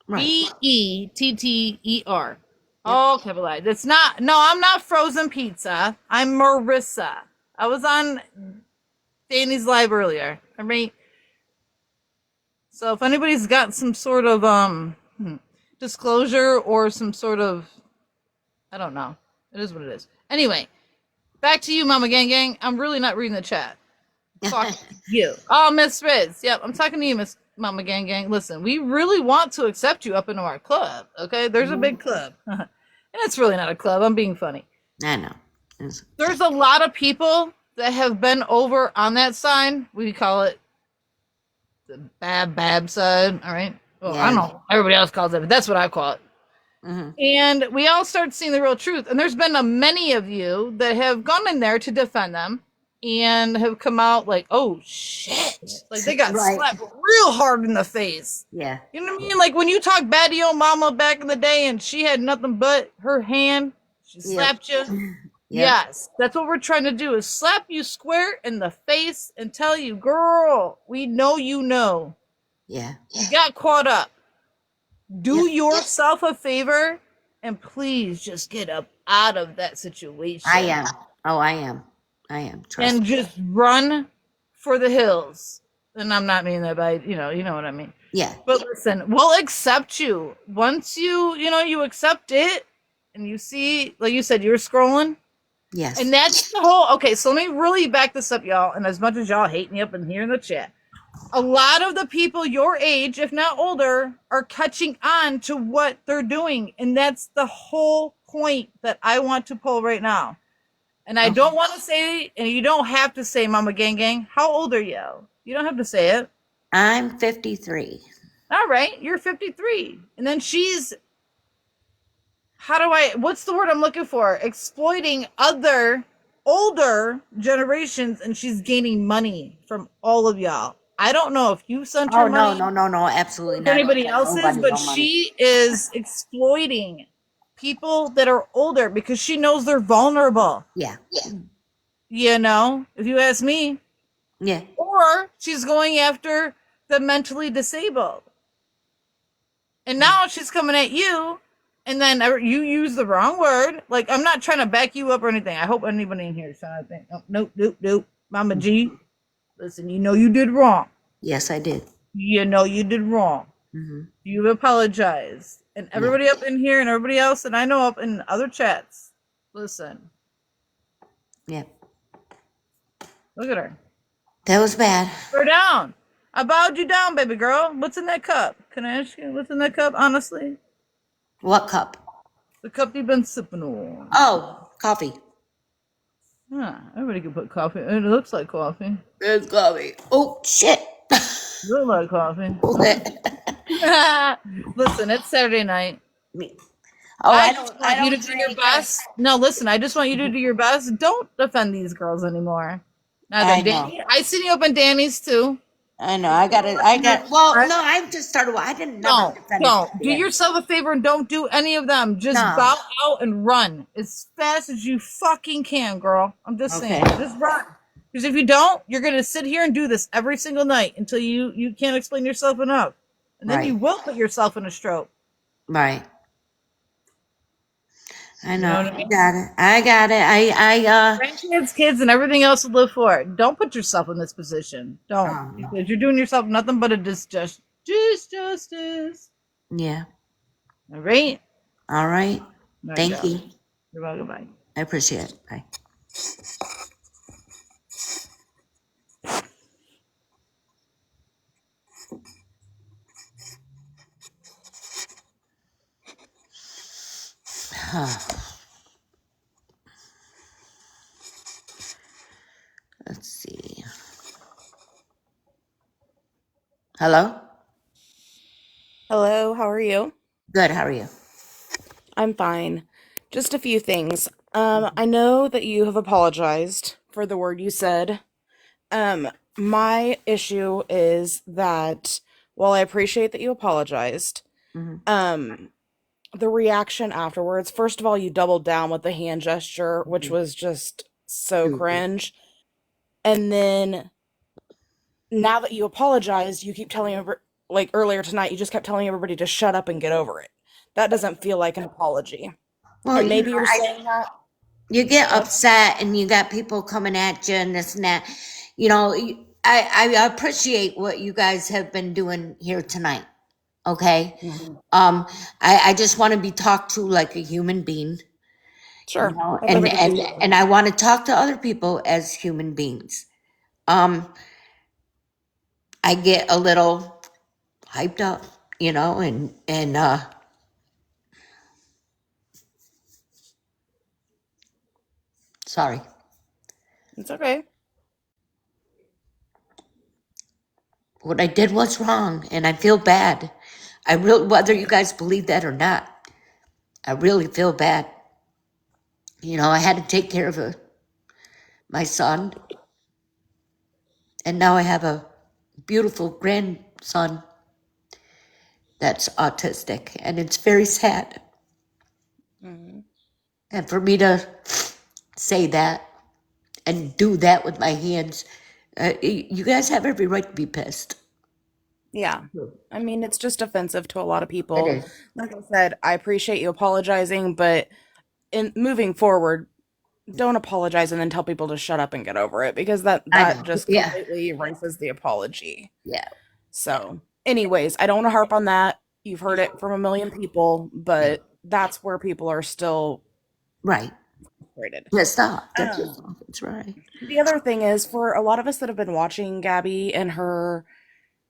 Right. Better. Yep. Okay, but it's not. No, I'm not frozen pizza. I'm Marissa. I was on Danny's live earlier. I mean, so if anybody's got some sort of disclosure or some sort of, I don't know. It is what it is. Anyway, back to you, Mama Gang Gang. I'm really not reading the chat. I'm talking to you. Oh, Miss Riz. Yep, I'm talking to you, Miss Mama Gang Gang. Listen, we really want to accept you up into our club. Okay, there's a big club, and it's really not a club. I'm being funny. I know. There's a lot of people that have been over on that side. We call it the bab side. All right. Well, I Yeah. don't know. Everybody else calls it, but that's what I call it. And we all start seeing the real truth. And there's been many of you that have gone in there to defend them and have come out like, oh shit. Like they got Right. slapped real hard in the face. Yeah. You know what I mean? Like when you talk bad to your mama back in the day and she had nothing but her hand, she slapped you. Yep. Yes, that's what we're trying to do is slap you square in the face and tell you, girl, we know you know. Yeah. You got caught up. Do yourself a favor and please just get up out of that situation. I am. Oh, I am. I am. Trust And me. just run for the hills. And I'm not meaning that by, you know what I mean. Yeah. But listen, we'll accept you. Once you accept it and you see, like you said, you're scrolling. Yes. And that's the whole, okay, so let me really back this up, y'all. And as much as y'all hate me up in here in the chat, a lot of the people your age, if not older, are catching on to what they're doing. And that's the whole point that I want to pull right now. And I don't want to say, and you don't have to say, Mama Gang Gang, how old are you? You don't have to say it. I'm 53. All right, you're 53. And then she's, what's the word I'm looking for? Exploiting other older generations, and she's gaining money from all of y'all. I don't know if you sent her money. No, absolutely If not. anybody else is, but she is exploiting people that are older because she knows they're vulnerable. Yeah. You know, if you ask me. Yeah. Or she's going after the mentally disabled. And now she's coming at you, and then you use the wrong word. Like, I'm not trying to back you up or anything. I hope anybody in here is trying to think, nope. Mama G, listen, you know you did wrong. Yes, I did. You know you did wrong. You've apologized. And everybody up in here and everybody else, and I know up in other chats, listen. Yeah. Look at her. That was bad. Her down. I bowed you down, baby girl. What's in that cup? Can I ask you what's in that cup, honestly? What cup? The cup you've been sipping on. Oh, coffee. Everybody can put coffee. It looks like coffee. It's coffee. Oh, shit. Look like coffee. Listen, it's Saturday night. I just want you to do your best. No, listen, I just want you to do your best. Don't defend these girls anymore. I Danny, I seen you up in Danny's too. I know. I just started. I didn't know. Don't. Do yourself a favor and don't do any of them. Just bow out and run as fast as you fucking can, girl. I'm just saying. Just run. Because if you don't, you're going to sit here and do this every single night until you can't explain yourself enough. And then you will put yourself in a stroke. Right. I know. You know what I mean? I got it. Grandkids, kids, and everything else to live for. Don't put yourself in this position. Don't. Because you're doing yourself nothing but a disjustice. Yeah. All right? All right. Thank you. You're welcome. Bye. I appreciate it. Bye. Let's see. Hello? Hello, how are you? Good, how are you? I'm fine. Just a few things. I know that you have apologized for the word you said. My issue is that while I appreciate that you apologized, the reaction afterwards, first of all, you doubled down with the hand gesture, which was just so cringe. And then now that you apologized, you keep telling like earlier tonight, you just kept telling everybody to shut up and get over it. That doesn't feel like an apology. Well, and maybe you're saying that. You get upset and you got people coming at you and this and that. You know, I appreciate what you guys have been doing here tonight. Okay. I just want to be talked to like a human being. Sure. You know, and I want to talk to other people as human beings. I get a little hyped up, you know, and sorry. It's okay. What I did was wrong and I feel bad. Whether you guys believe that or not. I really feel bad. You know, I had to take care of my son, and now I have a beautiful grandson that's autistic, and it's very sad. Mhm. And for me to say that and do that with my hands, you guys have every right to be pissed. Yeah. I mean, it's just offensive to a lot of It people. is. Like I said, I appreciate you apologizing, but in moving forward, don't apologize and then tell people to shut up and get over it, because that I that know. just Yeah. completely erases the apology. Yeah. So, anyways, I don't want to harp on that. You've heard it from a million people, but that's where people are still Right. frustrated. Pissed off. They're pissed Um, off. That's right. the other thing is, for a lot of us that have been watching Gabby and her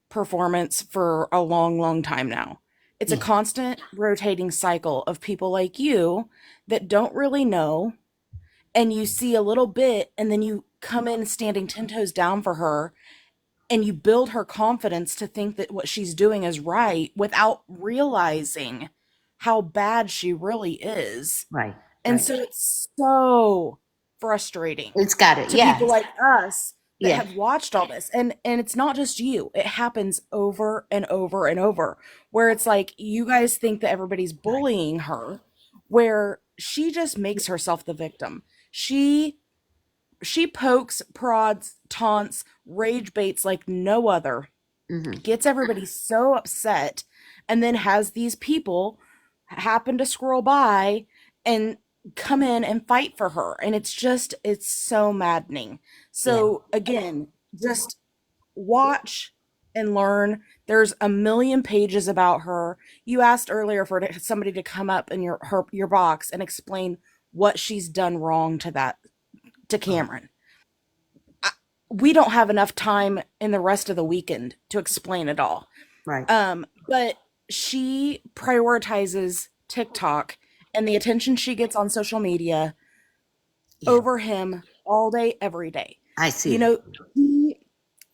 performance for a long, long time now, it's a Yeah. constant rotating cycle of people like you that don't really know, and you see a little bit, and then you come in standing 10 toes down for her, and you build her confidence to think that what she's doing is right without realizing how bad she really is. Right. And Right. so it's so frustrating It's got it. to Yeah. people like us that Yeah. have watched all this. And it's not just you. It happens over and over and over, where it's like you guys think that everybody's bullying her, where she just makes herself the victim. She pokes, prods, taunts, rage baits like no other, Mm-hmm. gets everybody so upset, and then has these people happen to scroll by and come in and fight for her. And it's so maddening. Yeah. So, again, just watch and learn. There's a million pages about her. You asked earlier for somebody to come up in your box and explain what she's done wrong to Cameron. We don't have enough time in the rest of the weekend to explain it all. Right. But she prioritizes TikTok and the attention she gets on social media Yeah. over him all day, every day. I see You that. know,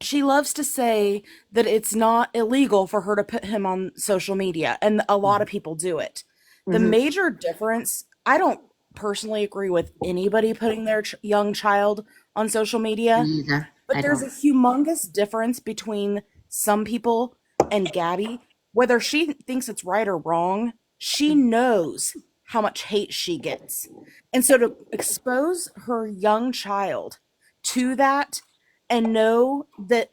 she loves to say that it's not illegal for her to put him on social media, and a lot of people do it. The Mm-hmm. major difference, I don't personally agree with anybody putting their young child on social Me media, either. but I there's a don't. humongous difference between some people and Gabby. Whether she thinks it's right or wrong, she knows how much hate she gets. And so to expose her young child to that and know that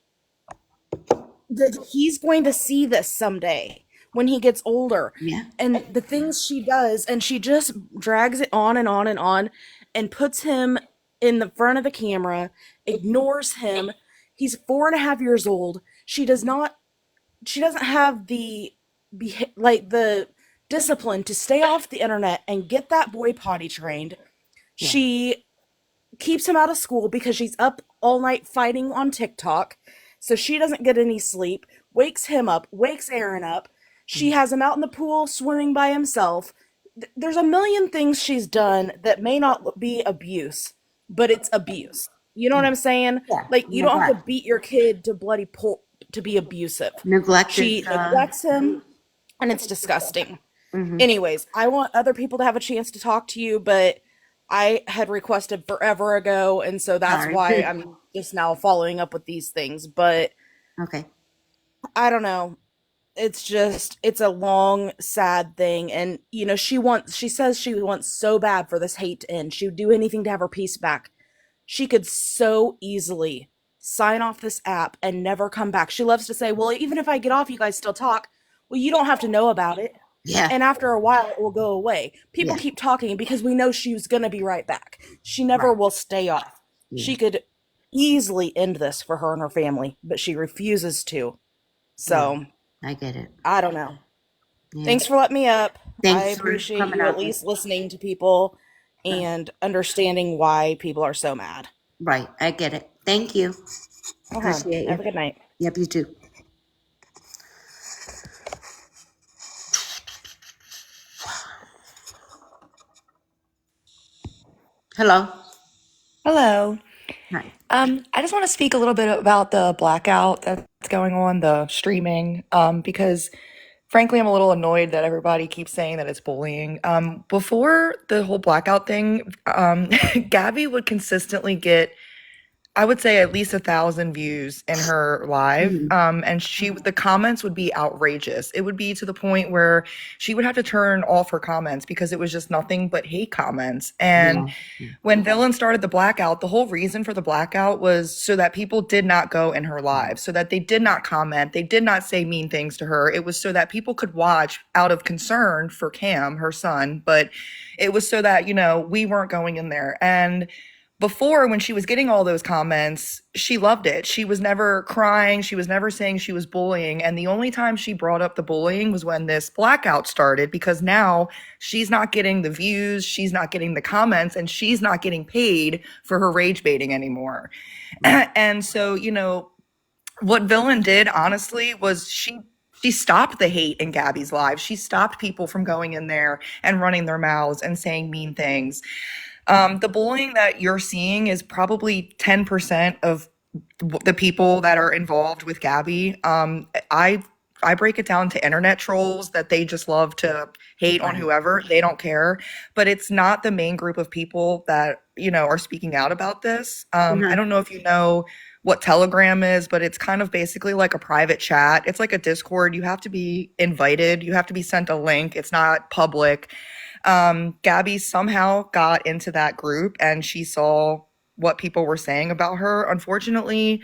he's going to see this someday when he gets older, Yeah. and the things she does, and she just drags it on and on and on and puts him in the front of the camera, ignores him. He's 4.5 years old. She doesn't have the discipline to stay off the internet and get that boy potty trained. Yeah. She keeps him out of school because she's up all night fighting on TikTok. So she doesn't get any sleep, wakes him up, wakes Aaron up. She has him out in the pool swimming by himself. There's a million things she's done that may not be abuse, but it's abuse. You know what I'm saying? Yeah. Like, you don't have to Neglect. beat your kid to bloody pulp to be abusive. Neglected. She neglects him, and it's disgusting. Mm-hmm. Anyways, I want other people to have a chance to talk to you, but I had requested forever ago, and so that's Sorry. why I'm just now following up with these things. But Okay. I don't know. It's a long, sad thing. And she says she wants so bad for this hate to end. She would do anything to have her peace back. She could so easily sign off this app and never come back. She loves to say, well, even if I get off, you guys still talk. Well, you don't have to know about it. Yeah. And after a while, it will go away. People Yeah. keep talking because we know she's going to be right back. She never Right. will stay off. Yeah. She could easily end this for her and her family, but she refuses to. So, Yeah. I get it. I don't know. Yeah. Thanks for letting me up. I Thanks for appreciate coming you at out. least listening to people and understanding why people are so mad. Right. I get it. Thank you. Appreciate Have you. a good night. Yep, you too. Hello. Hello. Hi. I just want to speak a little bit about the blackout that's going on, the streaming, because frankly, I'm a little annoyed that everybody keeps saying that it's bullying. Before the whole blackout thing, Gabby would consistently get, I would say, at least 1,000 views in her live. And the comments would be outrageous. It would be to the point where she would have to turn off her comments because it was just nothing but hate comments. And when Villain started the blackout, the whole reason for the blackout was so that people did not go in her live, so that they did not comment, they did not say mean things to her. It was so that people could watch out of concern for Cam, her son, but it was so that, we weren't going in there. And before, when she was getting all those comments, she loved it. She was never crying. She was never saying she was bullying. And the only time she brought up the bullying was when this blackout started, because now she's not getting the views, she's not getting the comments, and she's not getting paid for her rage baiting anymore. And so, what Villain did, honestly, was she stopped the hate in Gabby's live. She stopped people from going in there and running their mouths and saying mean things. The bullying that you're seeing is probably 10% of the people that are involved with Gabby. I break it down to internet trolls that they just love to hate on whoever. They don't care. But it's not the main group of people that, are speaking out about this. I don't know if you know what Telegram is, but it's kind of basically like a private chat. It's like a Discord. You have to be invited. You have to be sent a link. It's not public. Gabby somehow got into that group and she saw what people were saying about her. Unfortunately,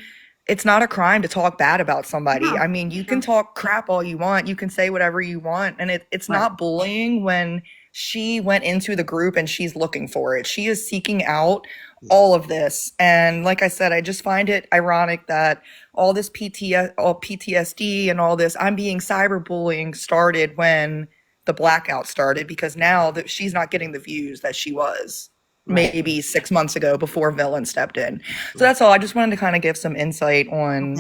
it's not a crime to talk bad about somebody. I mean, you can talk crap all you want. You can say whatever you want. And it's not bullying when she went into the group and she's looking for it. She is seeking out all of this. And like I said, I just find it ironic that all this PTSD and all this, I'm being cyberbullying, started when the blackout started, because now that she's not getting the views that she was maybe 6 months ago before Villain stepped in. So that's all. I just wanted to kind of give some insight on,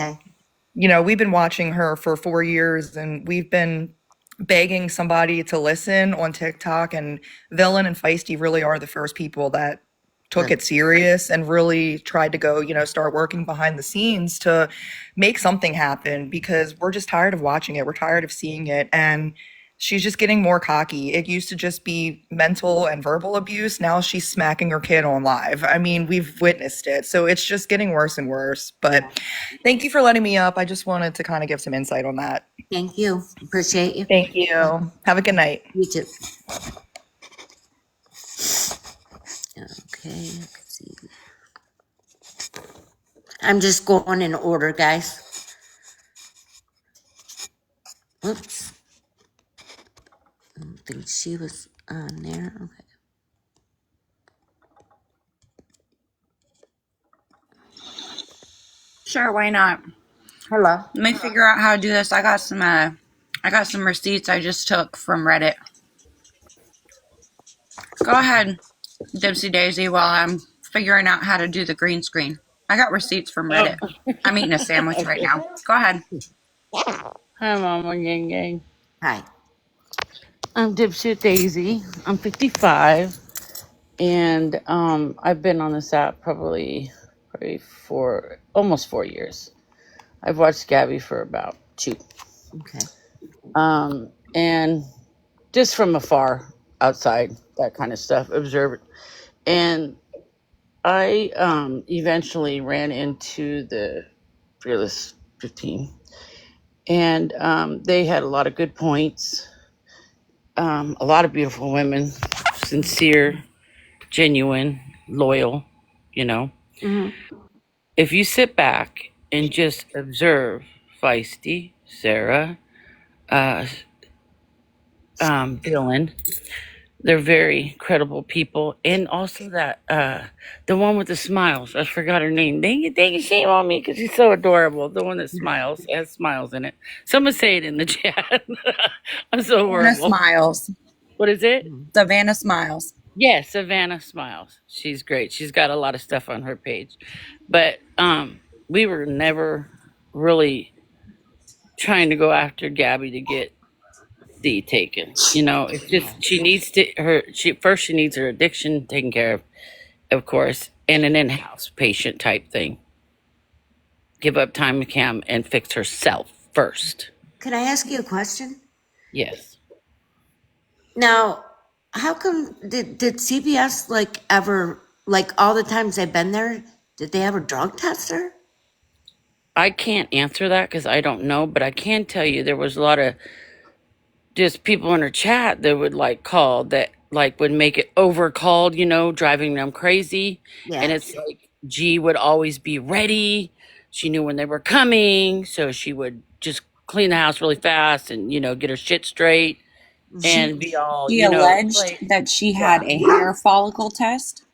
we've been watching her for 4 years and we've been begging somebody to listen on TikTok, and Villain and Feisty really are the first people that took it serious and really tried to go, start working behind the scenes to make something happen, because we're just tired of watching it. We're tired of seeing it. And she's just getting more cocky. It used to just be mental and verbal abuse. Now she's smacking her kid on live. I mean, we've witnessed it. So it's just getting worse and worse. But thank you for letting me up. I just wanted to kind of give some insight on that. Thank you. Appreciate you. Thank you. Have a good night. You too. Okay, let's see. I'm just going in order, guys. Oops. I don't think she was on there. Okay. Sure, why not? Hello. Let me figure out how to do this. I got some receipts I just took from Reddit. Go ahead, Dipsy Daisy, while I'm figuring out how to do the green screen. I got receipts from Reddit. I'm eating a sandwich right now. Go ahead. Hi, Mama Gang Gang. Hi. I'm Dipshit Daisy. I'm 55, and I've been on this app probably for almost 4 years. I've watched Gabby for about 2. Okay. And just from afar, outside, that kind of stuff, observe it. And I eventually ran into the Fearless 15, and they had a lot of good points. A lot of beautiful women, sincere, genuine, loyal, If you sit back and just observe Feisty, Sarah, Dylan, they're very credible people. And also that, the one with the smiles, I forgot her name. Dang it, shame on me because she's so adorable. The one that smiles, has smiles in it. Someone say it in the chat. I'm so Savannah horrible. Smiles. What is it? Savannah Smiles. Yeah, Savannah Smiles. She's great. She's got a lot of stuff on her page. But we were never really trying to go after Gabby to get D taken. It's just she needs she needs her addiction taken care of course, and an in-house patient type thing. Give up time to Cam and fix herself first. Can I ask you a question? Yes. Now, how come did CBS like ever like all the times I've been there? Did they ever drug test her? I can't answer that because I don't know, but I can tell you there was a lot of just people in her chat that would like call that like would make it over called, driving them crazy. And Yeah. it's like G would always be ready. She knew when they were coming, so she would just clean the house really fast and get her shit straight Mhm. and be all, She alleged like that she had yeah. a hair follicle test.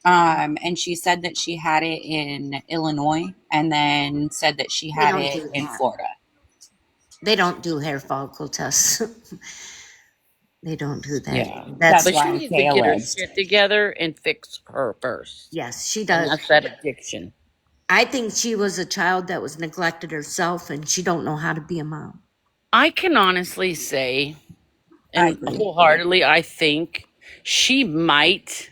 And she said that she had it in Illinois and then said that she They had don't it do in that. Florida. They don't do hair follicle tests. They don't do that. Yeah. That's But That's she why I needs to say get her alleged. shit together and fix her first. yes, she And does. that's that addiction. I think she was a child that was neglected herself and she don't know how to be a mom. I can honestly say, I and agree. wholeheartedly, I think she might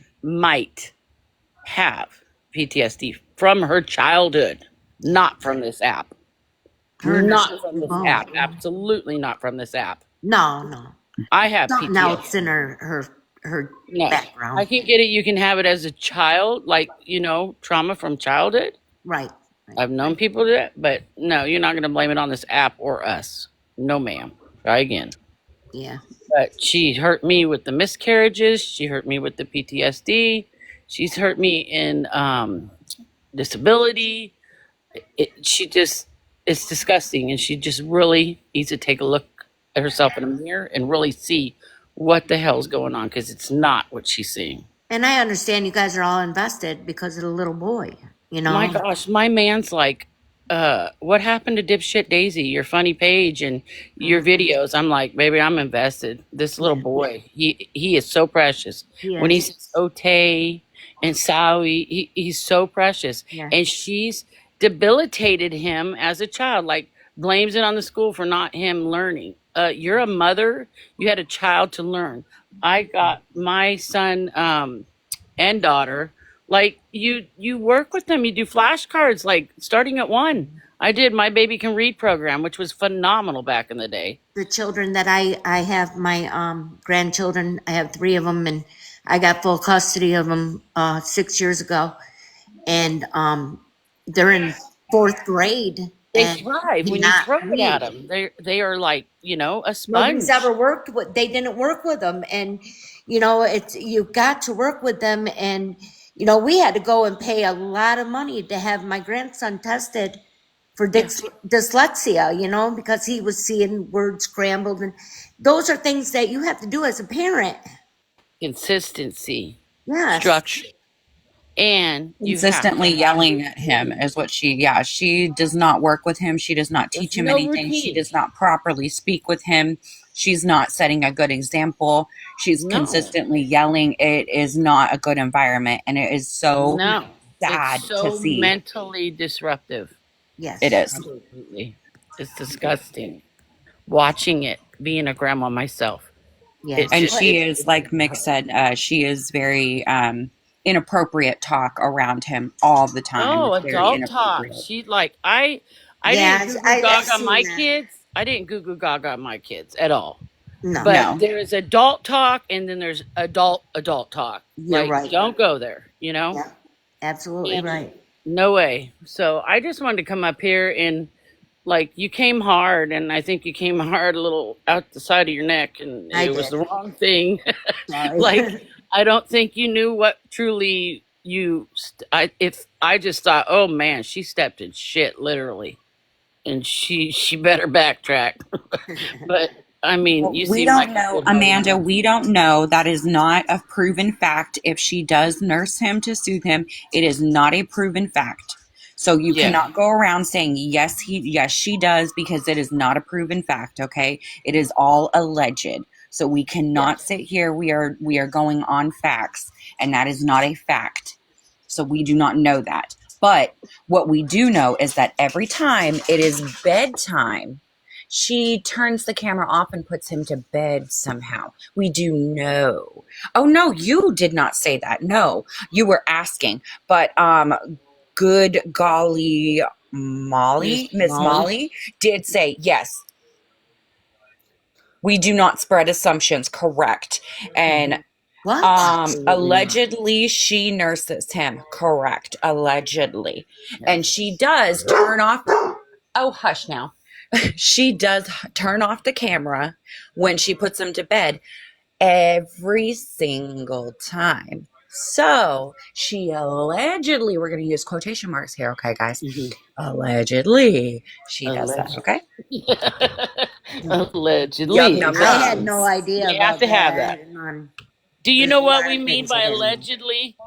have PTSD from her childhood, not from this app. Her and her Not sister from this both. app. Absolutely not from this app. No, no. I have Something else in PTSD. her No. I background. can get it. You can have it as a child, like, trauma from childhood. Right. Right. I've known people do that, but no, you're not going to blame it on this app or us. No, ma'am. Try again. Yeah. But she hurt me with the miscarriages. She hurt me with the PTSD. She's hurt me in disability. She just, it's disgusting. And she just really needs to take a look at herself in a mirror and really see what the hell's going on because it's not what she's seeing. And I understand you guys are all invested because of the little boy, you My know? gosh, my man's like, what happened to dipshit Daisy, your funny page and your Mhm. videos? I'm like, baby, I'm invested. This little Yeah. boy, he is so precious. He When he is. says Otay and Sawi, he's so precious. Yeah. And she's debilitated him as a child, like blames it on the school for not him learning. You're a mother, you had a child to learn. I got my son and daughter, like you work with them, you do flashcards like starting at 1. I did my baby can read program, which was phenomenal back in the day. The children that I have, my grandchildren, I have 3 of them, and I got full custody of them 6 years ago. And they're in 4th grade They and thrive when you cannot throw it at read. them. They are like, a Nobody's sponge. ever worked with, they didn't work with them. And, it's, you got to work with them. And, we had to go and pay a lot of money to have my grandson tested for Yeah. dyslexia, because he was seeing words scrambled. And those are things that you have to do as a parent. Consistency, Yes. structure, and you have to Consistently have yelling at him routine. is what she does not work with him. She does not There's teach him no anything. She routine. does not properly speak with him. She's not setting a good example. She's No. consistently yelling. It is not a good environment, and it is so No. It's sad to so see. mentally disruptive. It Yes. is. Absolutely. It's disgusting. Watching it, being a grandma myself. It Yes. And just she it, is, it's like Mick said, she is very inappropriate talk around him all the time. oh, It's very adult talk. inappropriate. She like I didn't Yeah, goo goo I've gaga seen my that. kids. I didn't goo goo gaga my kids at all. No, But No. there is adult talk and then there's adult talk. you're Like right. don't go there, Yeah, absolutely And right. no way. So I just wanted to come up here and like you came hard and I think you came hard a little out the side of your neck and I it was did. the wrong thing. Sorry. Like I don't think you knew what truly I just thought, oh man, she stepped in shit literally, and she better backtrack. But I mean, you We seem like don't a know, good-hearted Amanda. girl. We don't know. That is not a proven fact. If she does nurse him to soothe him, it is not a proven fact. So you Yeah, cannot go around saying yes, she does, because it is not a proven fact. Okay, it is all alleged. So we cannot yes, sit here. We are going on facts, and that is not a fact. So we do not know that. But what we do know is that every time it is bedtime, she turns the camera off and puts him to bed somehow. We do know. Oh no, you did not say that. No, you were asking. But good golly, Miss Miss Molly. Molly did say yes. We do not spread assumptions, correct. And What? Absolutely not. allegedly she nurses him, correct. Allegedly. Yeah. And she does turn off, oh, hush now. She does turn off the camera when she puts him to bed every single time. So she allegedly, we're going to use quotation marks here, okay, guys? Allegedly, she does that, okay? Allegedly, Yep, no I had exactly. no missions. idea You have about to have that. that. And Do you there's know a what lot we of mean things I by didn't know. allegedly,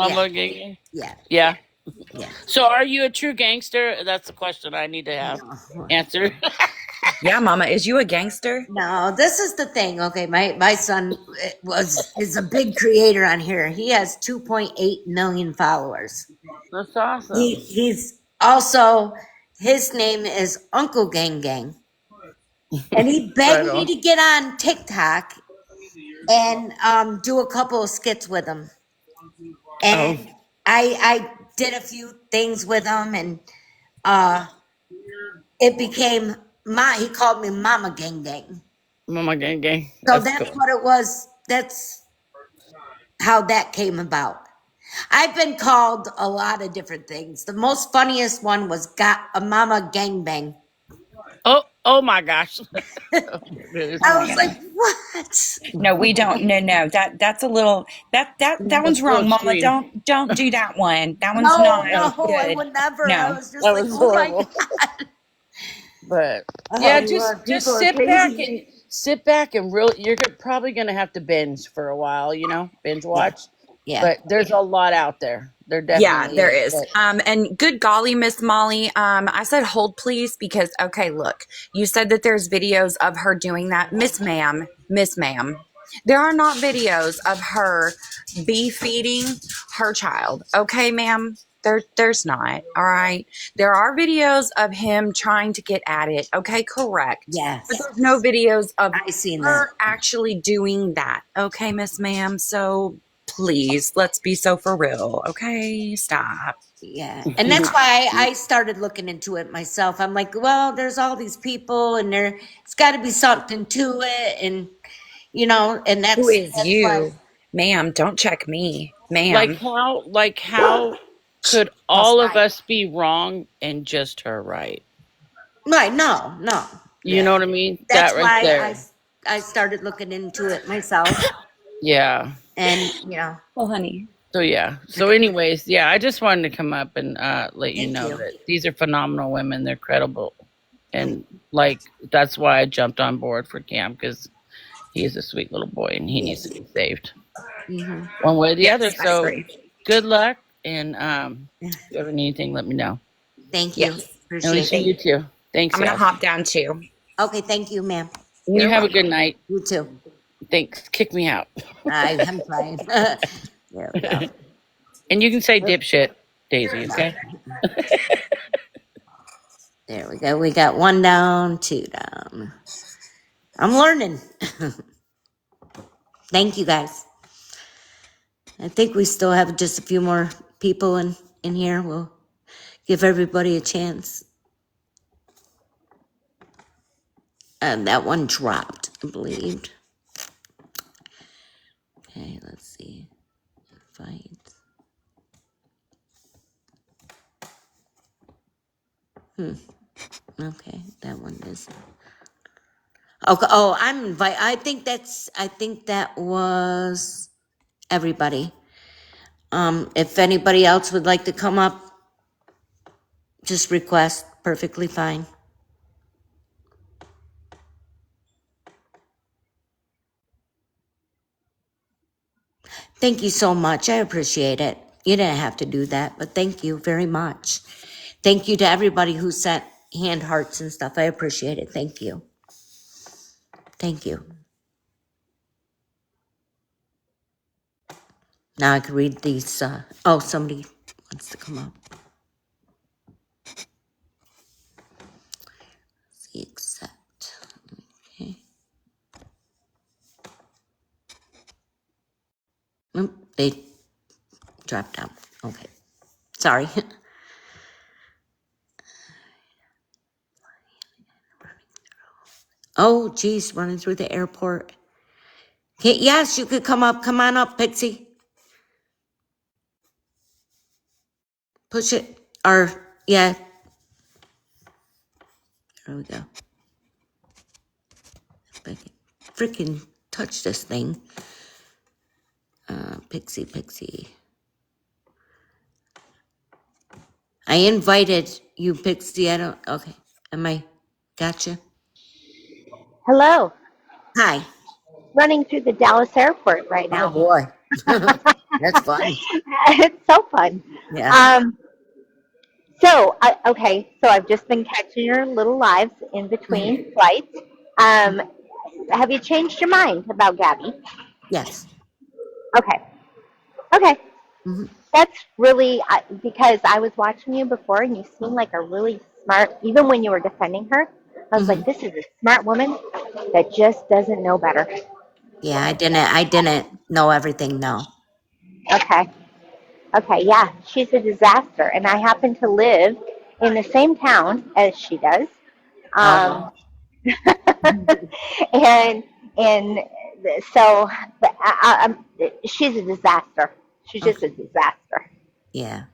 Yeah, Mama Gang? yeah, Yeah. yeah. So are you a true gangster? That's the question I need to have No. answered. Yeah, mama, is you a gangster? No, this is the thing. Okay, my son is a big creator on here. He has 2.8 million followers. That's awesome. He's also, his name is Uncle Gang Gang, and he Right begged me on. to get on TikTok and do a couple of skits with him. Oh, And I did a few things with him, and uh, it became he called me Mama Gang Gang. Mama Gang Gang. So That's that's cool. what it was. That's how that came about. I've been called a lot of different things. The most funniest one was got a Mama Gangbang. Oh my gosh. Oh my Oh goodness. I my was like, goodness. what? No, we don't. No. That's a little that That's one's so wrong, mama. extreme. Don't do that one. That one's No, not That was no, I good. would never. I No. was just that like, was oh my horrible. God. But yeah, Oh Lord, people just are crazy. sit back and really you're probably gonna have to binge for a while, binge Yeah, watch. yeah, But there's a lot out there. There Yeah, definitely there is. is. But And good golly, Miss Molly. I said hold please because okay, look, you said that there's videos of her doing that. Miss Ma'am. There are not videos of her bee feeding her child. Okay, ma'am. There's not. All right. There are videos of him trying to get at it. Okay, correct. But yes. there's no videos of I seen that. her actually doing that. Okay, Miss Ma'am. So please, let's be so for real. Okay, stop. Yeah. And that's Stop. why I started looking into it myself. I'm like, well, there's all these people and it's got to be something to it. And, and Who is that's why. you? Ma'am, don't check me. like Ma'am. how could That's all of right. us be wrong and just her right? Right. No, no. You know Yeah. what I mean? That That's right why there. I started looking into it myself. Yeah. And, Oh, honey. So yeah. So anyways, yeah, I just wanted to come up and let you thank know you. that these are phenomenal women. They're credible. And that's why I jumped on board for Cam because he is a sweet little boy and he needs to Yes. be saved Hmm. one way or the other. Yes, I So agree. good luck and if you ever need anything, let me know. Thank you. Yes. And Appreciate Alicia, it. you too. Thanks, I'm going to Yas. hop down too. Okay. Thank you, ma'am. And you You're have a welcome. good night. You too. Thanks. Kick me out. I'm trying. There we go. And you can say dipshit, Daisy, No. okay? There we go. We got 1 down, 2 down. I'm learning. Thank you guys. I think we still have just a few more people in here. We'll give everybody a chance. And that one dropped, I believe. Okay, let's see. Fight. Okay, that one is. Okay. Oh, I'm invite. I think that was everybody. If anybody else would like to come up, just request. Perfectly fine. Thank you so much. I appreciate it. You didn't have to do that, but thank you very much. Thank you to everybody who sent hand hearts and stuff. I appreciate it. Thank you. Thank you. Now I can read these. Somebody wants to come up. See, accept. Okay. They dropped down. Okay. Sorry. Oh, geez, running through the airport. Yes, you could come up. Come on up, Pixie. Push it. Or, yeah. There we go. If I can freaking touch this thing. Pixie. I invited you, Pixie. I don't. Okay. Gotcha. Hello. Hi. Running through the Dallas airport right Oh, now. boy. That's fun. It's so fun. Yeah. Um, so I've just been catching your little lives in Hmm. between flights. Um, have you changed your mind about Gabby? Yes. Okay. Okay. Hmm. That's really because I was watching you before and you seemed like a really smart, even when you were defending her, I was Hmm. like, this is a smart woman that just doesn't know better. Yeah, I didn't know everything, no. Okay. Okay, yeah, she's a disaster, and I happen to live in the same town as she does, Oh. and and so she's a disaster. She's just Okay. a disaster. Yeah.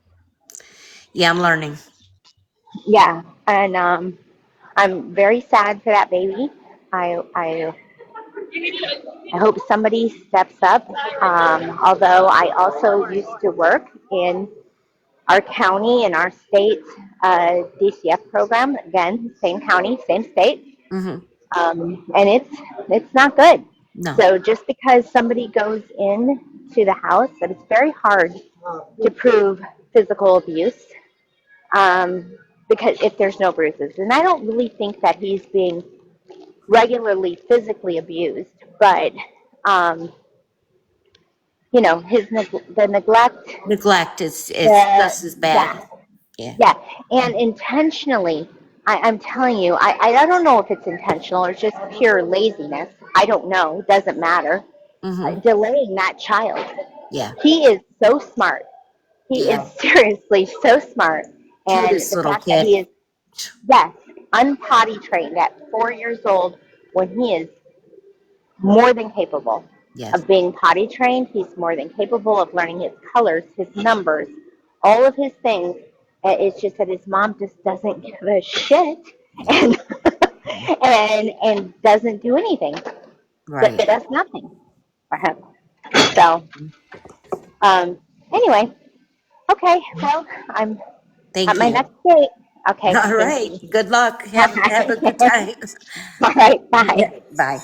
Yeah, I'm learning. Yeah, and I'm very sad for that baby. I hope somebody steps up. Although I also used to work in our county and our state DCF program. Again, same county, same state, Hmm. and it's not good. No. So just because somebody goes in to the house, and it's very hard to prove physical abuse, because if there's no bruises, and I don't really think that he's being regularly physically abused, but um, the neglect, Neglect is the just as bad. yeah, Yeah. yeah, and intentionally, I'm telling you, I don't know if it's intentional or just pure laziness. I don't know. It doesn't matter. Hmm. Delaying that child. Yeah. He is so smart. He is Yeah. seriously so smart. And Cutest the little fact that kid. he is, yes, unpotty trained at 4 years old when he is more than capable Yes. of being potty trained. He's more than capable of learning his colors, his numbers, all of his things. It's just that his mom just doesn't give a shit Yeah. and and doesn't do anything. That Right. does nothing for him. So anyway, okay. Well, I'm at Thank my you. next date. Okay. All Thank right. you. Good luck. All Have a good time. right. Yeah. Bye. Bye.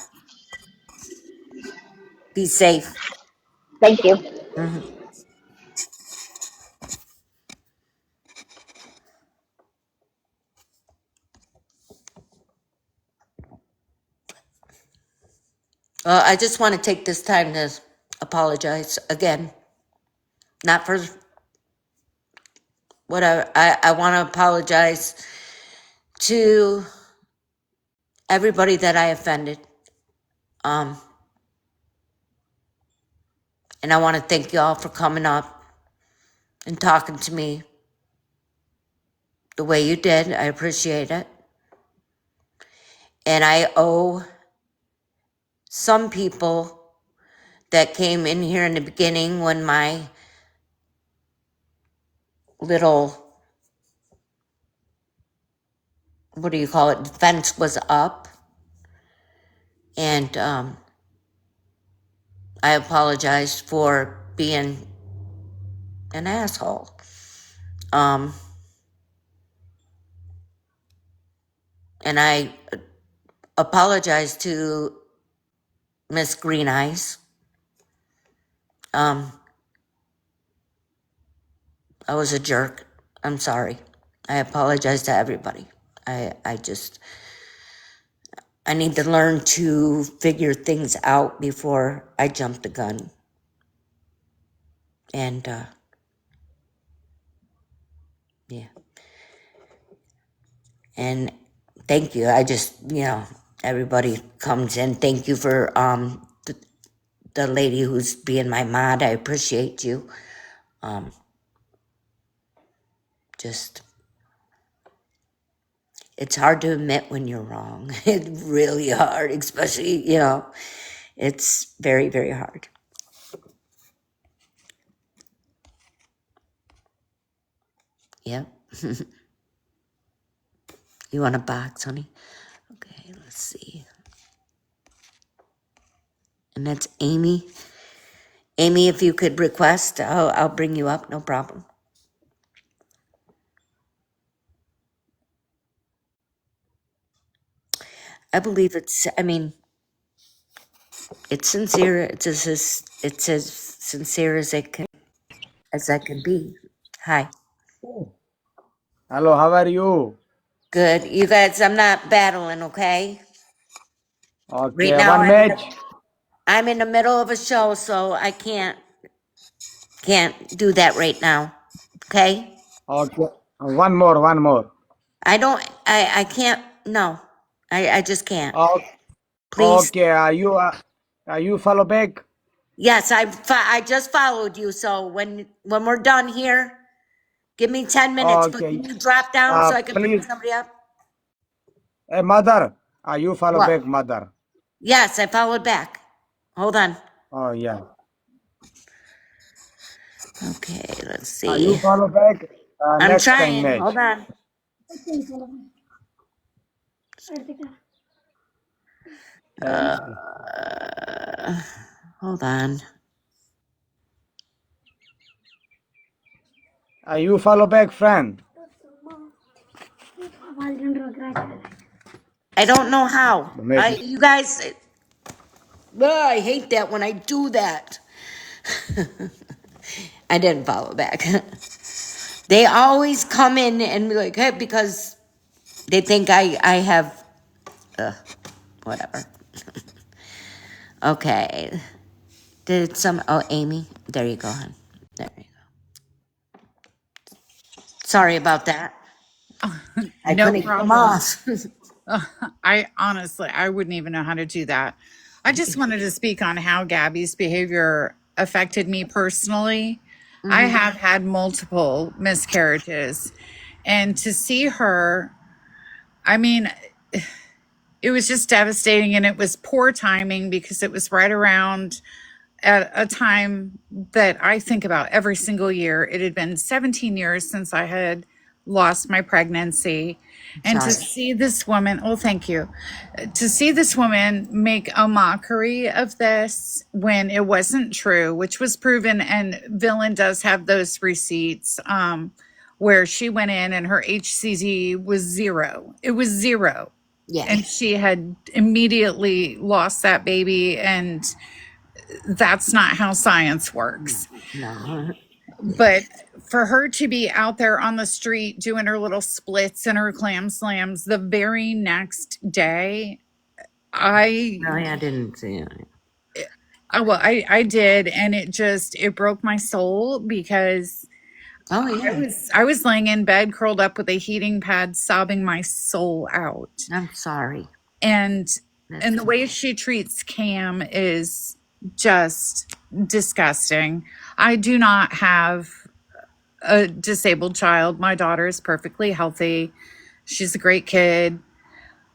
Be safe. Thank you. Hmm. I just want to take this time to apologize again. Not for what I want to apologize to everybody that I offended. Um, and I want to thank y'all for coming up and talking to me the way you did. I appreciate it. And I owe some people that came in here in the beginning when my little, what do you call it, defense was up. And I apologize for being an asshole. Um, and I apologize to Miss Green Eyes. Um, I was a jerk. I'm sorry. I apologize to everybody. I need to learn to figure things out before I jump the gun. And, yeah. And thank you. I just, everybody comes in. Thank you for, the lady who's being my mod. I appreciate you. Um, just, it's hard to admit when you're wrong. It's really hard, especially, it's very, very hard. Yep. You want a box, honey? Okay, let's see. And that's Amy. Amy, if you could request, I'll bring you up, no problem. I believe it's sincere. It's as sincere as I can be. Hi. Hello, how are you? Good. You guys, I'm not battling, okay? Right Okay, now one match. I'm in the middle of a show, so I can't do that right now. Okay? Okay, one more. I can't, no. I just can't. Oh, Please. okay, you follow back? Yes, I just followed you, so when we're done here, give me 10 minutes, but Okay, can you drop down so I can bring please. somebody up? Hey, mother, you follow What? back, mother? Yes, I followed back. Hold on. Oh, yeah. Okay, let's You see. follow back I'm next time trying. Hold match. on. Thank you. Hold on. You follow back, friend? I don't know how. Maybe. You guys, I hate that when I do that. I didn't follow back. They always come in and be like, hey, because they think I have, whatever. Okay. Amy? There you go, hon. There you go. Sorry about that. I No couldn't get them problem. off. I honestly, I wouldn't even know how to do that. I just wanted to speak on how Gabby's behavior affected me personally. I Hmm. have had multiple miscarriages, and to see her, I mean, it was just devastating, and it was poor timing because it was right around at a time that I think about every single year. It had been 17 years since I had lost my pregnancy. And to Sorry. see this woman, oh, thank you. To see this woman make a mockery of this when it wasn't true, which was proven, and Villain does have those receipts, where she went in and her HCG was zero. It was zero. Yeah. And she had immediately lost that baby, and that's not how science works. No. But for her to be out there on the street doing her little splits and her clam slams the very next day, Really, I didn't see it. I did, and it broke my soul because Oh, yeah. I was laying in bed curled up with a heating pad sobbing my soul out. I'm sorry. And That's the way she treats Cam is just disgusting. I do not have a disabled child. My daughter is perfectly healthy. She's a great kid.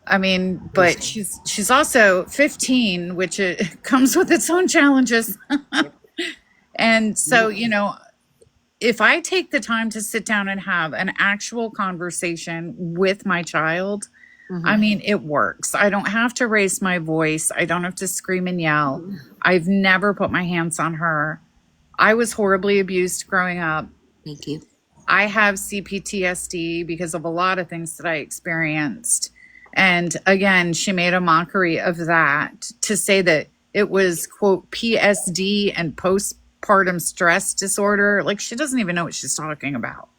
I mean, but she's also 15, which it comes with its own challenges. And so, if I take the time to sit down and have an actual conversation with my child, I mean, it works. I don't have to raise my voice. I don't have to scream and yell. I've never put my hands on her. I was horribly abused growing up. Thank you. I have CPTSD because of a lot of things that I experienced. And again, she made a mockery of that to say that it was, quote, PSD and postpartum stress disorder. Like, she doesn't even know what she's talking about.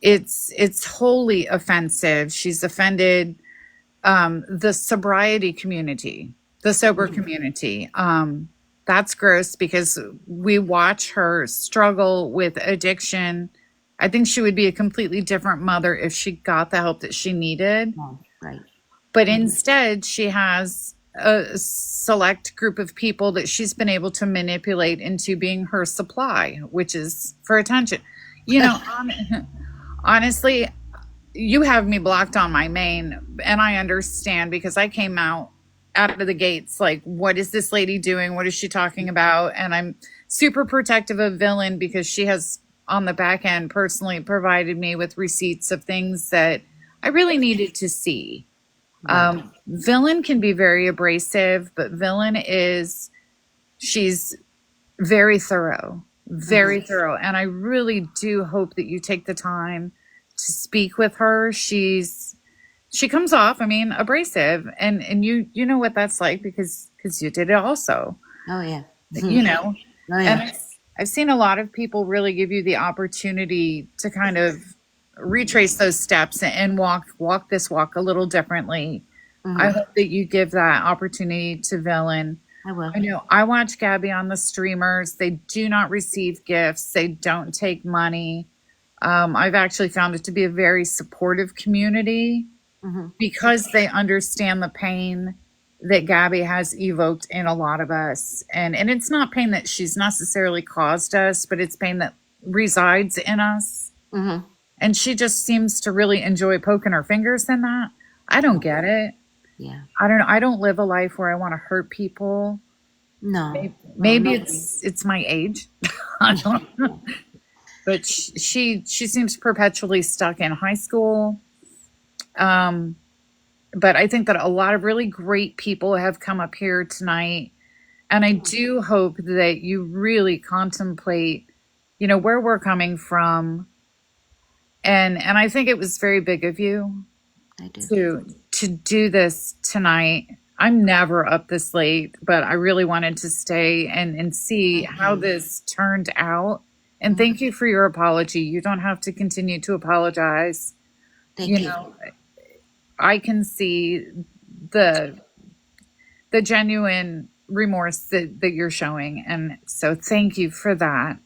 It's wholly offensive. She's offended the sobriety community, the sober community. That's gross because we watch her struggle with addiction. I think she would be a completely different mother if she got the help that she needed. Oh, right. But instead, she has a select group of people that she's been able to manipulate into being her supply, which is for attention. Honestly, you have me blocked on my main, and I understand because I came out of the gates like, what is this lady doing? What is she talking about? And I'm super protective of Villain because she has on the back end personally provided me with receipts of things that I really needed to see. Right. Villain can be very abrasive, but Villain is, she's very thorough, very thorough. And I really do hope that you take the time to speak with her. She comes off, I mean, abrasive, and you know what that's like because you did it also, Oh yeah. you know. Oh And yeah. I've seen a lot of people really give you the opportunity to kind of retrace those steps and walk this walk a little differently. I Hmm. hope that you give that opportunity to Villain. I will. I know I watch Gabby on the streamers. They do not receive gifts. They don't take money. I've actually found it to be a very supportive community Hmm. because they understand the pain that Gabby has evoked in a lot of us. And it's not pain that she's necessarily caused us, but it's pain that resides in us. Hmm. And she just seems to really enjoy poking her fingers in that. I don't get it. Yeah. I don't know. I don't live a life where I want to hurt people. No. No. Maybe Nobody. it's my age. I don't know. But she seems perpetually stuck in high school. Um, but I think that a lot of really great people have come up here tonight, and I do hope that you really contemplate, you know, where we're coming from, and I think it was very big of you I do. to do this tonight. I'm never up this late, but I really wanted to stay and see Thank how you. this turned out. And thank you for your apology. You don't have to continue to apologize. You Thank you. know, I can see the the genuine remorse that you're showing. And so thank you for that.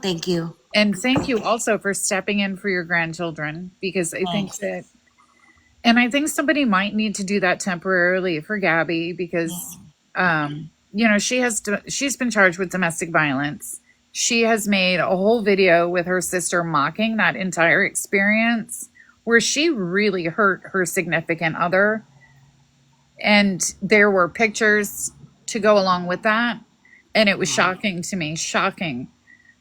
Thank you. And thank you also for stepping in for your grandchildren because I think Thanks. that, and I think somebody might need to do that temporarily for Gabby because, Yeah. you know, she's been charged with domestic violence. She has made a whole video with her sister mocking that entire experience where she really hurt her significant other. And there were pictures to go along with that. And it was shocking to me, shocking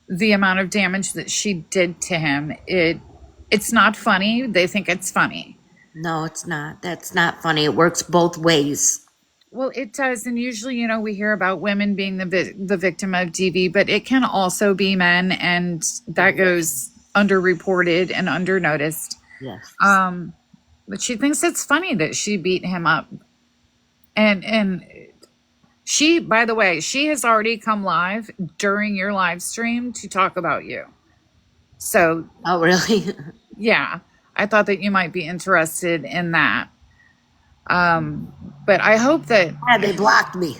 the amount of damage that she did to him. It's not funny. They think it's funny. No, it's not. That's not funny. It works both ways. Well, it does, and usually, you know, we hear about women being the victim of DV, but it can also be men, and that goes underreported and undernoticed. Yes. But she thinks it's funny that she beat him up, and she, by the way, she has already come live during your live stream to talk about you. So, Oh, really? yeah, I thought that you might be interested in that. But I hope that, Yeah, they blocked me.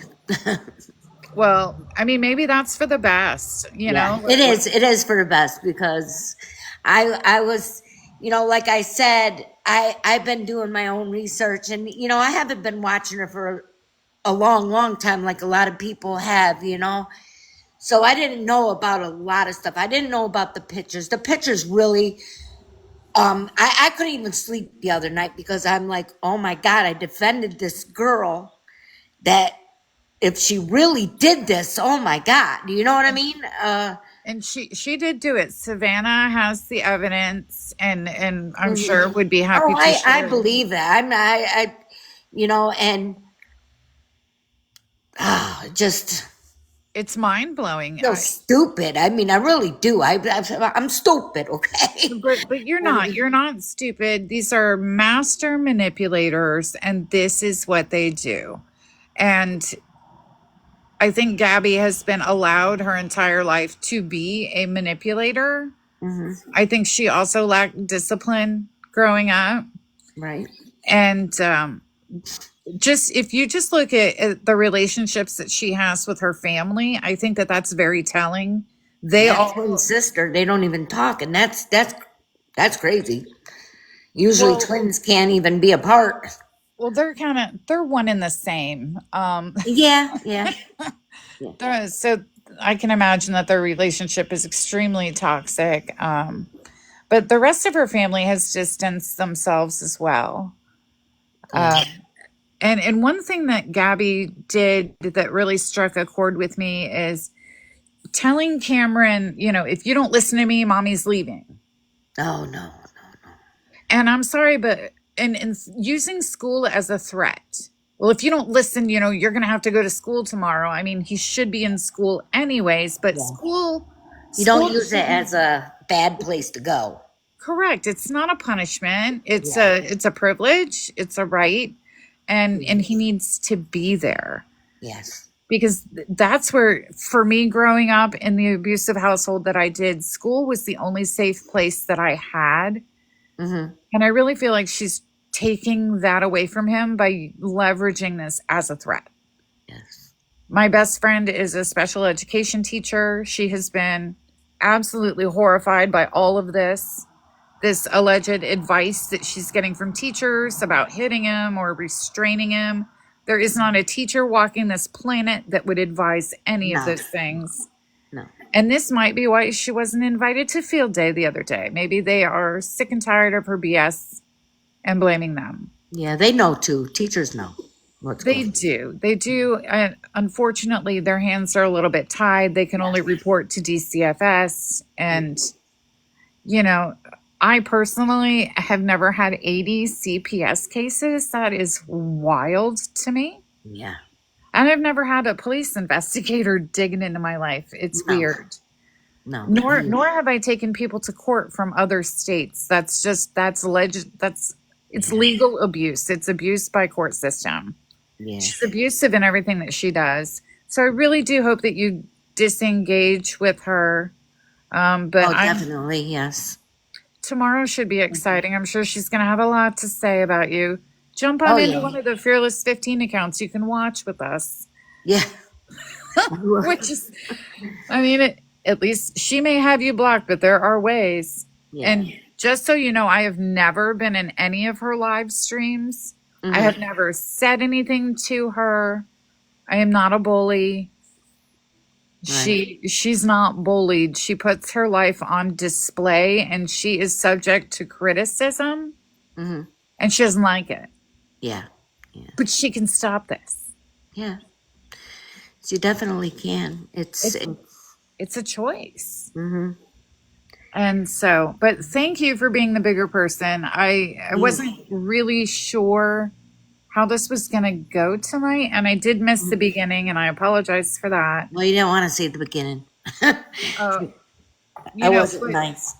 well, I mean, maybe that's for the best, you Yeah, know? it is. It is for the best because I was, like I said, I've been doing my own research and I haven't been watching her for a long, long time like a lot of people have. So I didn't know about a lot of stuff. I didn't know about the pictures. The pictures really I couldn't even sleep the other night because I'm like, oh my God, I defended this girl that if she really did this, oh my God, you know what I mean? And she did do it. Savannah has the evidence, and I'm Mhm. sure would be Oh, happy to I share. believe that. And just It's mind blowing. feel stupid. I mean, I really do. I'm stupid, okay? But you're not. You're not stupid. These are master manipulators, and this is what they do. And I think Gabby has been allowed her entire life to be a manipulator. Hmm. I think she also lacked discipline growing up. Right. And just if you just look at the relationships that she has with her family, I think that that's very telling. They That all, twin sister, they don't even talk, and that's crazy. Usually well, twins can't even be apart. well, they're one and the same. Yeah, yeah, yeah. So I can imagine that their relationship is extremely toxic. But the rest of her family has distanced themselves as well. Yeah. And one thing that Gabby did that really struck a chord with me is telling Cameron, if you don't listen to me, mommy's leaving. Oh, no. And I'm sorry, but and using school as a threat. Well, if you don't listen, you're going to have to go to school tomorrow. I mean, he should be in school anyways, but Yeah. school You don't school use it as a bad place to go. correct. It's not a punishment. It's Yeah. a privilege. It's a right. And Yeah. he needs to be there. Yes. Because that's where, for me growing up in the abusive household that I did, school was the only safe place that I had. Mm-hmm. And I really feel like she's taking that away from him by leveraging this as a threat. Yes. My best friend is a special education teacher. She has been absolutely horrified by all of this alleged advice that she's getting from teachers about hitting him or restraining him. There is not a teacher walking this planet that would advise any of No. those things. No. And this might be why she wasn't invited to field day the other day. Maybe they are sick and tired of her BS and blaming them. Yeah, they know too. Teachers know what's They going on. do. They do. And unfortunately, their hands are a little bit tied. They can only report to DCFS. And, I personally have never had 80 CPS cases. That is wild to me. Yeah. And I've never had a police investigator digging into my life. It's No. weird. No. Nor have I taken people to court from other states. That's legal abuse. It's abuse by court system. Yeah. She's abusive in everything that she does. So I really do hope that you disengage with her. But Definitely, yes. tomorrow should be exciting. I'm sure she's going to have a lot to say about you. Jump on into one of the Fearless 15 accounts. You can watch with us. Yeah. Which is, at least she may have you blocked, but there are ways. Yeah. And just so you know, I have never been in any of her live streams. Mm-hmm. I have never said anything to her. I am not a bully. Right. She's not bullied. She puts her life on display and she is subject to criticism. Mm-hmm. And she doesn't like it. Yeah. Yeah. But she can stop this. Yeah. She definitely can. It's a choice. Mm-hmm. And so, but thank you for being the bigger person. I wasn't really sure how this was going to go tonight, and I did miss the beginning, and I apologize for that. Well, you didn't want to see the beginning. I wasn't nice.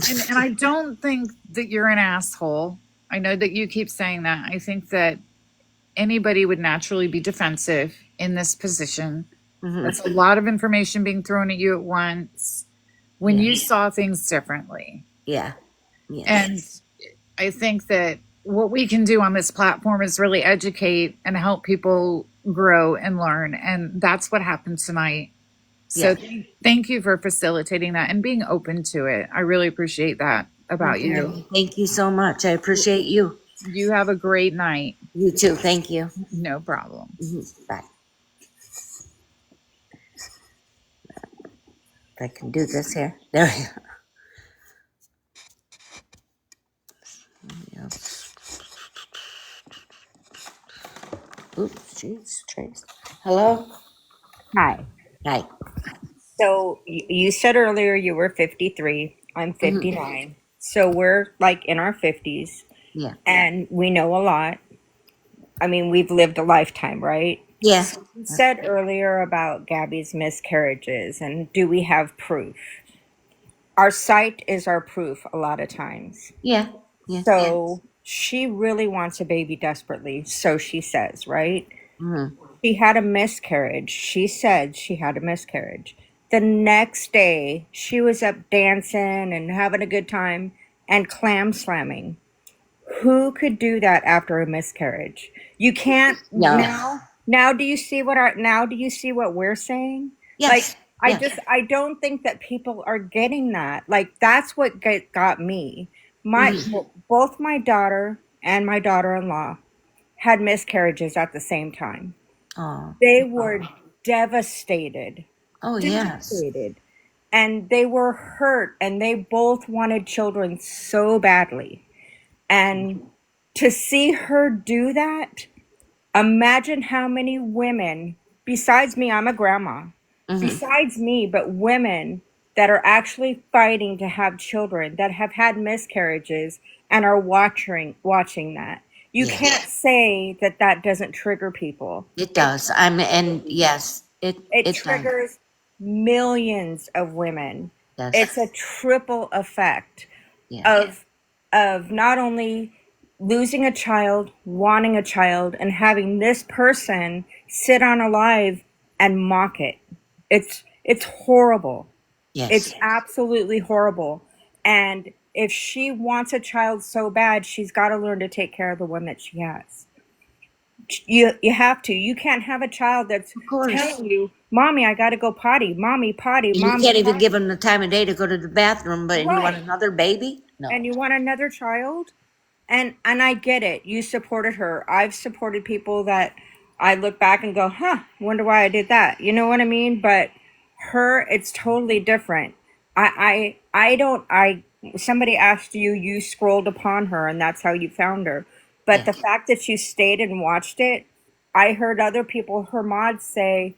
And I don't think that you're an asshole. I know that you keep saying that. I think that anybody would naturally be defensive in this position. Mm-hmm. That's a lot of information being thrown at you at once when you saw things differently. Yeah. Yes. And I think that what we can do on this platform is really educate and help people grow and learn. And that's what happened tonight. So thank you for facilitating that and being open to it. I really appreciate that about you. Thank you so much. I appreciate you. You have a great night. You too. Thank you. No problem. Mm-hmm. Bye. If I can do this here. There we go. Oops, jeez, Trace. Hello? Hi. Hi. So you said earlier you were 53. I'm 59. So we're like in our 50s. Yeah. And we know a lot. I mean, we've lived a lifetime, right? Yes. So you said earlier about Gabby's miscarriages and do we have proof? Our sight is our proof a lot of times. Yeah. So she really wants a baby desperately. So she says, right? Mm-hmm. She had a miscarriage. She said she had a miscarriage. The next day, she was up dancing and having a good time and clam slamming. Who could do that after a miscarriage? You can't now. Do you see what we're saying? Yes. I don't think that people are getting that. Like that's what got me. Both my daughter and my daughter-in-law had miscarriages at the same time. Oh. They were devastated. Oh, devastated. and they were hurt, and they both wanted children so badly. And to see her do that, imagine how many women, besides me, I'm a grandma, besides me, but women that are actually fighting to have children, that have had miscarriages and are watching that. You can't Yes, say that that doesn't trigger people. it It does. And yes, it it does. triggers millions of women. Yes, It's a triple effect yeah, of not only losing a child, wanting a child, and having this person sit on a live and mock it. It's horrible. It's yes, absolutely horrible. And if she wants a child so bad, she's got to learn to take care of the one that she has. You have to. You can't have a child that's of course. telling you, "Mommy, I got to go potty. Mommy, potty. And you Mommy, can't even give potty." them the time of day to go to the bathroom, but and you want Right. another baby? No. And you want another child? And I get it. You supported her. I've supported people that I look back and go, huh, wonder why I did that. You know what I mean? But her, it's totally different. I don't, I, somebody asked you, you scrolled upon her and that's how you found her. But the Yes, fact that you stayed and watched it, I heard other people, her mods say,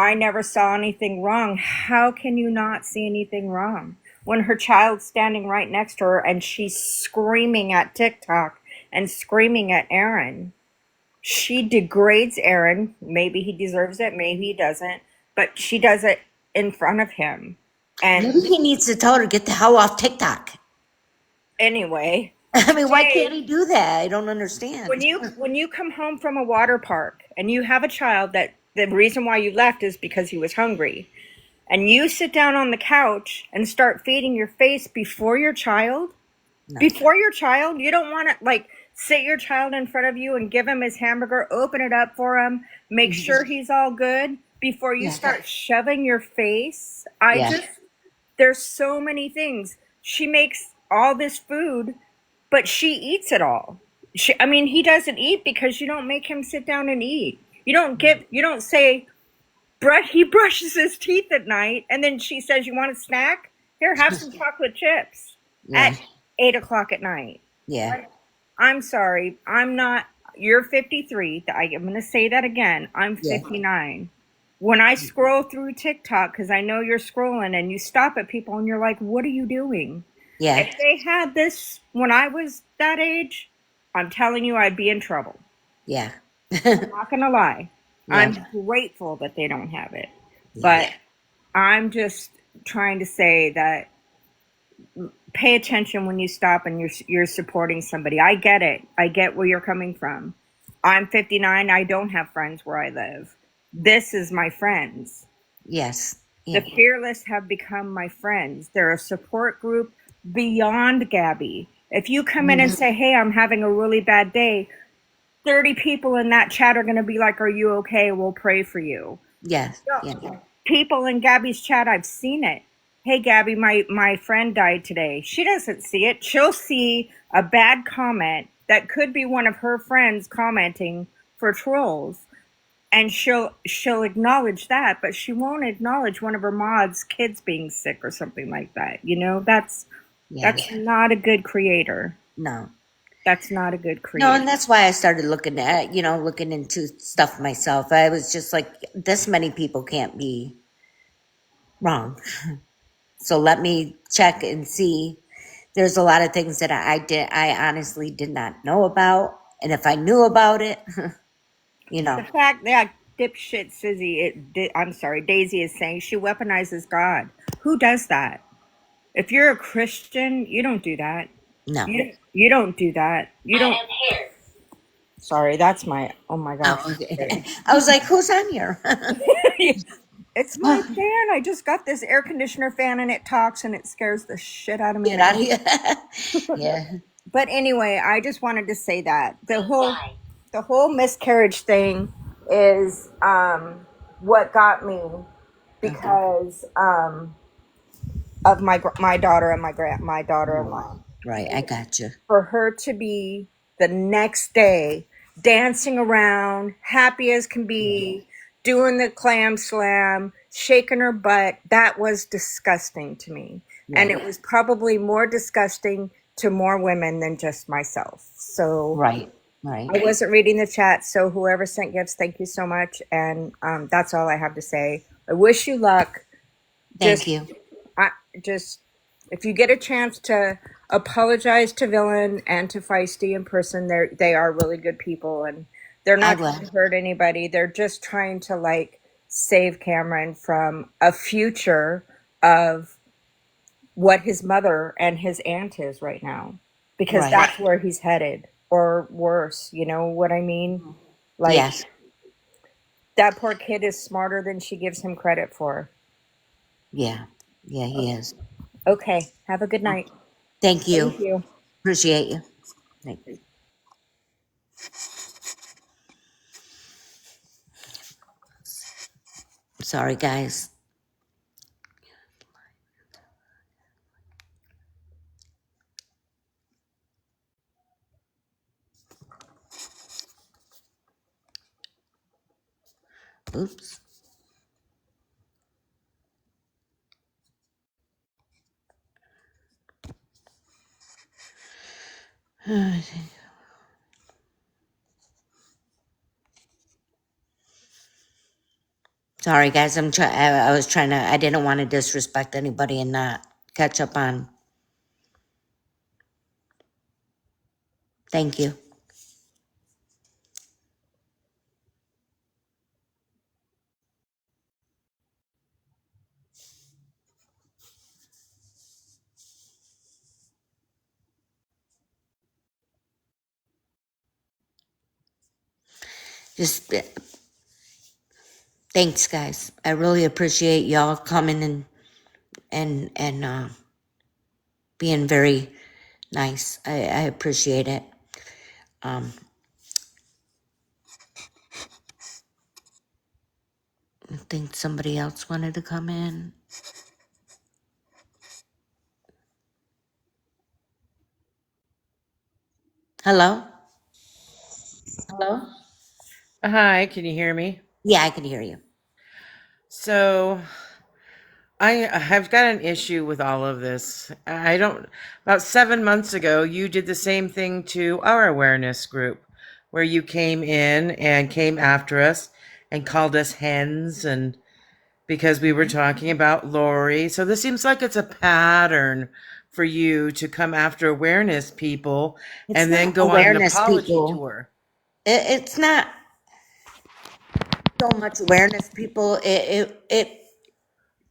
I never saw anything wrong. How can you not see anything wrong? When her child's standing right next to her and she's screaming at TikTok and screaming at Aaron. She degrades Aaron. Maybe he deserves it, maybe he doesn't, but she does it in front of him. And maybe he needs to tell her to get the hell off TikTok. anyway, I mean, why can't today, he do that? I don't understand. when you come home from a water park and you have a child that the reason why you left is because he was hungry, and you sit down on the couch and start feeding your face before your child, No. you don't want to like sit your child in front of you and give him his hamburger, open it up for him, make sure he's all good before you Yeah, start shoving your face. yeah, There's so many things. She makes all this food, but she eats it all. I mean, he doesn't eat because you don't make him sit down and eat. You don't say, he brushes his teeth at night, and then she says, "You want a snack? Here, have some chocolate chips." yeah, At 8 o'clock at night. yeah, I'm sorry. I'm not. You're 53. I'm going to say that again. I'm yeah, 59. When I scroll through TikTok, because I know you're scrolling and you stop at people and you're like, what are you doing? yeah, If they had this when I was that age, I'm telling you, I'd be in trouble. yeah, I'm not going to lie. yeah, I'm grateful that they don't have it. yeah, But I'm just trying to say that pay attention when you stop and you're supporting somebody. I get it. I get where you're coming from. I'm 59. I don't have friends where I live. This is my friends. yes, The yeah, fearless have become my friends. They're a support group beyond Gabby. If you come in and say, "Hey, I'm having a really bad day," 30 people in that chat are going to be like, "Are you okay? We'll pray for you." yes, yeah, People in Gabby's chat, I've seen it. "Hey, Gabby, my friend died today." She doesn't see it. She'll see a bad comment that could be one of her friends commenting for trolls, and she'll acknowledge that, but she won't acknowledge one of her mods' kids being sick or something like that. yeah. That's not a good creator. No, That's not a good no, and creator. that's why I started looking into stuff myself. I was just like, this many people can't be wrong. So let me check and see. There's a lot of things that I honestly did not know about, and if I knew about it, you The know, fact that dipshit I'm sorry, Daisy is saying she weaponizes God. Who does that? If you're a Christian, you don't do that. no. You don't do that. You don't. Sorry, that's my. Oh my gosh. Oh, okay. I was like, who's on here? It's my fan. I just got this air conditioner fan and it talks and it scares the shit out of me Get out of now. here. Yeah. But anyway, I just wanted to say that the whole miscarriage thing is what got me, Okay. because of my daughter and my daughter-in-law. Right, I got you. For her to be the next day dancing around, happy as can Yeah. be, doing the clam slam, shaking her butt. That was disgusting to me. And Yeah. it was probably more disgusting to more women than just myself. So Right. Right. I wasn't reading the chat. So whoever sent gifts, thank you so much. And that's all I have to say. I wish you luck. Thank Just, you. I just, if you get a chance to apologize to Villain and to Feisty in person, they are really good people, and they're I not will. trying to hurt anybody. They're just trying to like save Cameron from a future of what his mother and his aunt is right now, because Right. that's where he's headed, or worse. You know what I mean? Like Yes. that poor kid is smarter than she gives him credit for. Yeah. Yeah, he is. Okay, have a good night. Thank you. Thank you. Appreciate you. Thank you. Sorry, guys. Oops. Sorry, guys. I was trying to. I didn't want to disrespect anybody and not catch up on. Thank you. Just thanks, guys. I really appreciate y'all coming and being very nice. I appreciate it. Um, I think somebody else wanted to come in. Hello? Hello? Hi, can you hear me? Yeah, I can hear you. So, I have got an issue with all of this. I don't, about 7 months ago, you did the same thing to our awareness group, where you came in and came after us and called us hens, and because we were talking about Lori. So, this seems like it's a pattern for you to come after awareness people It's and then not go on an awareness, apology people. tour. It's not so much awareness, people.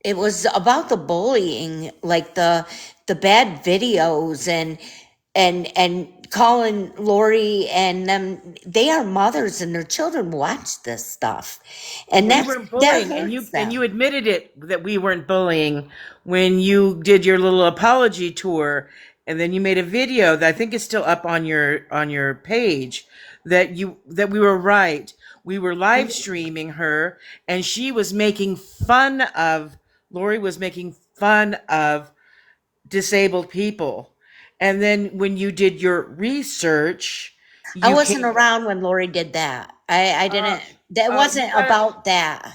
It was about the bullying, like the bad videos and calling Lori and them. They are mothers and their children watch this stuff, and We weren't that bullying, and hurts you them. admitted it that we weren't bullying when you did your little apology tour, and then you made a video that I think is still up on your page that we were right. We were live streaming her, and she was making fun of Lori was making fun of disabled people, and then when you did your research, I you wasn't came. around when Lori did that. I Uh, didn't. That you wasn't got about that.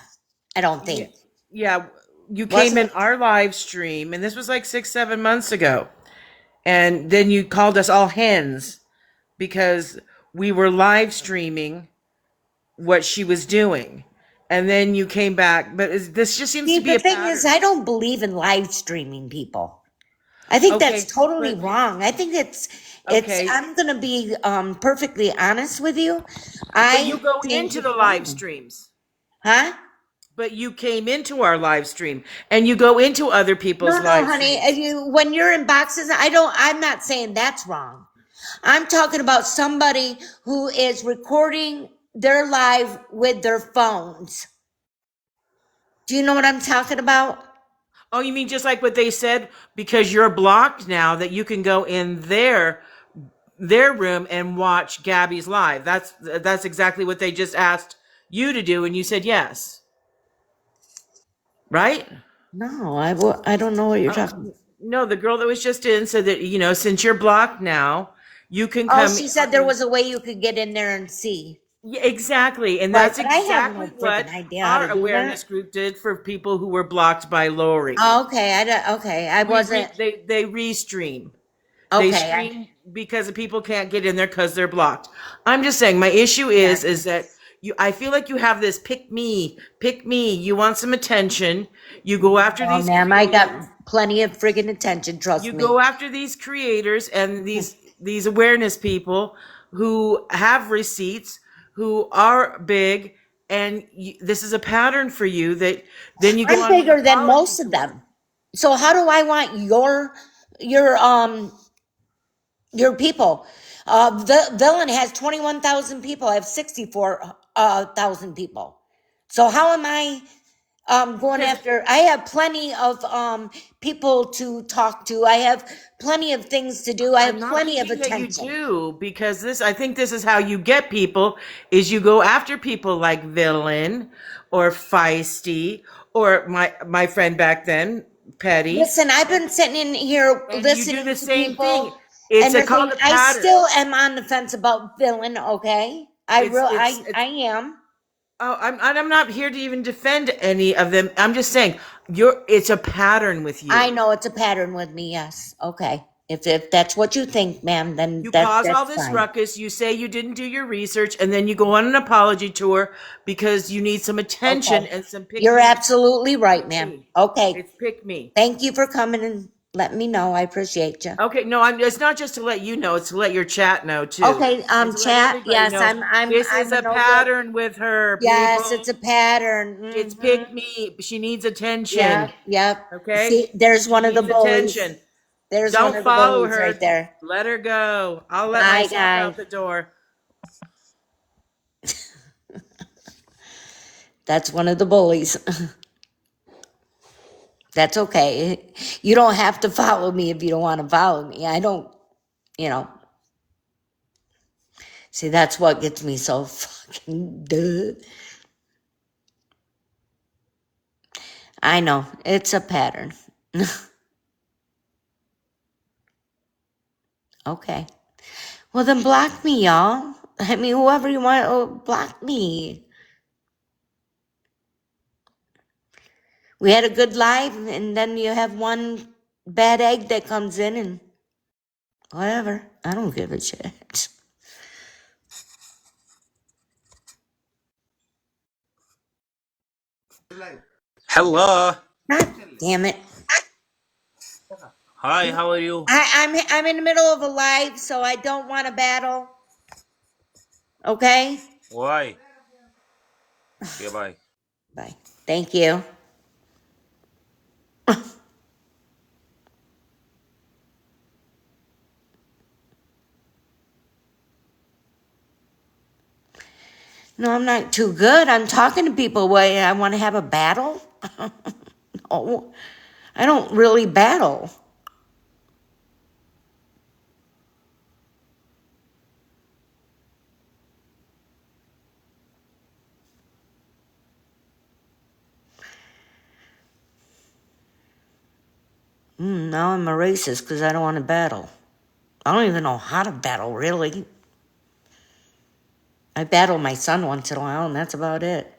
I don't Yeah, think. yeah. You came Wasn't in it? our live stream, and this was like 6, 7 months ago. And then you called us all hens because we were live streaming what she was doing. And then you came back, but this just seems See, to be the a thing is, pattern. I don't believe in live streaming people. I think that's Okay, totally but wrong. I think it's okay, I'm gonna be perfectly honest with you. but you I go think into it's the live wrong. streams. Huh? But you came into our live stream and you go into other people's No, no, live honey. streams. When you're in boxes, I'm not saying that's wrong. I'm talking about somebody who is recording their live with their phones. Do you know what I'm talking about? Oh, you mean just like what they said because you're blocked now that you can go in their room and watch Gabby's live. That's exactly what they just asked you to do, and you said yes, right? No, I don't know what you're Uh, talking. no, the girl that was just in said that since you're blocked now, you can Oh, come she said there in. was a way you could get in there and see. Yeah, exactly. And Right, that's but I have no exactly freaking what idea how to our do awareness that. group did for people who were blocked by Lori. Okay, okay, I wasn't. They restream. They Okay, stream because the people can't get in there because they're blocked. I'm just saying my issue gotcha. is that I feel like you have this pick me. You want some attention. You go after No, these ma'am, I creators. got plenty of friggin' attention, trust You me. go after these creators and these awareness people who have receipts, who are big, and this is a pattern for you that then you go I'm on an bigger than apology most of tour. them. So how do I want your your people? The villain has 21,000 people. I have 64,000 people. So how am I going Because after? I have plenty of people to talk to. I have plenty of things to do. I I'm have not plenty of thinking that you attention. do, because I think this is how you get people, is you go after people like Villain or Feisty or my friend back then, Petty, Listen, I've been sitting in here and you do listening the to same thing. people, It's and a they're called saying a I pattern. still am on the fence about villain. Okay, I It's am. Oh, I'm not here to even defend any of them. I'm just saying it's a pattern with I you. know it's a pattern with me. Yes. Okay. If that's what you think, ma'am, then You cause all that's this fine. ruckus. You say you didn't do your research, and then you go on an apology tour because you need some attention Okay. and some You're absolutely right, pick ma'am. me. Okay. It's pick me. Thank you for coming and letting me know. I appreciate you. Okay, no, it's not just to let you know; it's to let your chat know too, Okay. and to let Chat. everybody Yes, know this is I'm a a no good. pattern with her. Yes, People, it's a pattern. it's Mm-hmm. pick me. She needs Yep. attention. Yep. Okay, See, there's she one of the needs bullies. attention. There's one Don't of the follow bullies right her. there. Let her go. I'll let Bye, myself guys. out the door. That's one of the bullies. That's okay. You don't have to follow me if you don't want to follow me. I don't, you know. See, that's what gets me so fucking duh. I know. It's a pattern. Okay. Well, then block me, y'all. I mean, whoever you want, block me. We had a good life, and then you have one bad egg that comes in and whatever. I don't give a shit. Hello. God damn it. Hi, how are you? I'm in the middle of a live, so I don't want to battle. Okay? Why? Okay, bye. Bye. Thank you. No, I'm not too good. I'm talking to people. Wait, I want to have a battle? No, I don't really battle. Now I'm a racist because I don't want to battle. I don't even know how to battle, really. I battle my son once in a while, and that's about it.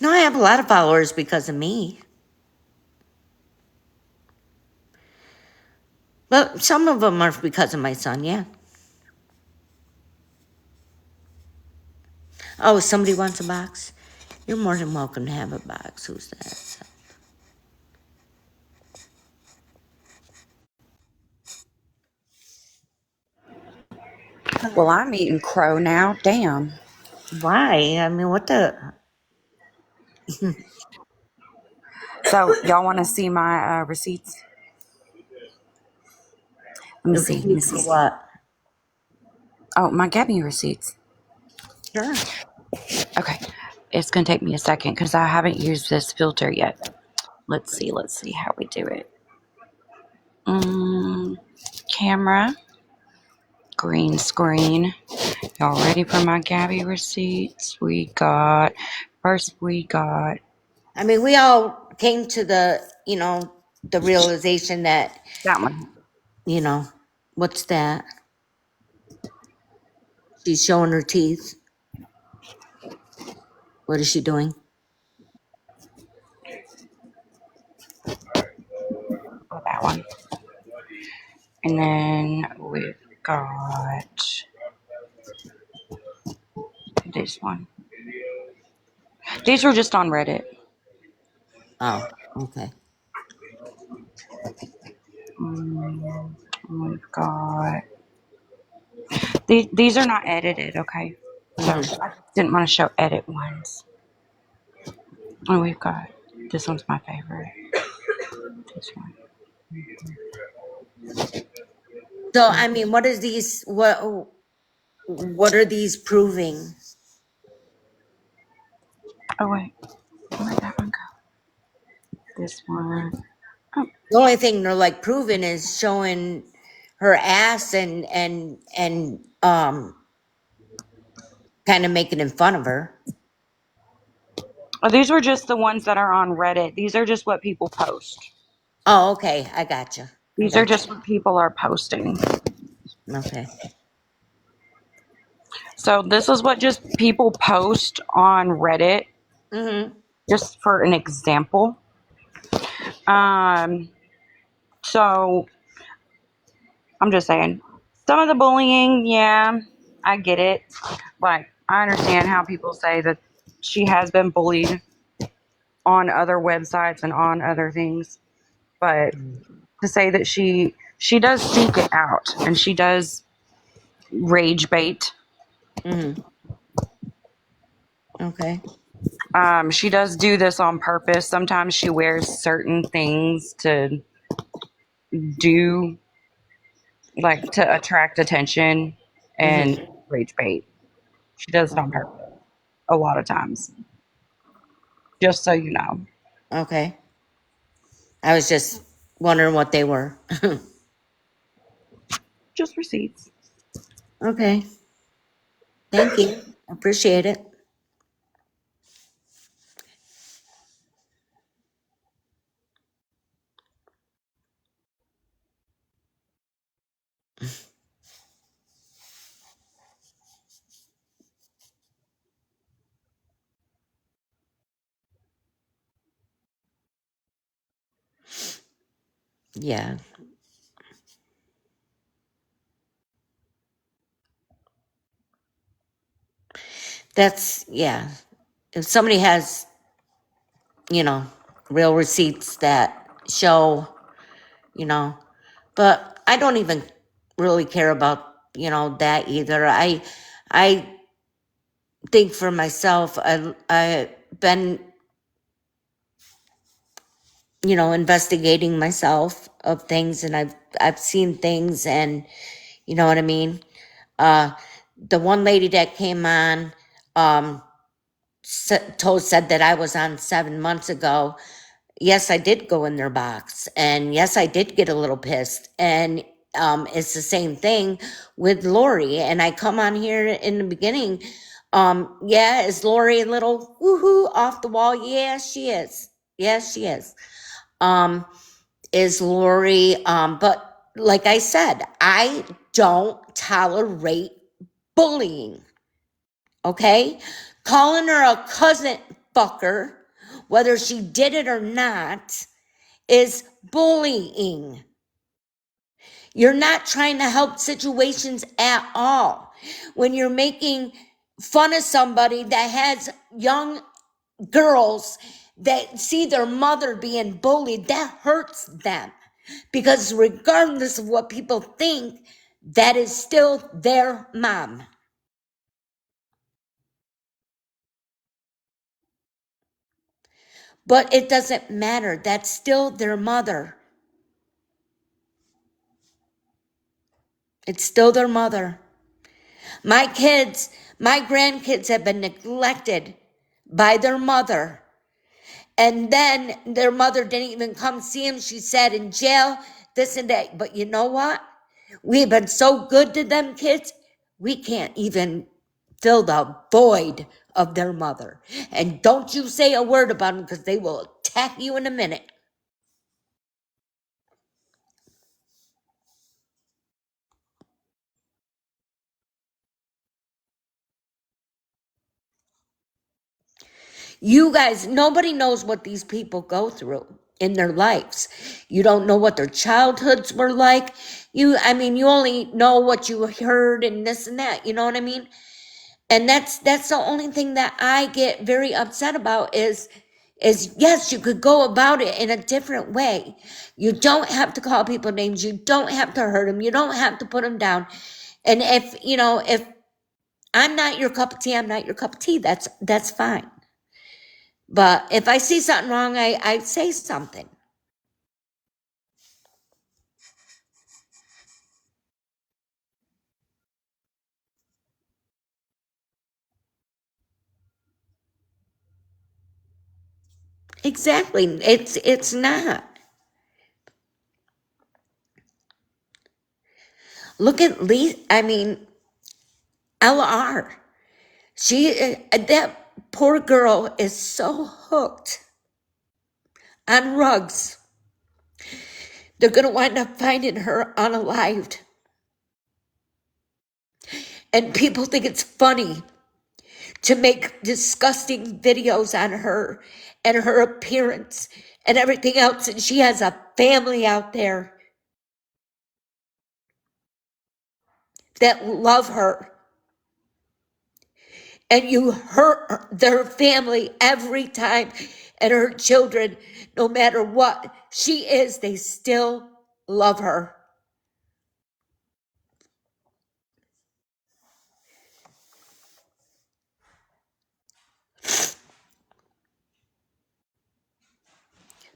No, I have a lot of followers because of me. But some of them are because of my son, yeah. Oh, somebody wants a box? You're more than welcome to have a box. Who's that? Well, I'm eating crow now. Damn. Why? I mean, what the? So, y'all want to see my receipts? Let me see. Let me Receipts for see. what? Oh, my Gabby receipts. Sure. Okay. It's going to take me a second because I haven't used this filter yet. Let's see. Let's see how we do it. Camera. Green screen. Y'all ready for my Gabby receipts? First we got, I mean, we all came to the realization that, that one. what's that? She's showing her teeth. What is she doing? Oh, that one. And then we've got this one. These were just on Reddit. Oh, okay. We've got these are not edited, okay? So I didn't want to show edit ones. And we've got this one's my favorite. This one. So, I mean, what is these? What are these proving? Oh wait, where'd that one go? This one. Oh, The only thing they're like proving is showing her ass and kind of making fun of her. oh, these were just the ones that are on Reddit. These are just what people post. Oh, okay. I gotcha. These are just what people are posting. Okay. So this is what just people post on Reddit. Mm-hmm. Just for an example. So I'm just saying, some of the bullying, yeah, I get it. Like, I understand how people say that she has been bullied on other websites and on other things, but to say that she does seek it out and she does rage bait. Mm-hmm. Okay. She does do this on purpose. Sometimes she wears certain things to do, like, to attract attention and Mm-hmm. rage bait. She does it on purpose a lot of times, just so you know. Okay. I was just wondering what they were. Just receipts. Okay. Thank you. Appreciate it. Yeah. Yeah. If somebody has, you know, real receipts that show, you know, but I don't even really care about, that either. I think for myself, I've been, investigating myself of things, and I've seen things, and you know what I mean? The one lady that came on, um, said that I was on 7 months ago. Yes, I did go in their box, and yes, I did get a little pissed, and it's the same thing with Lori. And I come on here in the beginning. Yeah, is Lori a little woohoo off the wall? Yeah, she is. Yes, she is. Is Lori, but like I said, I don't tolerate bullying. Okay? Calling her a cousin fucker, whether she did it or not, is bullying. You're not trying to help situations at all. When you're making fun of somebody that has young girls that see their mother being bullied, that hurts them. Because regardless of what people think, that is still their mom. But it doesn't matter. That's still their mother. It's still their mother. My grandkids have been neglected by their mother. And then their mother didn't even come see them. She sat in jail, this and that. But you know what? We've been so good to them kids, we can't even fill the void of their mother. And don't you say a word about them because they will attack you in a minute. You guys, nobody knows what these people go through in their lives. You don't know what their childhoods were like. You only know what you heard and this and that. You know what I mean? And that's the only thing that I get very upset about is yes, you could go about it in a different way. You don't have to call people names. You don't have to hurt them. You don't have to put them down. And if I'm not your cup of tea, I'm not your cup of tea. That's fine. But if I see something wrong, I say something. Exactly. It's not. Look at LR. That poor girl is so hooked on rugs. They're going to wind up finding her unalived. And people think it's funny to make disgusting videos on her and her appearance and everything else. And she has a family out there that love her. And you hurt their family every time, and her children, no matter what she is, they still love her.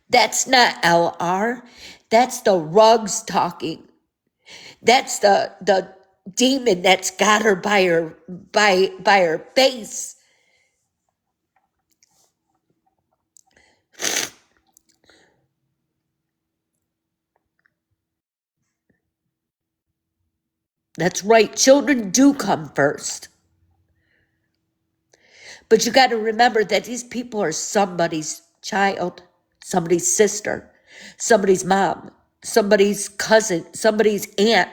That's not LR. That's the rugs talking. That's the demon that's got her by her face. That's right. Children do come first. But you got to remember that these people are somebody's child, somebody's sister, somebody's mom, somebody's cousin, somebody's aunt.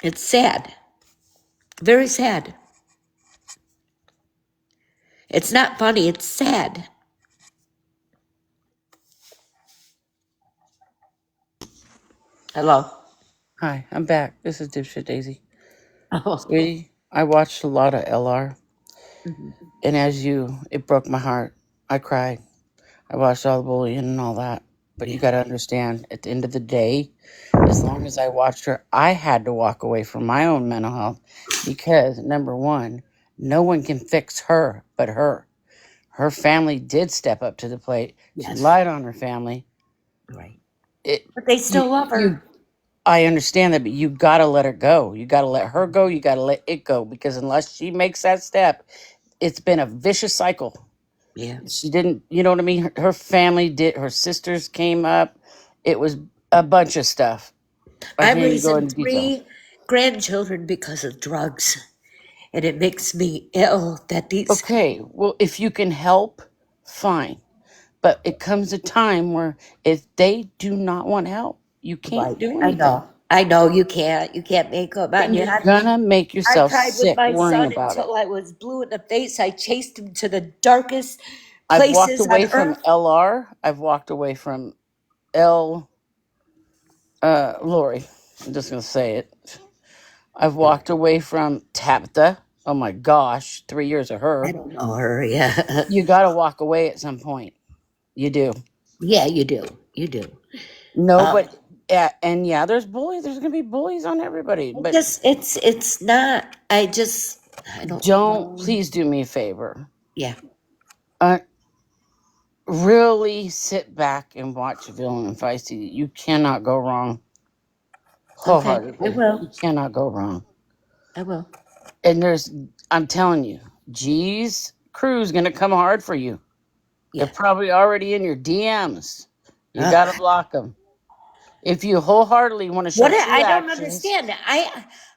It's sad. Very sad. It's not funny, it's sad. Hello. Hi, I'm back. This is Dipshit Daisy. Oh. Sweetie, I watched a lot of LR, Mhm. and as you, it broke my heart. I cried. I watched all the bullying and all that. But you Yeah. got to understand, at the end of the day, as long as I watched her, I had to walk away from my own mental health because, number one, no one can fix her but her. Her family did step up to the plate. She Yes. lied on her family. Right. It, But they you, still love you, her. I understand that, but you got to let her go. You got to let her go. You got to let it go because unless she makes that step, it's been a vicious cycle. Yeah. She didn't, you know what I mean? Her family did, her sisters came up. It was a bunch of stuff. I I'm can't even go raising into details. 3 grandchildren because of drugs. And it makes me ill that these. Okay, well, if you can help, fine. But it comes a time where if they do not want help, you can't Right. do I anything. know. I know you can't. You can't make up. And you're I gonna make I yourself cried with sick my worrying son about it. until I was blue in the face. I chased him to the darkest I've walked places on away from earth. LR. I've walked away from L. Lori. I'm just gonna say it. I've walked away from Tabitha. Oh my gosh, 3 years of I her. don't know her. Yeah. You got to walk away at some point. You do. Yeah, you do. You do. No, Um, but yeah, and yeah, there's bullies. There's gonna be bullies on everybody. But it's not. I don't don't. know. Please do me a favor. Yeah. Uh, really sit back and watch Villain and Feisty. You cannot go wrong. Okay. I Wholeheartedly, will. you cannot go wrong. I will. And I'm telling you, G's crew's gonna come hard for you. They're Yeah. probably already in your DMs. You got to block them. If you wholeheartedly want to show What true I don't actions, understand.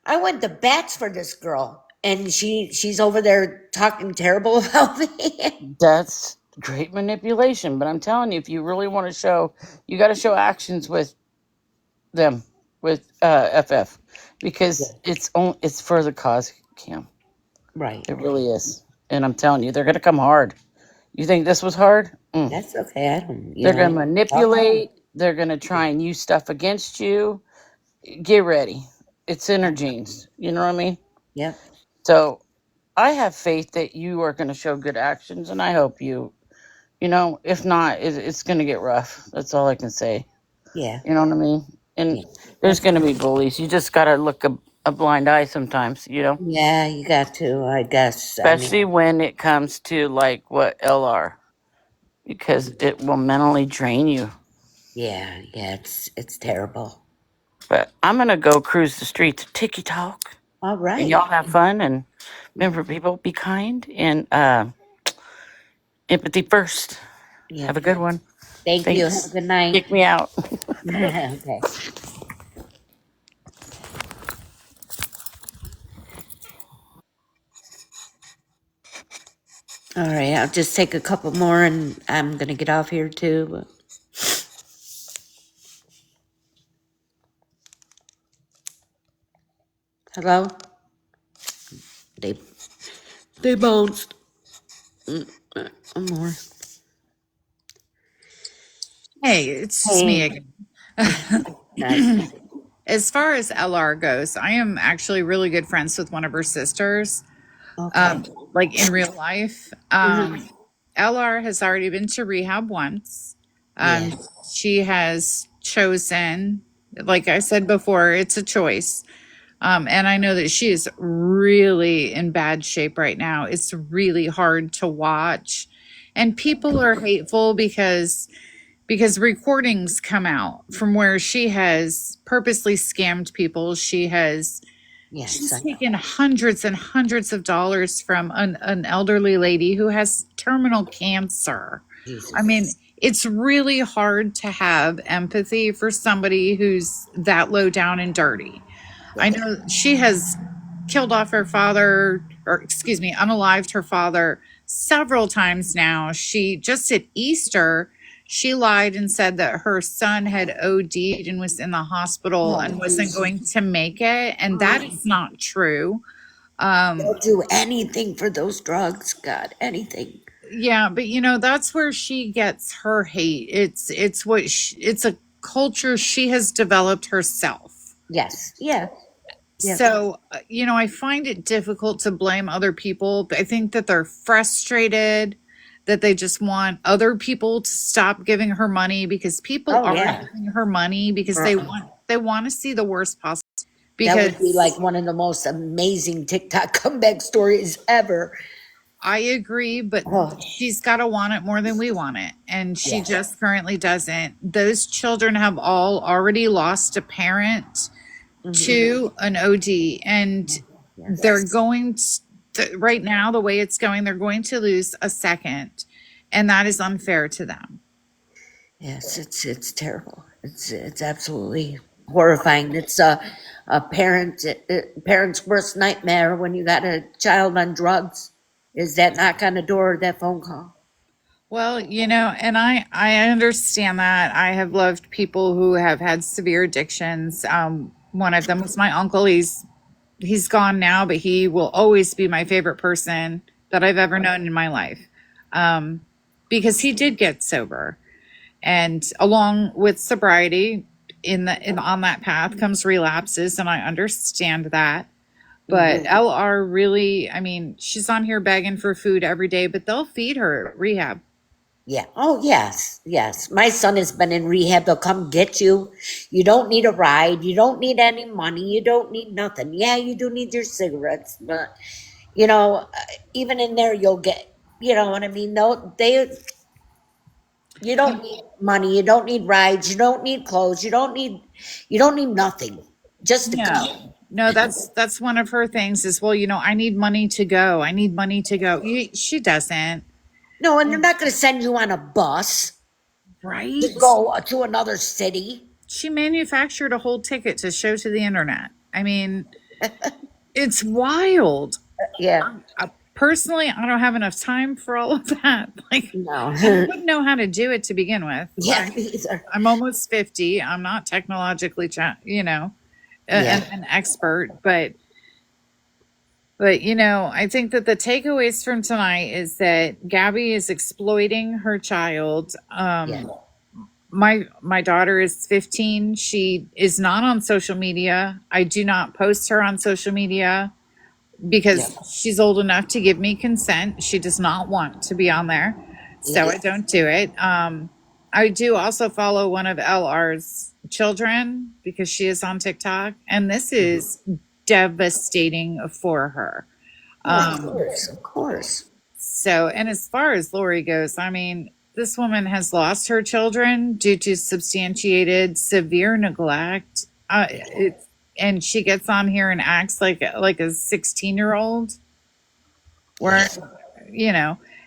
I went to bats for this girl, and she's over there talking terrible about me. that's great manipulation. But I'm telling you, if you really want to show, you got to show actions with them, with FF, Yeah, because it's for the cause, Cam. right. It really is. And I'm telling you, they're going to come hard. You think this was hard? That's okay. I don't. They're going to Talk to me. manipulate. They're going to try and use stuff against you. Get ready. It's in her genes. You know what I mean? Yep. So I have faith that you are going to show good actions, and I hope you, if not, it's going to get rough. That's all I can say. Yeah. You know what I mean? And Yeah. there's That's going to be bullies. You just got to look a blind eye sometimes, yeah. You got to. I guess. I mean. especially when it comes to like what LR, because it will mentally drain you. Yeah. Yeah. It's terrible. But I'm going to go cruise the streets of Tiki Talk, All and right. y'all have fun. And remember, people, be kind and empathy first. Have Yep. a good one. Thank you. Have a Thanks. good night. Kick me out. Okay. All right. I'll just take a couple more, and I'm gonna get off here too. But... Hello. They they bounced. One more. Hey, it's just me Hey. again. Nice. As far as LR goes, I am actually really good friends with one of her sisters, Okay. like in real life. Mhm. LR has already been to rehab once. Yeah. She has chosen, like I said before, it's a choice. And I know that she is really in bad shape right now. It's really hard to watch. And people are hateful because recordings come out from where she has purposely scammed people. Yes. She's I know. taken hundreds and hundreds of dollars from an elderly lady who has terminal cancer. I mean, Jesus. it's really hard to have empathy for somebody who's that low down and dirty. I Yeah. know she has killed off her father, or excuse me, unalived her father several times now. She just at Easter, she lied and said that her son had OD'd and was in the hospital Oh, and wasn't Jesus. going to make it. And that Oh, is not true. Um, they'll do anything for those drugs. God, anything. yeah, but that's where she gets her hate. It's a culture she has developed herself. Yes. Yeah. Yeah. So, I find it difficult to blame other people. I think that they're frustrated, that they just want other people to stop giving her money because people Oh, are yeah. giving her money because they want to see the worst possible. That would be Because like one of the most amazing TikTok comeback stories ever. I agree, but Oh, she's got to want it more than we want it, and she yes. just currently doesn't. Those children have all already lost a parent Hmm. to an OD, and they're Yes. going right now, the way it's going, they're going to lose a second, and that is unfair to them. Yes. It's terrible. It's absolutely horrifying. It's a parent's worst nightmare when you got a child on drugs. Is that knock on the door or that phone call? Well, and I understand that. I have loved people who have had severe addictions. One of them was my uncle. He's gone now, but he will always be my favorite person that I've ever known in my life, because he did get sober. And along with sobriety, on that path comes relapses, and I understand that. But Hmm. LR really, I mean, she's on here begging for food every day, but they'll feed her at rehab. Yeah. Oh, yes. Yes. My son has been in rehab. They'll come get you. You don't need a ride. You don't need any money. You don't need nothing. Yeah, you do need your cigarettes, but you know, uh, even in there, you'll get. You know what I mean? No, you don't need money. You don't need rides. You don't need clothes. You don't need nothing. Just to come. No, that's one of her things is, well, I need money to go. I need money to go. She doesn't. No, and they're not going to send you on a bus. to Right? go to another city. She manufactured a whole ticket to show to the internet. I mean, it's wild. Yeah. Personally, I don't have enough time for all of that. Like, No. and I wouldn't know how to do it to begin with. Yeah, me either. I'm almost 50. I'm not technologically, Yeah. an expert, but I think that the takeaways from tonight is that Gabby is exploiting her child. Yeah. My daughter is 15. She is not on social media. I do not post her on social media Yeah. because she's old enough to give me consent. She does not want to be on there, so Yeah. I don't do it. I do also follow one of LR's children because she is on TikTok, and this is devastating for her. Oh, of course, of course. So, and as far as Lori goes, I mean, this woman has lost her children due to substantiated severe neglect. And she gets on here and acts like a 16-year-old. Where,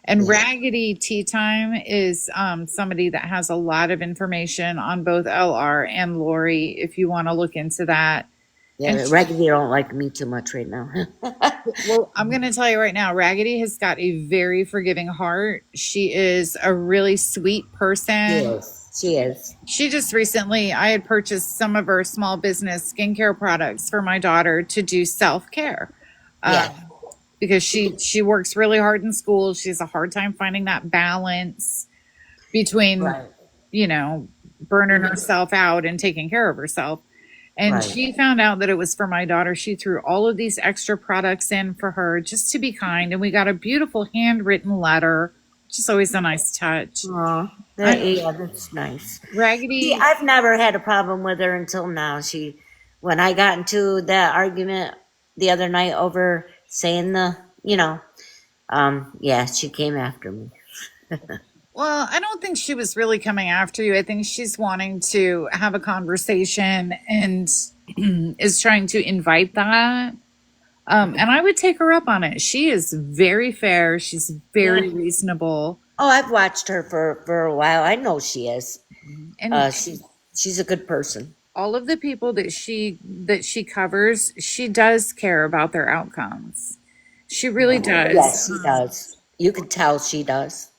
and Yeah. Raggedy Tea Time is somebody that has a lot of information on both LR and Lori. If you want to look into that, and Yeah, Raggedy don't like me too much right now. well, I'm going to tell you right now, Raggedy has got a very forgiving heart. She is a really sweet person. Yes, she is. She just recently, I had purchased some of her small business skincare products for my daughter to do self care. Yeah. Because she works really hard in school. She has a hard time finding that balance between, Right. burning herself out and taking care of herself. And Right. she found out that it was for my daughter. She threw all of these extra products in for her just to be kind. And we got a beautiful handwritten letter, which is always a nice touch. Aw, yeah, that's nice. Raggedy. See, I've never had a problem with her until now. When I got into that argument the other night over saying yeah, she came after me. Well, I don't think she was really coming after you. I think she's wanting to have a conversation and is trying to invite that. And I would take her up on it. She is very fair. She's very Yeah. reasonable. Oh, I've watched her for a while. I know she is. And She's a good person. all of the people that she covers, she does care about their outcomes. She really does. Yes, she does. You could tell she does.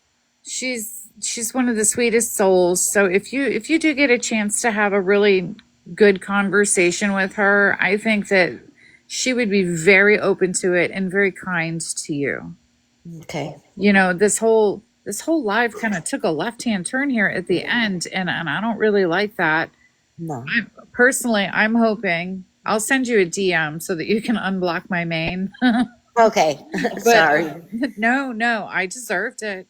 She's one of the sweetest souls. So if you do get a chance to have a really good conversation with her, I think that she would be very open to it and very kind to you. Okay. This whole live kind of took a left-hand turn here at the end, and I don't really like that. No. I'm hoping I'll send you a DM so that you can unblock my main. Okay. Sorry. No, I deserved it.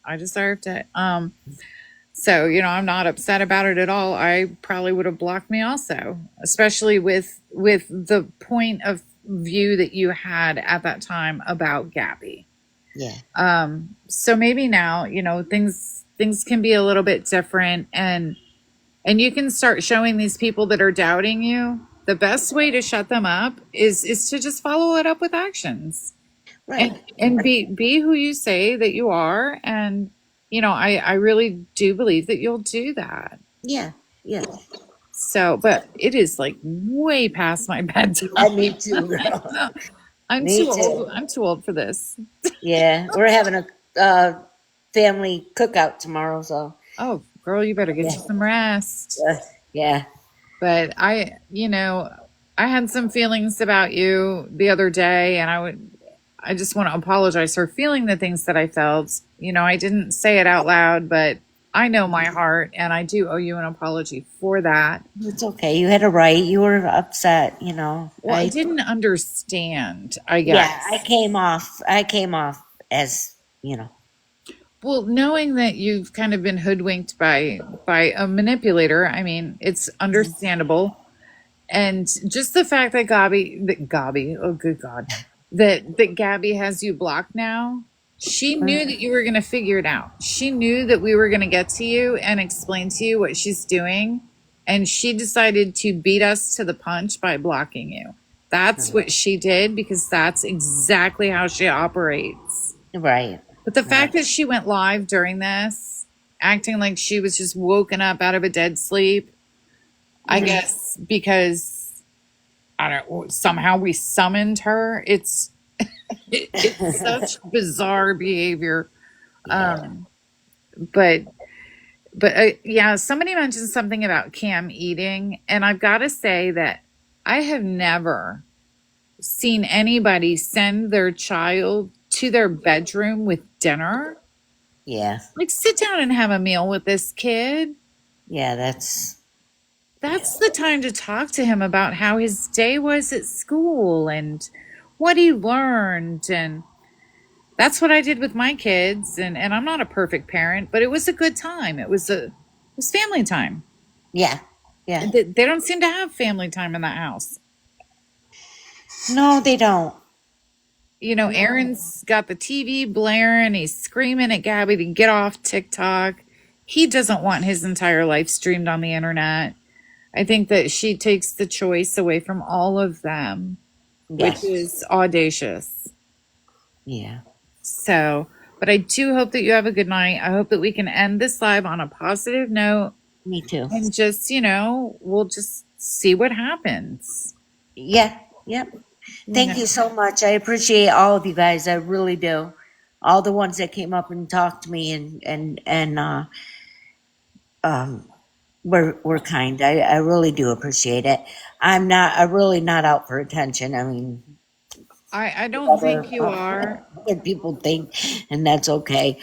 So, I'm not upset about it at all. I probably would have blocked me also, especially with the point of view that you had at that time about Gabby. Yeah. So maybe now, things can be a little bit different, and you can start showing these people that are doubting you. The best way to shut them up is to just follow it up with actions. Right. And be who you say that you are. And, I really do believe that you'll do that. Yeah. Yeah. So, but it is like way past my bedtime. Me too, girl. I'm Me too too. old. I'm too old for this. Yeah. We're having a family cookout tomorrow, so. Oh, girl, you better get you some rest. Yeah. But I had some feelings about you the other day, and I just want to apologize for feeling the things that I felt. I didn't say it out loud, but I know my heart, and I do owe you an apology for that. It's okay. You had a right. You were upset, Well, I didn't understand, I guess. Yeah, I came off as, Well, knowing that you've kind of been hoodwinked by a manipulator, I mean, it's understandable. And just the fact that Gabby, oh good God, that Gabby has you blocked now. She knew that you were going to figure it out. She knew that we were going to get to you and explain to you what she's doing. And she decided to beat us to the punch by blocking you. That's what she did, because that's exactly how she operates. Right. But the fact that she went live during this acting like she was just woken up out of a dead sleep. I guess because I don't know, somehow we summoned her. It's such bizarre behavior. Yeah. Um, but yeah, somebody mentioned something about Cam eating, and I've got to say that I have never seen anybody send their child to their bedroom with dinner. Yeah. Like, sit down and have a meal with this kid. Yeah, yeah. That's the time to talk to him about how his day was at school and what he learned. And that's what I did with my kids. And I'm not a perfect parent, but it was a good time. It was family time. Yeah. Yeah. They don't seem to have family time in that house. No, they don't. You know, No. Aaron's got the TV blaring. He's screaming at Gabby to get off TikTok. He doesn't want his entire life streamed on the internet. I think that she takes the choice away from all of them, which Yes. is audacious. Yeah. So, but I do hope that you have a good night. I hope that we can end this live on a positive note Me too. and just, we'll just see what happens. Yeah. Yep. You Thank know, you so much. I appreciate all of you guys. I really do. All the ones that came up and talked to me and um were kind. I really do appreciate it. I'm really not out for attention. I mean, I don't whatever think you are. other people think, and that's okay.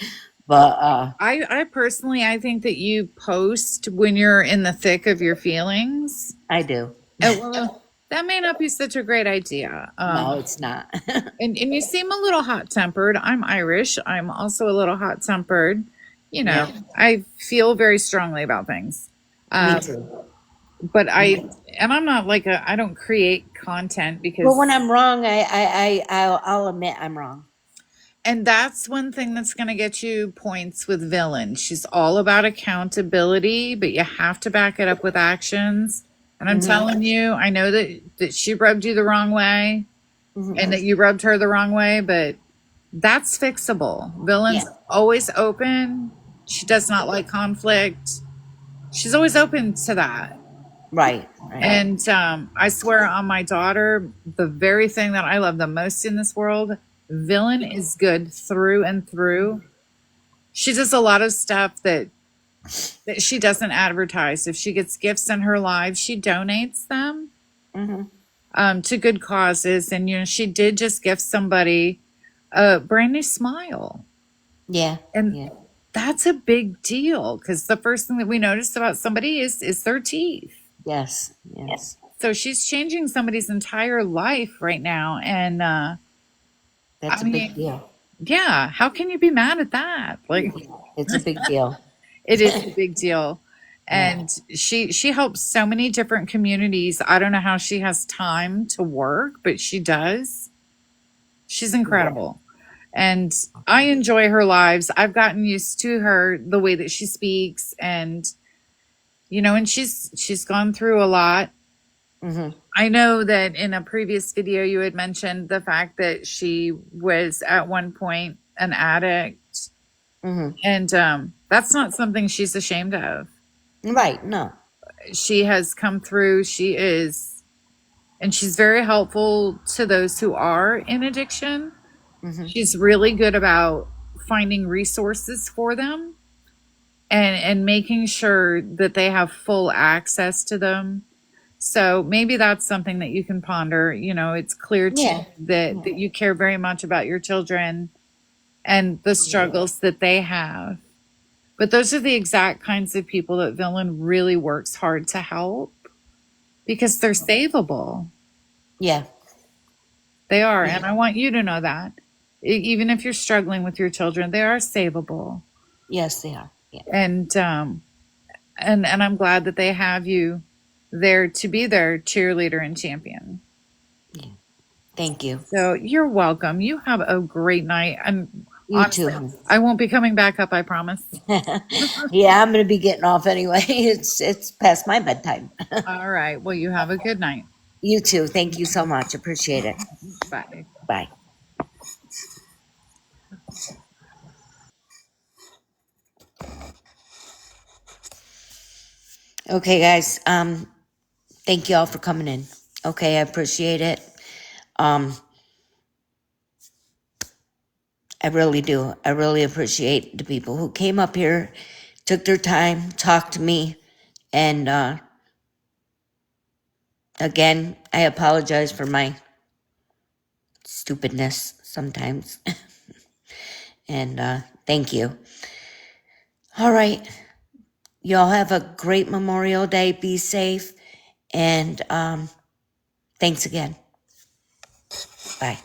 But I personally, I think that you post when you're in the thick of your feelings. I do. Well, that may not be such a great idea. No, it's not. And you seem a little hot tempered. I'm Irish. I'm also a little hot tempered. You know, Yeah, I feel very strongly about things. me Um, too. but I'm not like I don't create content But because, when I'm wrong, I'll admit I'm wrong. and that's one thing that's going to get you points with Villain. She's all about accountability, but you have to back it up with actions. And I'm Hmm. telling you, I know that she rubbed you the wrong way Hmm. and that you rubbed her the wrong way, but that's fixable. Yeah. Villain's always open. She does not like conflict. She's always open to that. Right. Right. And I swear on my daughter, the very thing that I love the most in this world, Villain is good through and through. She does a lot of stuff that she doesn't advertise. If she gets gifts in her live, she donates them Hmm. to good causes. And she did just gift somebody a brand new smile. Yeah. And Yeah. that's a big deal because the first thing that we notice about somebody is their teeth. Yes. Yes. So she's changing somebody's entire life right now. And That's I a big mean, deal. yeah, how can you be mad at that? Like, It's a big deal. it is a big deal. Yeah. And she helps so many different communities. I don't know how she has time to work, but she does. She's incredible. And I enjoy her lives. I've gotten used to her, the way that she speaks, and and she's gone through a lot. Hmm. I know that in a previous video you had mentioned the fact that she was at one point an addict, Hmm. and that's not something she's ashamed of. Right. No. She has come through. And she's very helpful to those who are in addiction. Hmm. She's really good about finding resources for them and making sure that they have full access to them. So maybe that's something that you can ponder. It's clear to Yeah. me that you care very much about your children and the struggles that they have. But those are the exact kinds of people that Villain really works hard to help because they're savable. Yeah. They are. Yeah. And I want you to know that. Even if you're struggling with your children, they are savable. Yes, they are. Yeah. And I'm glad that they have you there to be their cheerleader and champion. Yeah. Thank you. So you're welcome. You have a great night. And You honestly, too. I won't be coming back up, I promise. Yeah, I'm gonna be getting off anyway. It's past my bedtime. All right. Well, you have a good night. You too. Thank you so much. Appreciate it. Bye. Bye. Okay, guys. Thank you all for coming in. Okay, I appreciate it. Um, I really do. I really appreciate the people who came up here, took their time, talked to me, and again, I apologize for my stupidness sometimes. And thank you. All right. Y'all have a great Memorial Day. Be safe. And thanks again. Bye.